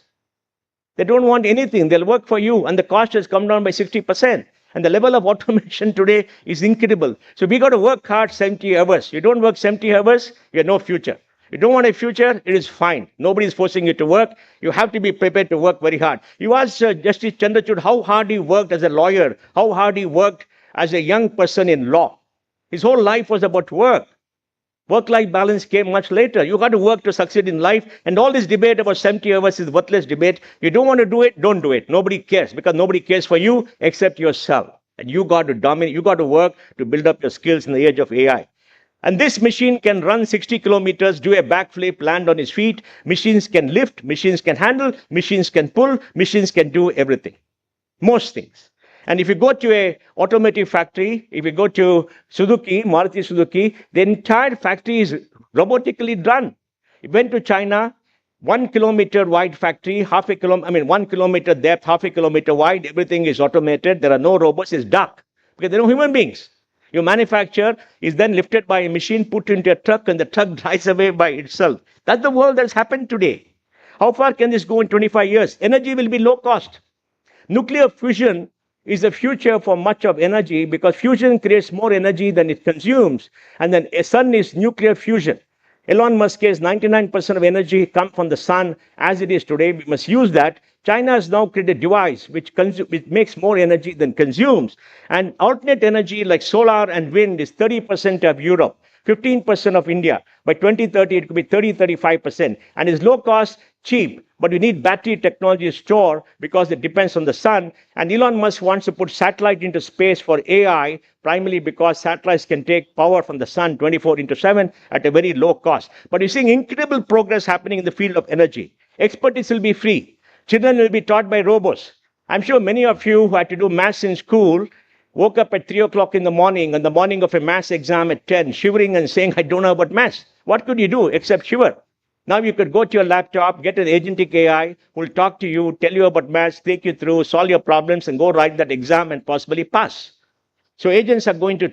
They don't want anything. They'll work for you, and the cost has come down by 60%. And the level of automation today is incredible. So we got to work hard 70 hours. You don't work 70 hours, you have no future. You don't want a future, it is fine. Nobody is forcing you to work. You have to be prepared to work very hard. You asked Justice Chandrachud how hard he worked as a lawyer, how hard he worked as a young person in law. His whole life was about work. Work-life balance came much later. You got to work to succeed in life. And all this debate about 70 hours is worthless debate. You don't want to do it, don't do it. Nobody cares because nobody cares for you except yourself. And you got to dominate. You got to work to build up your skills in the age of AI. And this machine can run 60 kilometers, do a backflip, land on its feet. Machines can lift, machines can handle, machines can pull, machines can do everything. Most things. And if you go to a automotive factory, if you go to Suzuki, Maruti Suzuki, the entire factory is robotically done. You went to China, 1 kilometer wide factory, 1 kilometer depth, half a kilometer wide, everything is automated. There are no robots, it's dark because there are no human beings. Your manufacture is then lifted by a machine, put into a truck, and the truck drives away by itself. That's the world that's happened today. How far can this go in 25 years? Energy will be low cost. Nuclear fusion is the future for much of energy because fusion creates more energy than it consumes. And then a sun is nuclear fusion. Elon Musk says 99% of energy comes from the sun as it is today. We must use that. China has now created a device which makes more energy than consumes. And alternate energy like solar and wind is 30% of Europe, 15% of India. By 2030, it could be 35%. And it's low cost, cheap. But you need battery technology to store because it depends on the sun. And Elon Musk wants to put satellite into space for AI, primarily because satellites can take power from the sun 24/7 at a very low cost. But you're seeing incredible progress happening in the field of energy. Expertise will be free. Children will be taught by robots. I'm sure many of you who had to do maths in school woke up at 3 o'clock in the morning on the morning of a maths exam at 10, shivering and saying, I don't know about maths. What could you do except shiver? Now you could go to your laptop, get an agentic AI who will talk to you, tell you about maths, take you through, solve your problems, and go write that exam and possibly pass. So agents are going to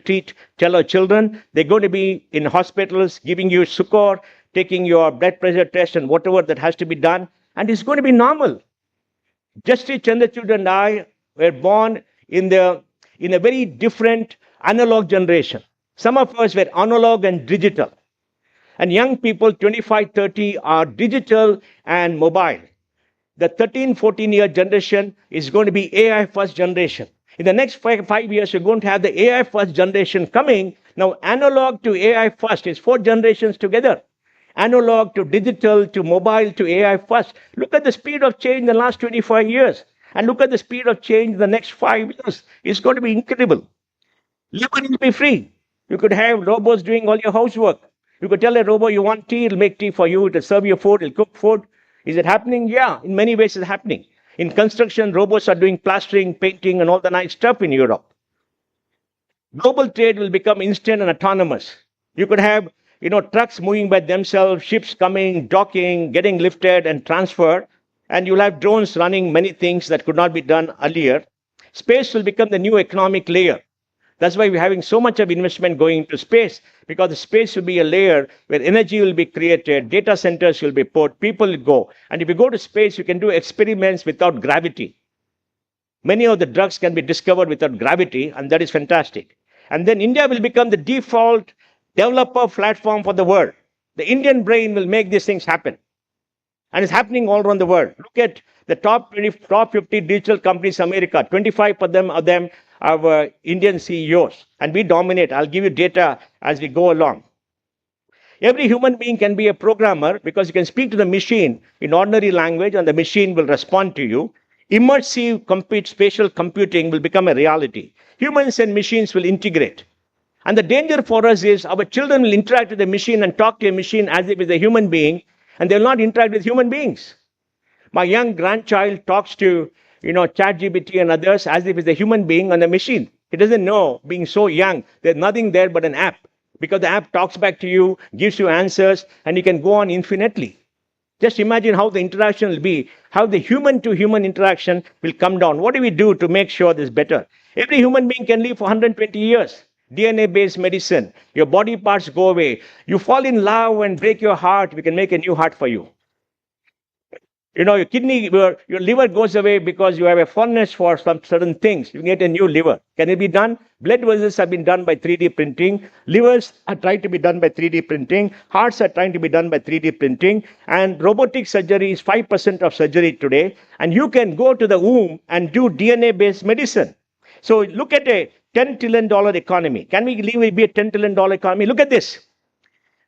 tell our children. They're going to be in hospitals giving you succor, taking your blood pressure test and whatever that has to be done. And it's going to be normal. Justice Chandrachud and I were born in a very different analog generation. Some of us were analog and digital. And young people, 25, 30, are digital and mobile. The 13, 14-year generation is going to be AI first generation. In the next 5 years, you're going to have the AI first generation coming. Now, analog to AI first is 4 generations together. Analog to digital to mobile to AI first. Look at the speed of change in the last 25 years. And look at the speed of change in the next 5 years. It's going to be incredible. Labor will be free. You could have robots doing all your housework. You could tell a robot you want tea, it'll make tea for you, it'll serve you food, it'll cook food. Is it happening? Yeah, in many ways it's happening. In construction, robots are doing plastering, painting, and all the nice stuff in Europe. Global trade will become instant and autonomous. You could have, trucks moving by themselves, ships coming, docking, getting lifted and transferred, and you'll have drones running many things that could not be done earlier. Space will become the new economic layer. That's why we're having so much of investment going into space, because the space will be a layer where energy will be created, data centers will be put, people will go. And if you go to space, you can do experiments without gravity. Many of the drugs can be discovered without gravity, and that is fantastic. And then India will become the default developer platform for the world. The Indian brain will make these things happen. And it's happening all around the world. Look at the top 50 digital companies in America. 25 of them are Indian CEOs. And we dominate. I'll give you data as we go along. Every human being can be a programmer because you can speak to the machine in ordinary language and the machine will respond to you. Immersive spatial computing will become a reality. Humans and machines will integrate. And the danger for us is our children will interact with the machine and talk to a machine as if it's a human being, and they will not interact with human beings. My young grandchild talks to, ChatGPT and others as if it's a human being on a machine. He doesn't know, being so young, there's nothing there but an app. Because the app talks back to you, gives you answers, and you can go on infinitely. Just imagine how the interaction will be, how the human-to-human interaction will come down. What do we do to make sure this is better? Every human being can live for 120 years. DNA-based medicine. Your body parts go away. You fall in love and break your heart, we can make a new heart for you. Your kidney, your liver goes away because you have a fondness for some certain things. You get a new liver. Can it be done? Blood vessels have been done by 3D printing. Livers are trying to be done by 3D printing. Hearts are trying to be done by 3D printing. And robotic surgery is 5% of surgery today. And you can go to the womb and do DNA-based medicine. So look at a $10 trillion economy. Can we be a $10 trillion economy? Look at this.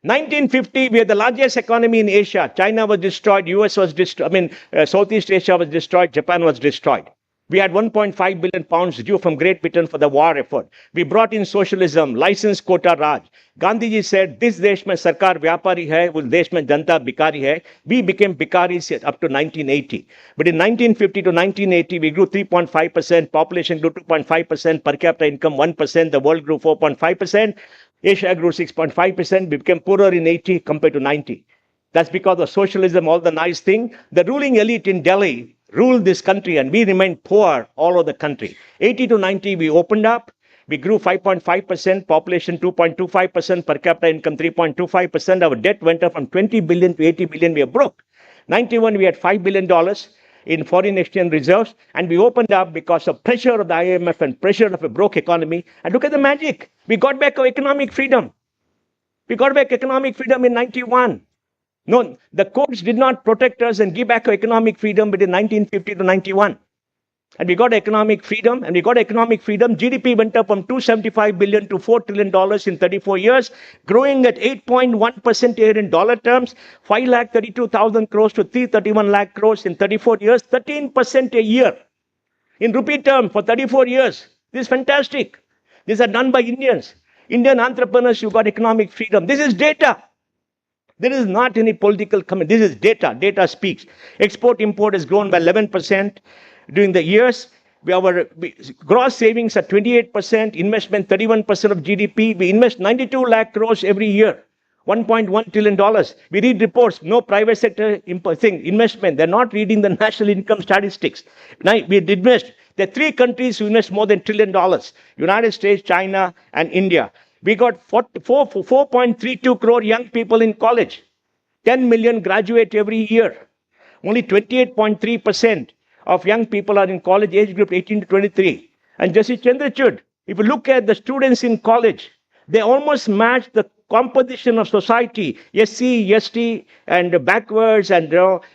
1950, we are the largest economy in Asia. China was destroyed, US was destroyed, Southeast Asia was destroyed, Japan was destroyed. We had 1.5 billion pounds due from Great Britain for the war effort. We brought in socialism, licensed quota Raj. Gandhiji said, this desh mein sarkar vyapari hai, us desh mein janta bikari hai. We became bikaris up to 1980. But in 1950 to 1980, we grew 3.5%, population grew 2.5%, per capita income 1%, the world grew 4.5%. Asia grew 6.5%. We became poorer in 80 compared to 90. That's because of socialism, all the nice thing. The ruling elite in Delhi ruled this country and we remained poor all over the country. 80 to 90, we opened up. We grew 5.5%, population 2.25%, per capita income 3.25%. Our debt went up from 20 billion to 80 billion. We are broke. 91, we had $5 billion in foreign exchange reserves, and we opened up because of pressure of the IMF and pressure of a broke economy. And look at the magic. We got back our economic freedom. We got back economic freedom in 91. No, the courts did not protect us and give back our economic freedom between 1950 to 91. And we got economic freedom, GDP went up from $275 billion to $4 trillion in 34 years, growing at 8.1% a year in dollar terms, 5,32,000 crores to 331 lakh crores in 34 years, 13% a year. In rupee terms for 34 years. This is fantastic. These are done by Indians. Indian entrepreneurs who got economic freedom. This is data. There is not any political comment. This is data. Data speaks. Export-import has grown by 11% during the years. Our gross savings are 28%, investment 31% of GDP. We invest 92 lakh crores every year, $1.1 trillion. We read reports, no private sector investment. They're not reading the national income statistics. Now, we invest. There are three countries who invest more than $1 trillion, United States, China, and India. We got 4.32 crore young people in college. 10 million graduate every year. Only 28.3% of young people are in college, age group 18 to 23. And Jesse Chandrachud, if you look at the students in college, they almost match the composition of society, SC, ST, and backwards, and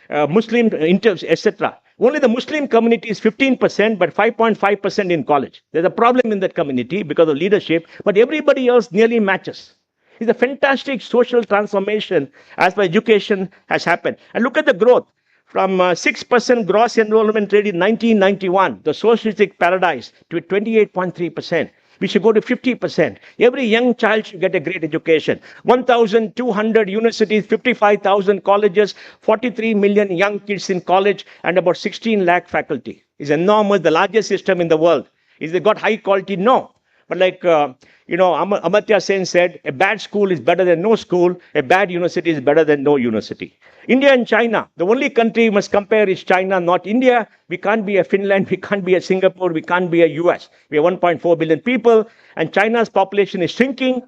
Muslim, etc. Only the Muslim community is 15%, but 5.5% in college. There's a problem in that community because of leadership, but everybody else nearly matches. It's a fantastic social transformation as far as education has happened. And look at the growth. From 6% gross enrollment rate in 1991, the socialistic paradise, to 28.3%. We should go to 50%. Every young child should get a great education. 1,200 universities, 55,000 colleges, 43 million young kids in college, and about 16 lakh faculty. It's enormous, the largest system in the world. Is it got high quality? No. But like, Amartya Sen said, a bad school is better than no school. A bad university is better than no university. India and China, the only country we must compare is China, not India. We can't be a Finland, we can't be a Singapore, we can't be a US. We are 1.4 billion people, and China's population is shrinking,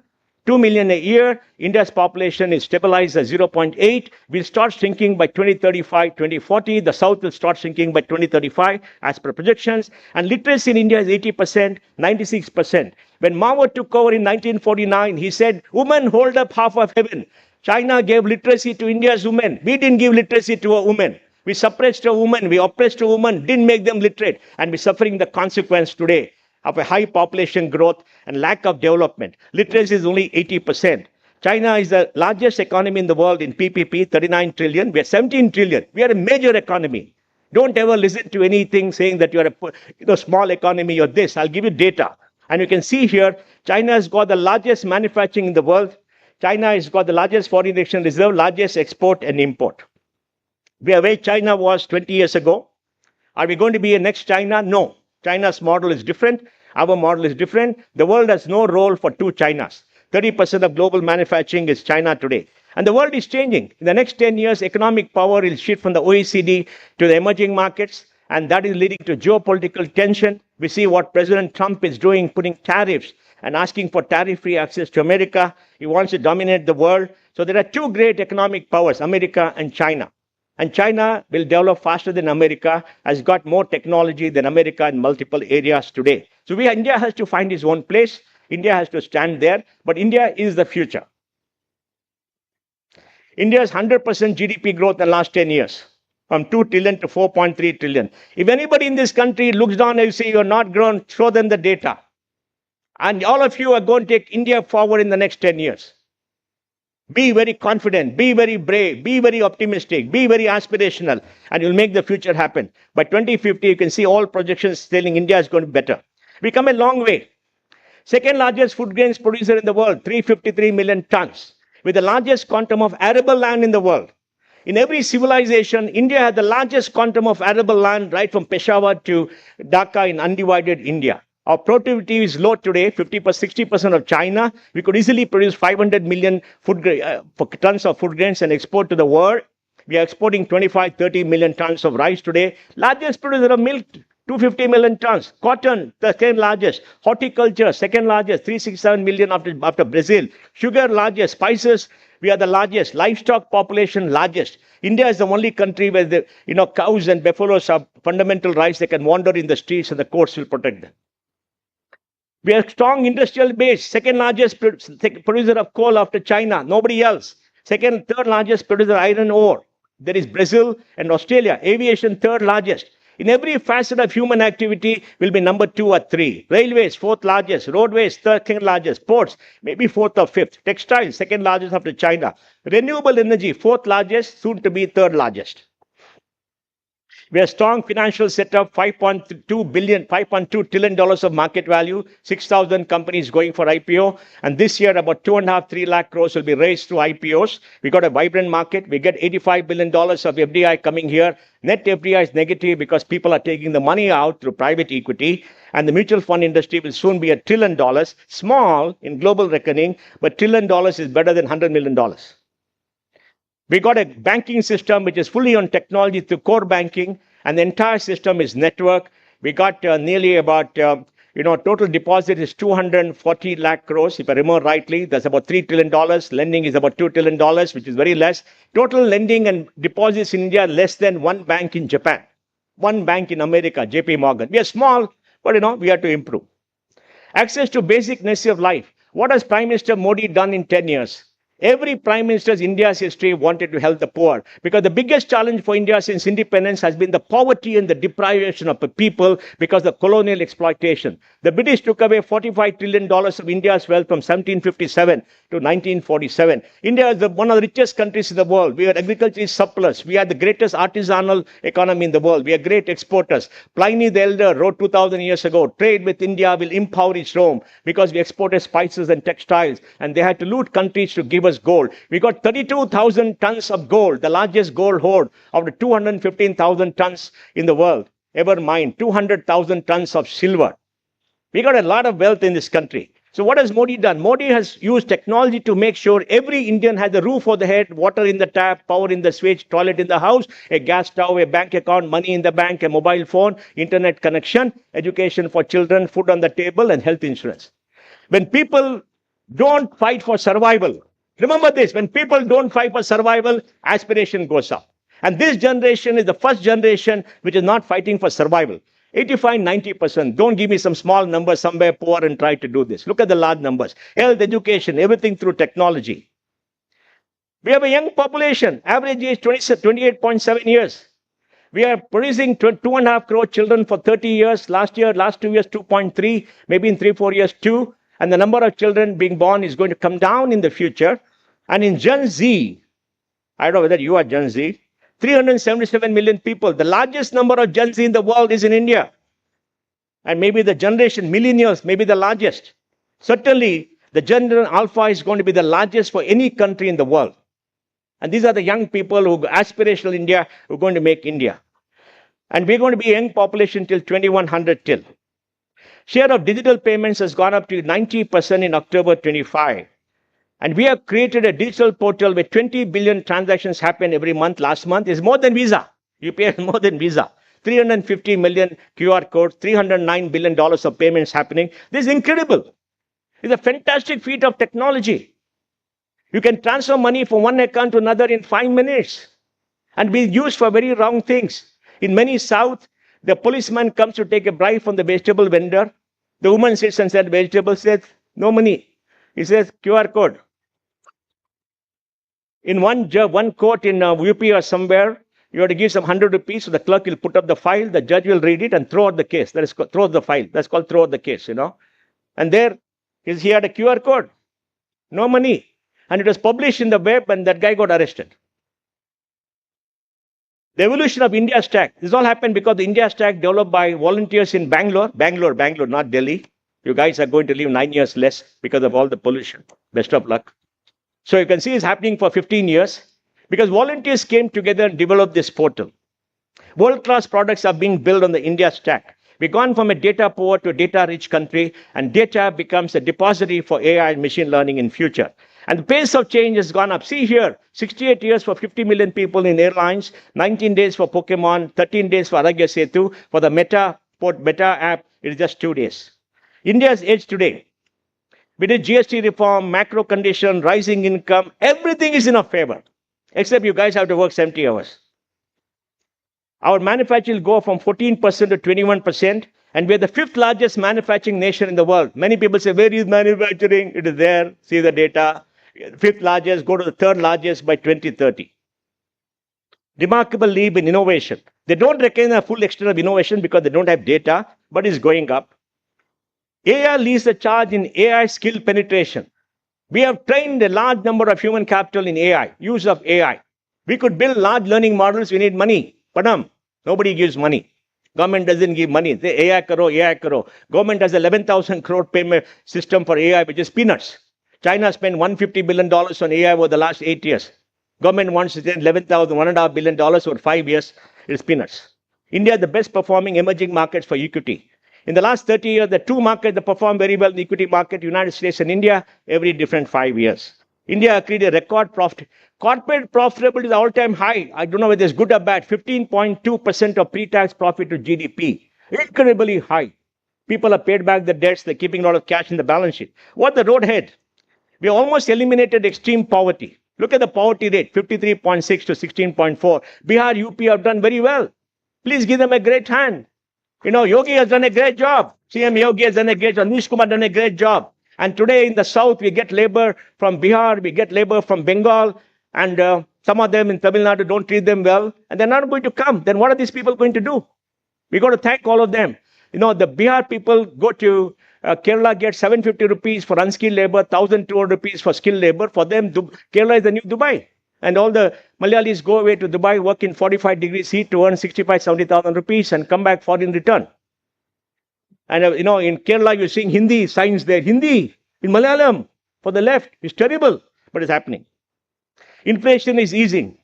2 million a year. India's population is stabilized at 0.8. We'll start shrinking by 2035, 2040. The South will start shrinking by 2035 as per projections. And literacy in India is 80%, 96%. When Mao took over in 1949, he said, women hold up half of heaven. China gave literacy to India's women. We didn't give literacy to a woman. We suppressed a woman, we oppressed a woman, didn't make them literate. And we're suffering the consequence today of a high population growth and lack of development. Literacy is only 80%. China is the largest economy in the world in PPP, 39 trillion. We are 17 trillion. We are a major economy. Don't ever listen to anything saying that you're a small economy or this. I'll give you data. And you can see here, China has got the largest manufacturing in the world. China has got the largest foreign exchange reserve, largest export and import. We are where China was 20 years ago. Are we going to be a next China? No. China's model is different. Our model is different. The world has no role for two Chinas. 30% of global manufacturing is China today. And the world is changing. In the next 10 years, economic power will shift from the OECD to the emerging markets. And that is leading to geopolitical tension. We see what President Trump is doing, putting tariffs and asking for tariff-free access to America. He wants to dominate the world. So there are two great economic powers, America and China. And China will develop faster than America, has got more technology than America in multiple areas today. So India has to find its own place. India has to stand there. But India is the future. India's 100% GDP growth in the last 10 years, from 2 trillion to 4.3 trillion. If anybody in this country looks down and say you're not grown, show them the data. And all of you are going to take India forward in the next 10 years. Be very confident, be very brave, be very optimistic, be very aspirational, and you'll make the future happen. By 2050, you can see all projections telling India is going to be better. We come a long way. Second largest food grains producer in the world, 353 million tons, with the largest quantum of arable land in the world. In every civilization, India had the largest quantum of arable land right from Peshawar to Dhaka in undivided India. Our productivity is low today, 60% of China. We could easily produce 500 million tons of food grains and export to the world. We are exporting 25, 30 million tons of rice today. Largest producer of milk, 250 million tons. Cotton, the second largest. Horticulture, second largest, 367 million after Brazil. Sugar, largest. Spices, we are the largest. Livestock population, largest. India is the only country where the cows and buffaloes have fundamental rights. They can wander in the streets and the courts will protect them. We are a strong industrial base. Second largest producer of coal after China. Nobody else. Third largest producer iron ore. There is Brazil and Australia. Aviation, third largest. In every facet of human activity, will be number 2 or 3. Railways, fourth largest. Roadways, second largest. Ports, maybe fourth or fifth. Textiles, second largest after China. Renewable energy, fourth largest, soon to be third largest. We have strong financial setup, $5.2 trillion of market value, 6,000 companies going for IPO. And this year, about 2.5–3 lakh crores will be raised through IPOs. We got a vibrant market. We get $85 billion of FDI coming here. Net FDI is negative because people are taking the money out through private equity. And the mutual fund industry will soon be $1 trillion. Small in global reckoning, but $1 trillion is better than $100 million. We got a banking system which is fully on technology through core banking, and the entire system is network. We got nearly about, total deposit is 240 lakh crores, if I remember rightly. That's about $3 trillion. Lending is about $2 trillion, which is very less. Total lending and deposits in India, less than one bank in Japan. One bank in America, JP Morgan. We are small, but we have to improve. Access to basic necessities of life. What has Prime Minister Modi done in 10 years? Every Prime Minister in India's history wanted to help the poor, because the biggest challenge for India since independence has been the poverty and the deprivation of the people because of colonial exploitation. The British took away $45 trillion of India's wealth from 1757 to 1947. India is one of the richest countries in the world. We are agriculturally surplus. We are the greatest artisanal economy in the world. We are great exporters. Pliny the Elder wrote 2,000 years ago, trade with India will impoverish Rome, because we exported spices and textiles, and they had to loot countries to give us gold. We got 32,000 tons of gold, the largest gold hoard of the 215,000 tons in the world ever mined, 200,000 tons of silver. We got a lot of wealth in this country. So what has Modi done? Modi has used technology to make sure every Indian has a roof over the head, water in the tap, power in the switch, toilet in the house, a gas stove, a bank account, money in the bank, a mobile phone, internet connection, education for children, food on the table, and health insurance. When people don't fight for survival, remember this, when people don't fight for survival, aspiration goes up. And this generation is the first generation which is not fighting for survival. 85–90%. Don't give me some small number somewhere poor and try to do this. Look at the large numbers. Health, education, everything through technology. We have a young population. Average age 28.7 years. We are producing 2.5 crore children for 30 years. Last 2 years, 2.3. Maybe in 3–4 years, 2. And the number of children being born is going to come down in the future. And in Gen Z, I don't know whether you are Gen Z, 377 million people. The largest number of Gen Z in the world is in India. And maybe the generation, millennials, may be the largest. Certainly, the generation Alpha is going to be the largest for any country in the world. And these are the young people who aspirational India, who are going to make India. And we're going to be a young population till 2100 till. Share of digital payments has gone up to 90% in October 25. And we have created a digital portal where 20 billion transactions happen every month. Last month is more than Visa. UPI is more than Visa. 350 million QR codes, $309 billion of payments happening. This is incredible. It's a fantastic feat of technology. You can transfer money from one account to another in 5 minutes and be used for very wrong things. In many South, the policeman comes to take a bribe from the vegetable vendor. The woman sits and says, vegetable, says, no money. He says, QR code. In one court in UP or somewhere, you have to give some 100 rupees, so the clerk will put up the file, the judge will read it and throw out the case. That is throw out the file. That's called throw out the case, And there, he had a QR code. No money. and it was published in the web, and that guy got arrested. The evolution of India Stack. This all happened because the India Stack developed by volunteers in Bangalore, not Delhi. You guys are going to live 9 years less because of all the pollution. Best of luck. So you can see it's happening for 15 years because volunteers came together and developed this portal. World-class products are being built on the India Stack. We've gone from a data poor to a data-rich country, and data becomes a depository for AI and machine learning in future. And the pace of change has gone up. See here, 68 years for 50 million people in airlines, 19 days for Pokemon, 13 days for Aragya Setu. For the Meta app, it is just 2 days. India's age today. We did GST reform, macro condition, rising income. Everything is in our favor, except you guys have to work 70 hours. Our manufacturing will go from 14% to 21%, and we're the 5th largest manufacturing nation in the world. Many people say, where is manufacturing? It is there. See the data. 5th largest, go to the 3rd largest by 2030. Remarkable leap in innovation. They don't recognize the full extent of innovation because they don't have data, but it's going up. AI leads the charge in AI skill penetration. We have trained a large number of human capital in AI, use of AI. We could build large learning models, we need money. Padam, nobody gives money. Government doesn't give money. They AI karo, AI karo. Government has 11,000 crore payment system for AI, which is peanuts. China spent $150 billion on AI over the last 8 years. Government wants to spend $1.5 billion over 5 years. It's peanuts. India is the best performing emerging markets for equity. In the last 30 years, the 2 markets that perform very well in the equity market, United States and India, every different 5 years. India created a record profit. Corporate profitability is all-time high. I don't know whether it's good or bad. 15.2% of pre-tax profit to GDP. Incredibly high. People have paid back the debts. They're keeping a lot of cash in the balance sheet. What's the road ahead? We almost eliminated extreme poverty. Look at the poverty rate, 53.6 to 16.4. Bihar, UP have done very well. Please give them a great hand. You know, Yogi has done a great job. CM Yogi has done a great job. Nish Kumar has done a great job. And today in the south, we get labor from Bihar, we get labor from Bengal, and some of them in Tamil Nadu don't treat them well, and they're not going to come. Then what are these people going to do? We got to thank all of them. You know, the Bihar people go to Kerala, get 750 rupees for unskilled labor, 1,200 rupees for skilled labor. For them, Kerala is the new Dubai. And all the Malayalis go away to Dubai, work in 45 degrees heat to earn 65, 70,000 rupees and come back for in return. And you know, in Kerala, you're seeing Hindi signs there. Hindi in Malayalam for the left is terrible, but it's happening. Inflation is easing.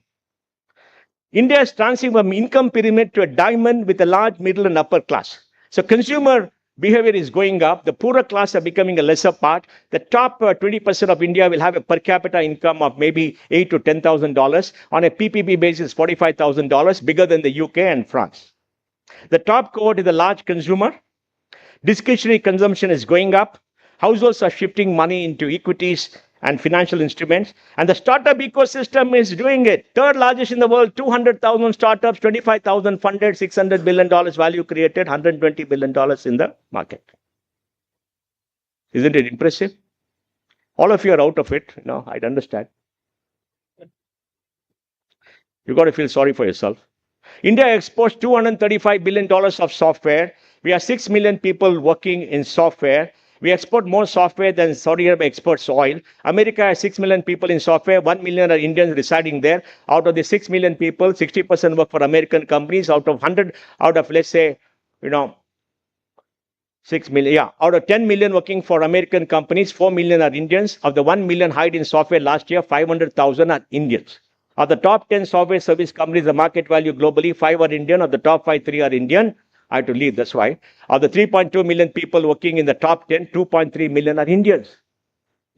India is transiting from income pyramid to a diamond with a large middle and upper class. So consumer behavior is going up. The poorer class are becoming a lesser part. The top 20% of India will have a per capita income of maybe $8,000 to $10,000. On a PPP basis, $45,000, bigger than the UK and France. The top cohort is a large consumer. Discretionary consumption is going up. Households are shifting money into equities and financial instruments. And the startup ecosystem is doing it. 3rd largest in the world, 200,000 startups, 25,000 funded, $600 billion value created, $120 billion in the market. Isn't it impressive? All of you are out of it. No, I'd understand. You've got to feel sorry for yourself. India exports $235 billion of software. We have 6 million people working in software. We export more software than Saudi Arabia exports oil. America has 6 million people in software. 1 million are Indians residing there. Out of the 6 million people, 60% work for American companies. Out of 100, out of let's say, 6 million, yeah. Out of 10 million working for American companies, 4 million are Indians. Of the 1 million hired in software last year, 500,000 are Indians. Of the top 10 software service companies, the market value globally, 5 are Indian. Of the top 5, 3 are Indian. I had to leave, that's why. Of the 3.2 million people working in the top 10, 2.3 million are Indians.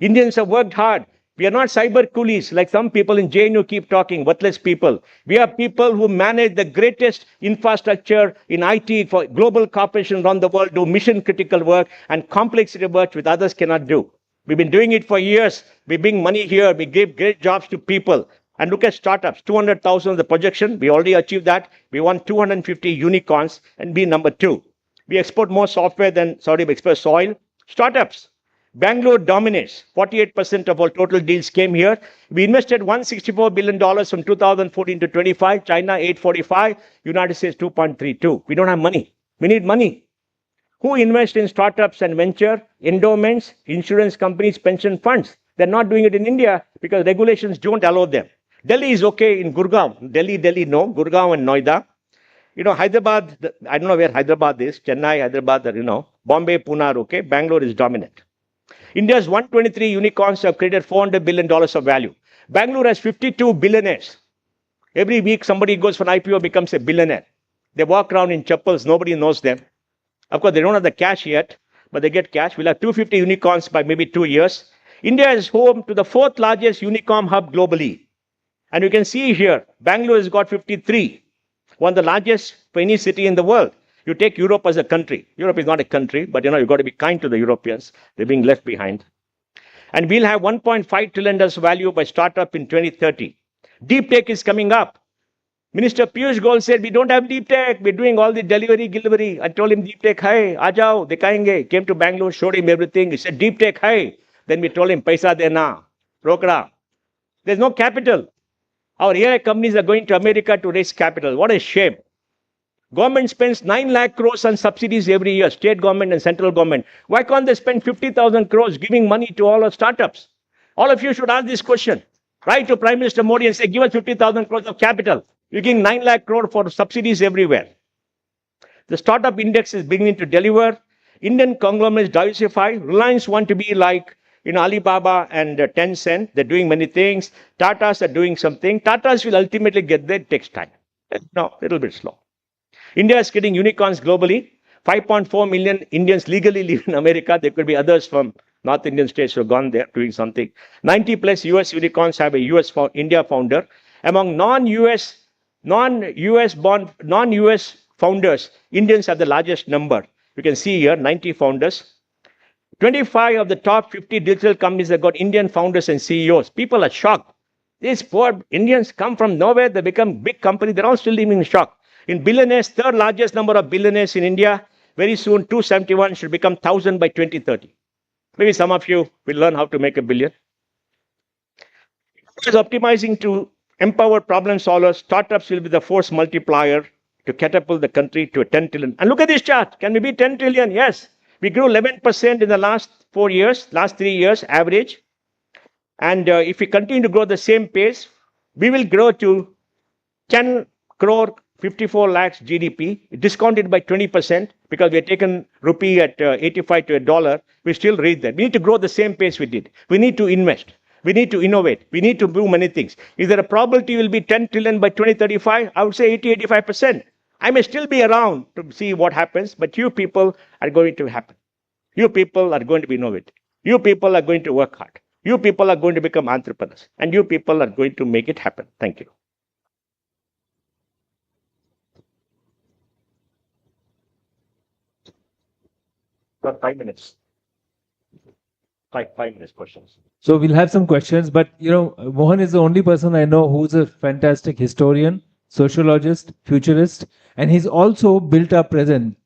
Indians have worked hard. We are not cyber coolies like some people in JNU keep talking, worthless people. We are people who manage the greatest infrastructure in IT for global corporations around the world, do mission critical work and complexity work which others cannot do. We've been doing it for years. We bring money here. We give great jobs to people. And look at startups, 200,000 is the projection. We already achieved that. We want 250 unicorns and be number 2. We export more software than Saudi exports oil. Startups. Bangalore dominates. 48% of all total deals came here. We invested $164 billion from 2014 to 25. China, 845. United States, 2.32. We don't have money. We need money. Who invests in startups and venture? Endowments, insurance companies, pension funds. They're not doing it in India because regulations don't allow them. Delhi is okay in Gurgaon. Delhi, no. Gurgaon and Noida. Hyderabad, I don't know where Hyderabad is. Chennai, Hyderabad, Bombay, Pune, okay. Bangalore is dominant. India's 123 unicorns have created $400 billion of value. Bangalore has 52 billionaires. Every week, somebody goes for an IPO, becomes a billionaire. They walk around in chappals. Nobody knows them. Of course, they don't have the cash yet, but they get cash. We'll have 250 unicorns by maybe 2 years. India is home to the 4th largest unicorn hub globally. And you can see here, Bangalore has got 53, one of the largest for any city in the world. You take Europe as a country. Europe is not a country, but you've got to be kind to the Europeans. They're being left behind. And we'll have $1.5 trillion value by startup in 2030. Deep tech is coming up. Minister Piyush Goyal said, we don't have deep tech. We're doing all the delivery. I told him, deep tech, hai, aajao, dikhayenge. Came to Bangalore, showed him everything. He said, deep tech, hai. Then we told him, paisa dena, rokra. There's no capital. Our AI companies are going to America to raise capital. What a shame. Government spends 9 lakh crores on subsidies every year, state government and central government. Why can't they spend 50,000 crores giving money to all our startups? All of you should ask this question. Write to Prime Minister Modi and say, give us 50,000 crores of capital. You're giving 9 lakh crore for subsidies everywhere. The startup index is beginning to deliver. Indian conglomerates diversify. Reliance want to be like Alibaba and Tencent. They're doing many things. Tatas are doing something. Tatas will ultimately get there. It takes time. No, a little bit slow. India is getting unicorns globally. 5.4 million Indians legally live in America. There could be others from North Indian states who have gone there doing something. 90 plus US unicorns have a India founder. Among non-US founders, Indians have the largest number. You can see here 90 founders. 25 of the top 50 digital companies have got Indian founders and CEOs. People are shocked. These poor Indians come from nowhere. They become big companies. They're all still living in shock. In billionaires, 3rd largest number of billionaires in India. Very soon, 271 should become 1,000 by 2030. Maybe some of you will learn how to make $1 billion. It is optimizing to empower problem solvers. Startups will be the force multiplier to catapult the country to a 10 trillion. And look at this chart. Can we be 10 trillion? Yes. We grew 11% in the last 4 years, last 3 years, average. And if we continue to grow the same pace, we will grow to 10 crore 54 lakhs GDP, discounted by 20% because we have taken rupee at 85 to $1. We still reach that. We need to grow the same pace we did. We need to invest. We need to innovate. We need to do many things. Is there a probability will be 10 trillion by 2035? I would say 80-85%. I may still be around to see what happens, but you people are going to happen. You people are going to be innovative. You people are going to work hard. You people are going to become entrepreneurs. And you people are going to make it happen. Thank you. Got 5 minutes. Five minutes questions. So we'll have some questions, but Mohan is the only person I know who's a fantastic historian, sociologist, futurist, and he's also built up present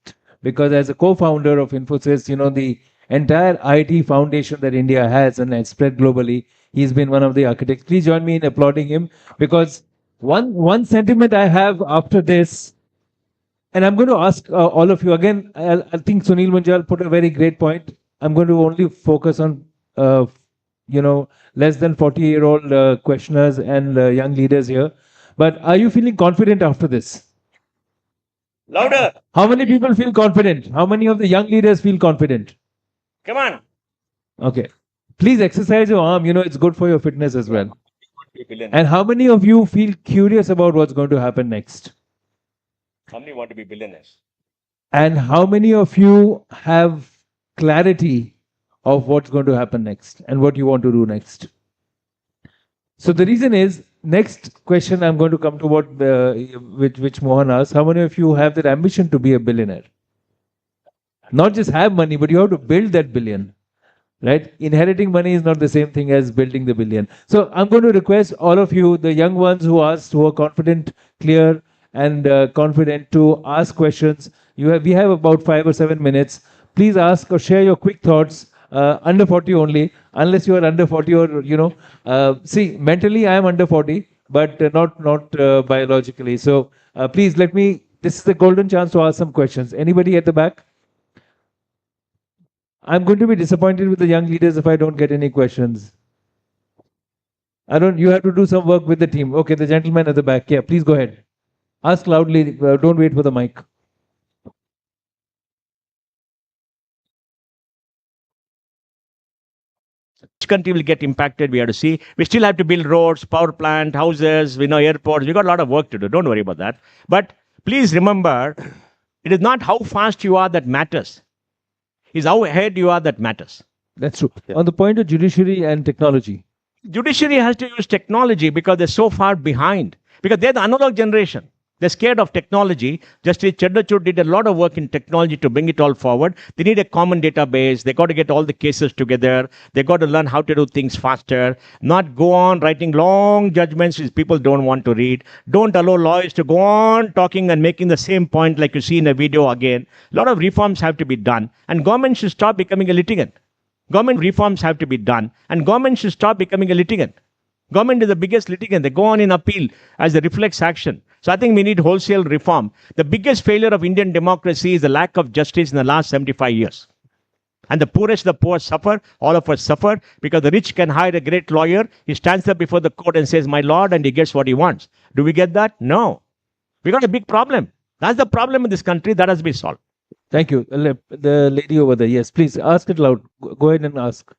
because as a co-founder of Infosys, the entire IT foundation that India has and has spread globally, he's been one of the architects. Please join me in applauding him because one sentiment I have after this, and I'm going to ask all of you again, I think Sunil Munjal put a very great point. I'm going to only focus on, less than 40-year-old questioners and young leaders here. But are you feeling confident after this? Louder. How many people feel confident? How many of the young leaders feel confident? Come on. Okay. Please exercise your arm. It's good for your fitness as well. And how many of you feel curious about what's going to happen next? How many want to be billionaires? And how many of you have clarity of what's going to happen next and what you want to do next? So the reason is, next question I'm going to come to which Mohan asked. How many of you have that ambition to be a billionaire? Not just have money, but you have to build that billion, right? Inheriting money is not the same thing as building the billion. So I'm going to request all of you, the young ones who asked, who are confident, clear, and confident to ask questions. We have about 5 or 7 minutes. Please ask or share your quick thoughts. Under 40 only, unless you are under 40 or, see, mentally I am under 40, but not biologically. So please this is the golden chance to ask some questions. Anybody at the back? I'm going to be disappointed with the young leaders if I don't get any questions. Arun, you have to do some work with the team. Okay, the gentleman at the back. Yeah, please go ahead. Ask loudly. Don't wait for the mic. Which country will get impacted? We have to see. We still have to build roads, power plant, houses, airports. We got a lot of work to do. Don't worry about that. But please remember, it is not how fast you are that matters. It's how ahead you are that matters. That's true. On the point of judiciary and technology. Judiciary has to use technology because they're so far behind. Because they're the analog generation. They're scared of technology. Justice Chandrachud did a lot of work in technology to bring it all forward. They need a common database. They got to get all the cases together. They got to learn how to do things faster. Not go on writing long judgments which people don't want to read. Don't allow lawyers to go on talking and making the same point like you see in a video again. A lot of reforms have to be done. And government should stop becoming a litigant. Government reforms have to be done. And government should stop becoming a litigant. Government is the biggest litigant. They go on in appeal as a reflex action. So I think we need wholesale reform. The biggest failure of Indian democracy is the lack of justice in the last 75 years. And the poorest of the poor suffer. All of us suffer because the rich can hire a great lawyer. He stands up before the court and says, "My lord," and he gets what he wants. Do we get that? No. We got a big problem. That's the problem in this country that has been solved. Thank you. The lady over there. Yes, please ask it loud. Go ahead and ask.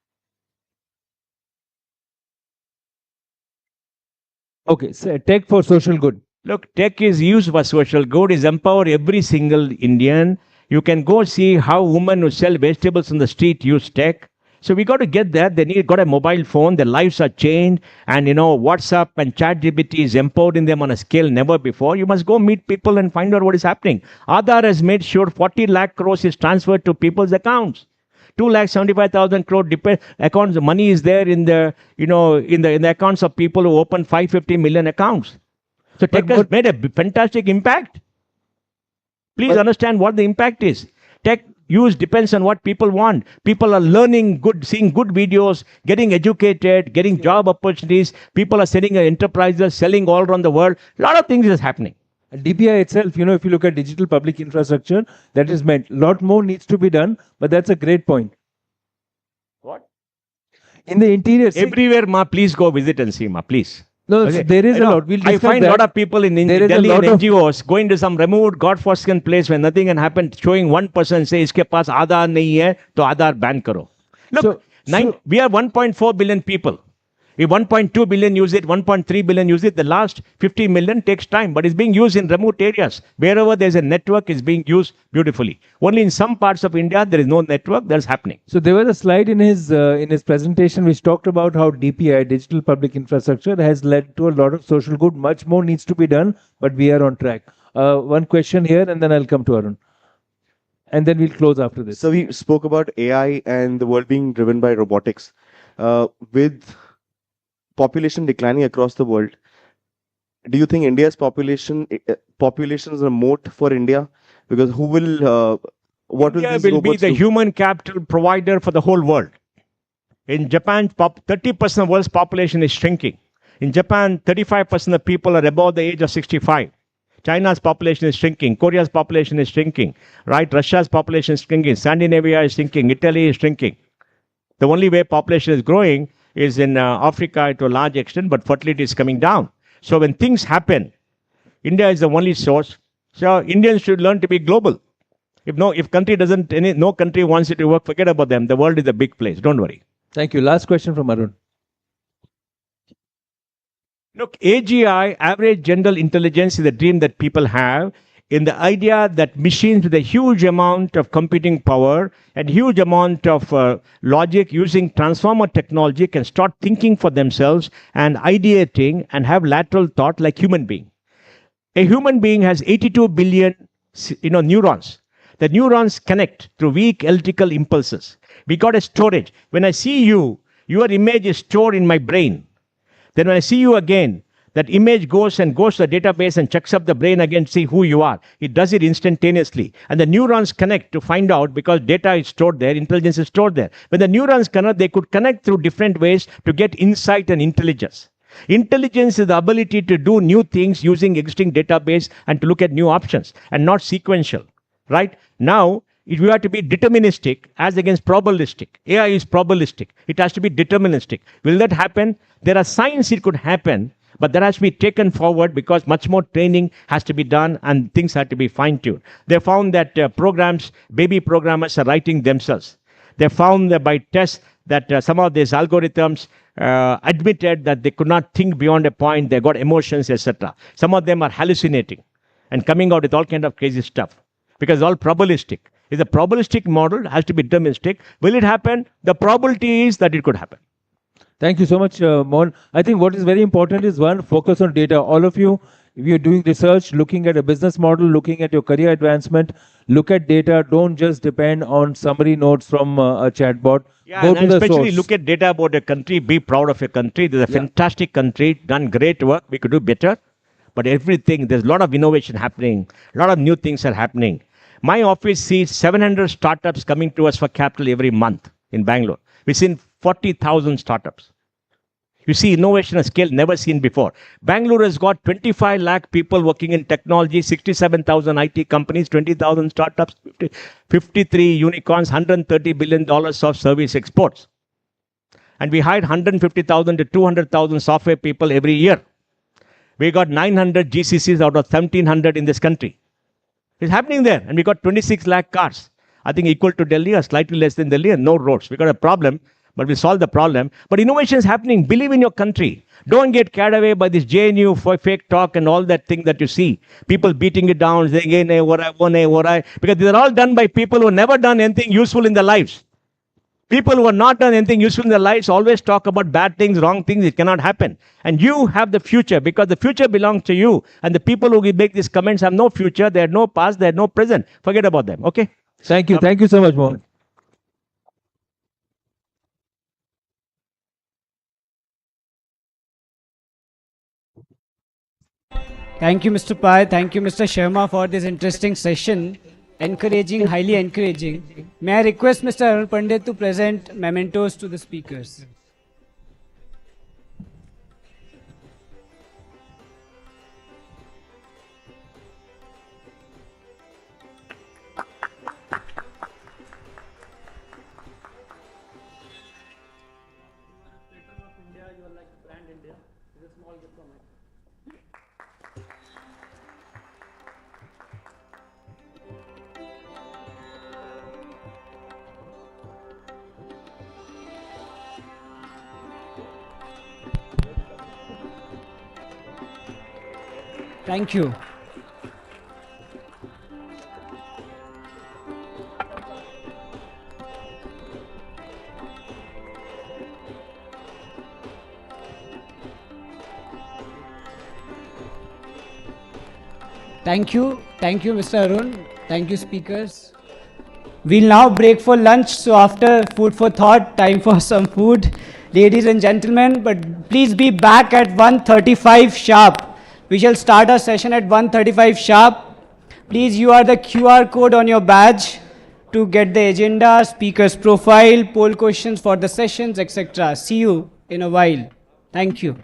Okay, so tech for social good. Look, tech is used for social good, is empower every single Indian. You can go see how women who sell vegetables on the street use tech. So we got to get there. They got a mobile phone. Their lives are changed. And WhatsApp and ChatGPT is empowering them on a scale never before. You must go meet people and find out what is happening. Aadhaar has made sure 40 lakh crores is transferred to people's accounts. 2,75,000 crore accounts. The money is there in the in the accounts of people who open 550 million accounts. So tech has made a fantastic impact. Please understand what the impact is. Tech use depends on what people want. People are learning good, seeing good videos, getting educated, getting job opportunities. People are setting enterprises, selling all around the world. A lot of things is happening. And DPI itself, if you look at digital public infrastructure, that is meant. A lot more needs to be done, but that's a great point. What? In the interior. Everywhere, ma, please go visit and see, ma, please. No, okay. There is a lot. We'll I find a lot of people in Delhi and NGOs going to some remote, godforsaken place where nothing can happen, showing one person say, "Iske paas Aadhaar nahi hai, to Aadhaar ban karo." Look, we are 1.4 billion people. If 1.2 billion use it, 1.3 billion use it, the last 50 million takes time, but it's being used in remote areas. Wherever there's a network, it's being used beautifully. Only in some parts of India, there is no network, that's happening. So there was a slide in his presentation which talked about how DPI, digital public infrastructure, has led to a lot of social good. Much more needs to be done, but we are on track. One question here, and then I'll come to Arun. And then we'll close after this. So we spoke about AI and the world being driven by robotics. With population declining across the world, do you think India's population is a moat for India? Because who will India will be the human capital provider for the whole world. In Japan, 30% of the world's population is shrinking. In Japan, 35% of people are above the age of 65. China's population is shrinking. Korea's population is shrinking. Right? Russia's population is shrinking. Scandinavia is shrinking. Italy is shrinking. The only way population is growing is in Africa to a large extent, but fertility is coming down. So when things happen, India is the only source. So Indians should learn to be global. If country doesn't, no country wants it to work, forget about them. The world is a big place. Don't worry. Thank you. Last question from Arun. Look, AGI, average general intelligence, is a dream that people have in the idea that machines with a huge amount of computing power and huge amount of logic using transformer technology can start thinking for themselves and ideating and have lateral thought like human being. A human being has 82 billion neurons. The neurons connect through weak electrical impulses. We got a storage. When I see you, your image is stored in my brain. Then when I see you again, that image goes to the database and checks up the brain again to see who you are. It does it instantaneously. And the neurons connect to find out because data is stored there, intelligence is stored there. When the neurons connect, they could connect through different ways to get insight and intelligence. Intelligence is the ability to do new things using existing database and to look at new options and not sequential. Right? Now, you have to be deterministic as against probabilistic. AI is probabilistic. It has to be deterministic. Will that happen? There are signs it could happen, but that has to be taken forward because much more training has to be done and things have to be fine-tuned. They found that baby programmers are writing themselves. They found that by tests that some of these algorithms admitted that they could not think beyond a point. They got emotions, etc. Some of them are hallucinating and coming out with all kind of crazy stuff because it's all probabilistic. It's a probabilistic model, has to be deterministic. Will it happen? The probability is that it could happen. Thank you so much, Mohan. I think what is very important is one, focus on data. All of you, if you're doing research, looking at a business model, looking at your career advancement, look at data. Don't just depend on summary notes from a chatbot. Yeah, Go and to the especially source. look at data about a country. Be proud of your country. There's a fantastic country, done great work. We could do better. But everything, there's a lot of innovation happening. A lot of new things are happening. My office sees 700 startups coming to us for capital every month in Bangalore. We've seen 40,000 startups. You see innovation at scale never seen before. Bangalore has got 25 lakh people working in technology, 67,000 IT companies, 20,000 startups, 53 unicorns, $130 billion of service exports. And we hired 150,000 to 200,000 software people every year. We got 900 GCCs out of 1,700 in this country. It's happening there. And we got 26 lakh cars. I think equal to Delhi or slightly less than Delhi and no roads. We got a problem, but we solved the problem. But innovation is happening. Believe in your country. Don't get carried away by this JNU fake talk and all that thing that you see. People beating it down, saying, because these are all done by people who have never done anything useful in their lives. People who have not done anything useful in their lives always talk about bad things, wrong things. It cannot happen. And you have the future because the future belongs to you. And the people who make these comments have no future. They have no past. They have no present. Forget about them. Okay? Thank you. Thank you so much, Mohan. Thank you, Mr. Pai. Thank you, Mr. Sharma, for this interesting session. Encouraging, highly encouraging. May I request Mr. Arun Pandit to present mementos to the speakers? Thank you. Thank you. Thank you, Mr. Arun. Thank you, speakers. We'll now break for lunch. So after food for thought, time for some food. Ladies and gentlemen, but please be back at 1:35 sharp. We shall start our session at 1:35 sharp. Please, you are the QR code on your badge to get the agenda, speaker's profile, poll questions for the sessions, etc. See you in a while. Thank you.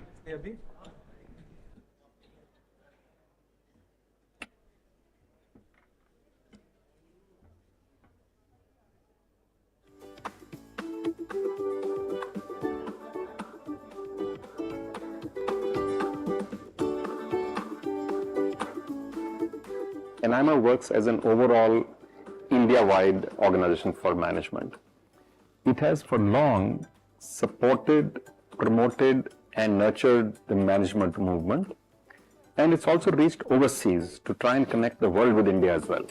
AIMA works as an overall India-wide organization for management. It has for long supported, promoted, and nurtured the management movement. And it's also reached overseas to try and connect the world with India as well.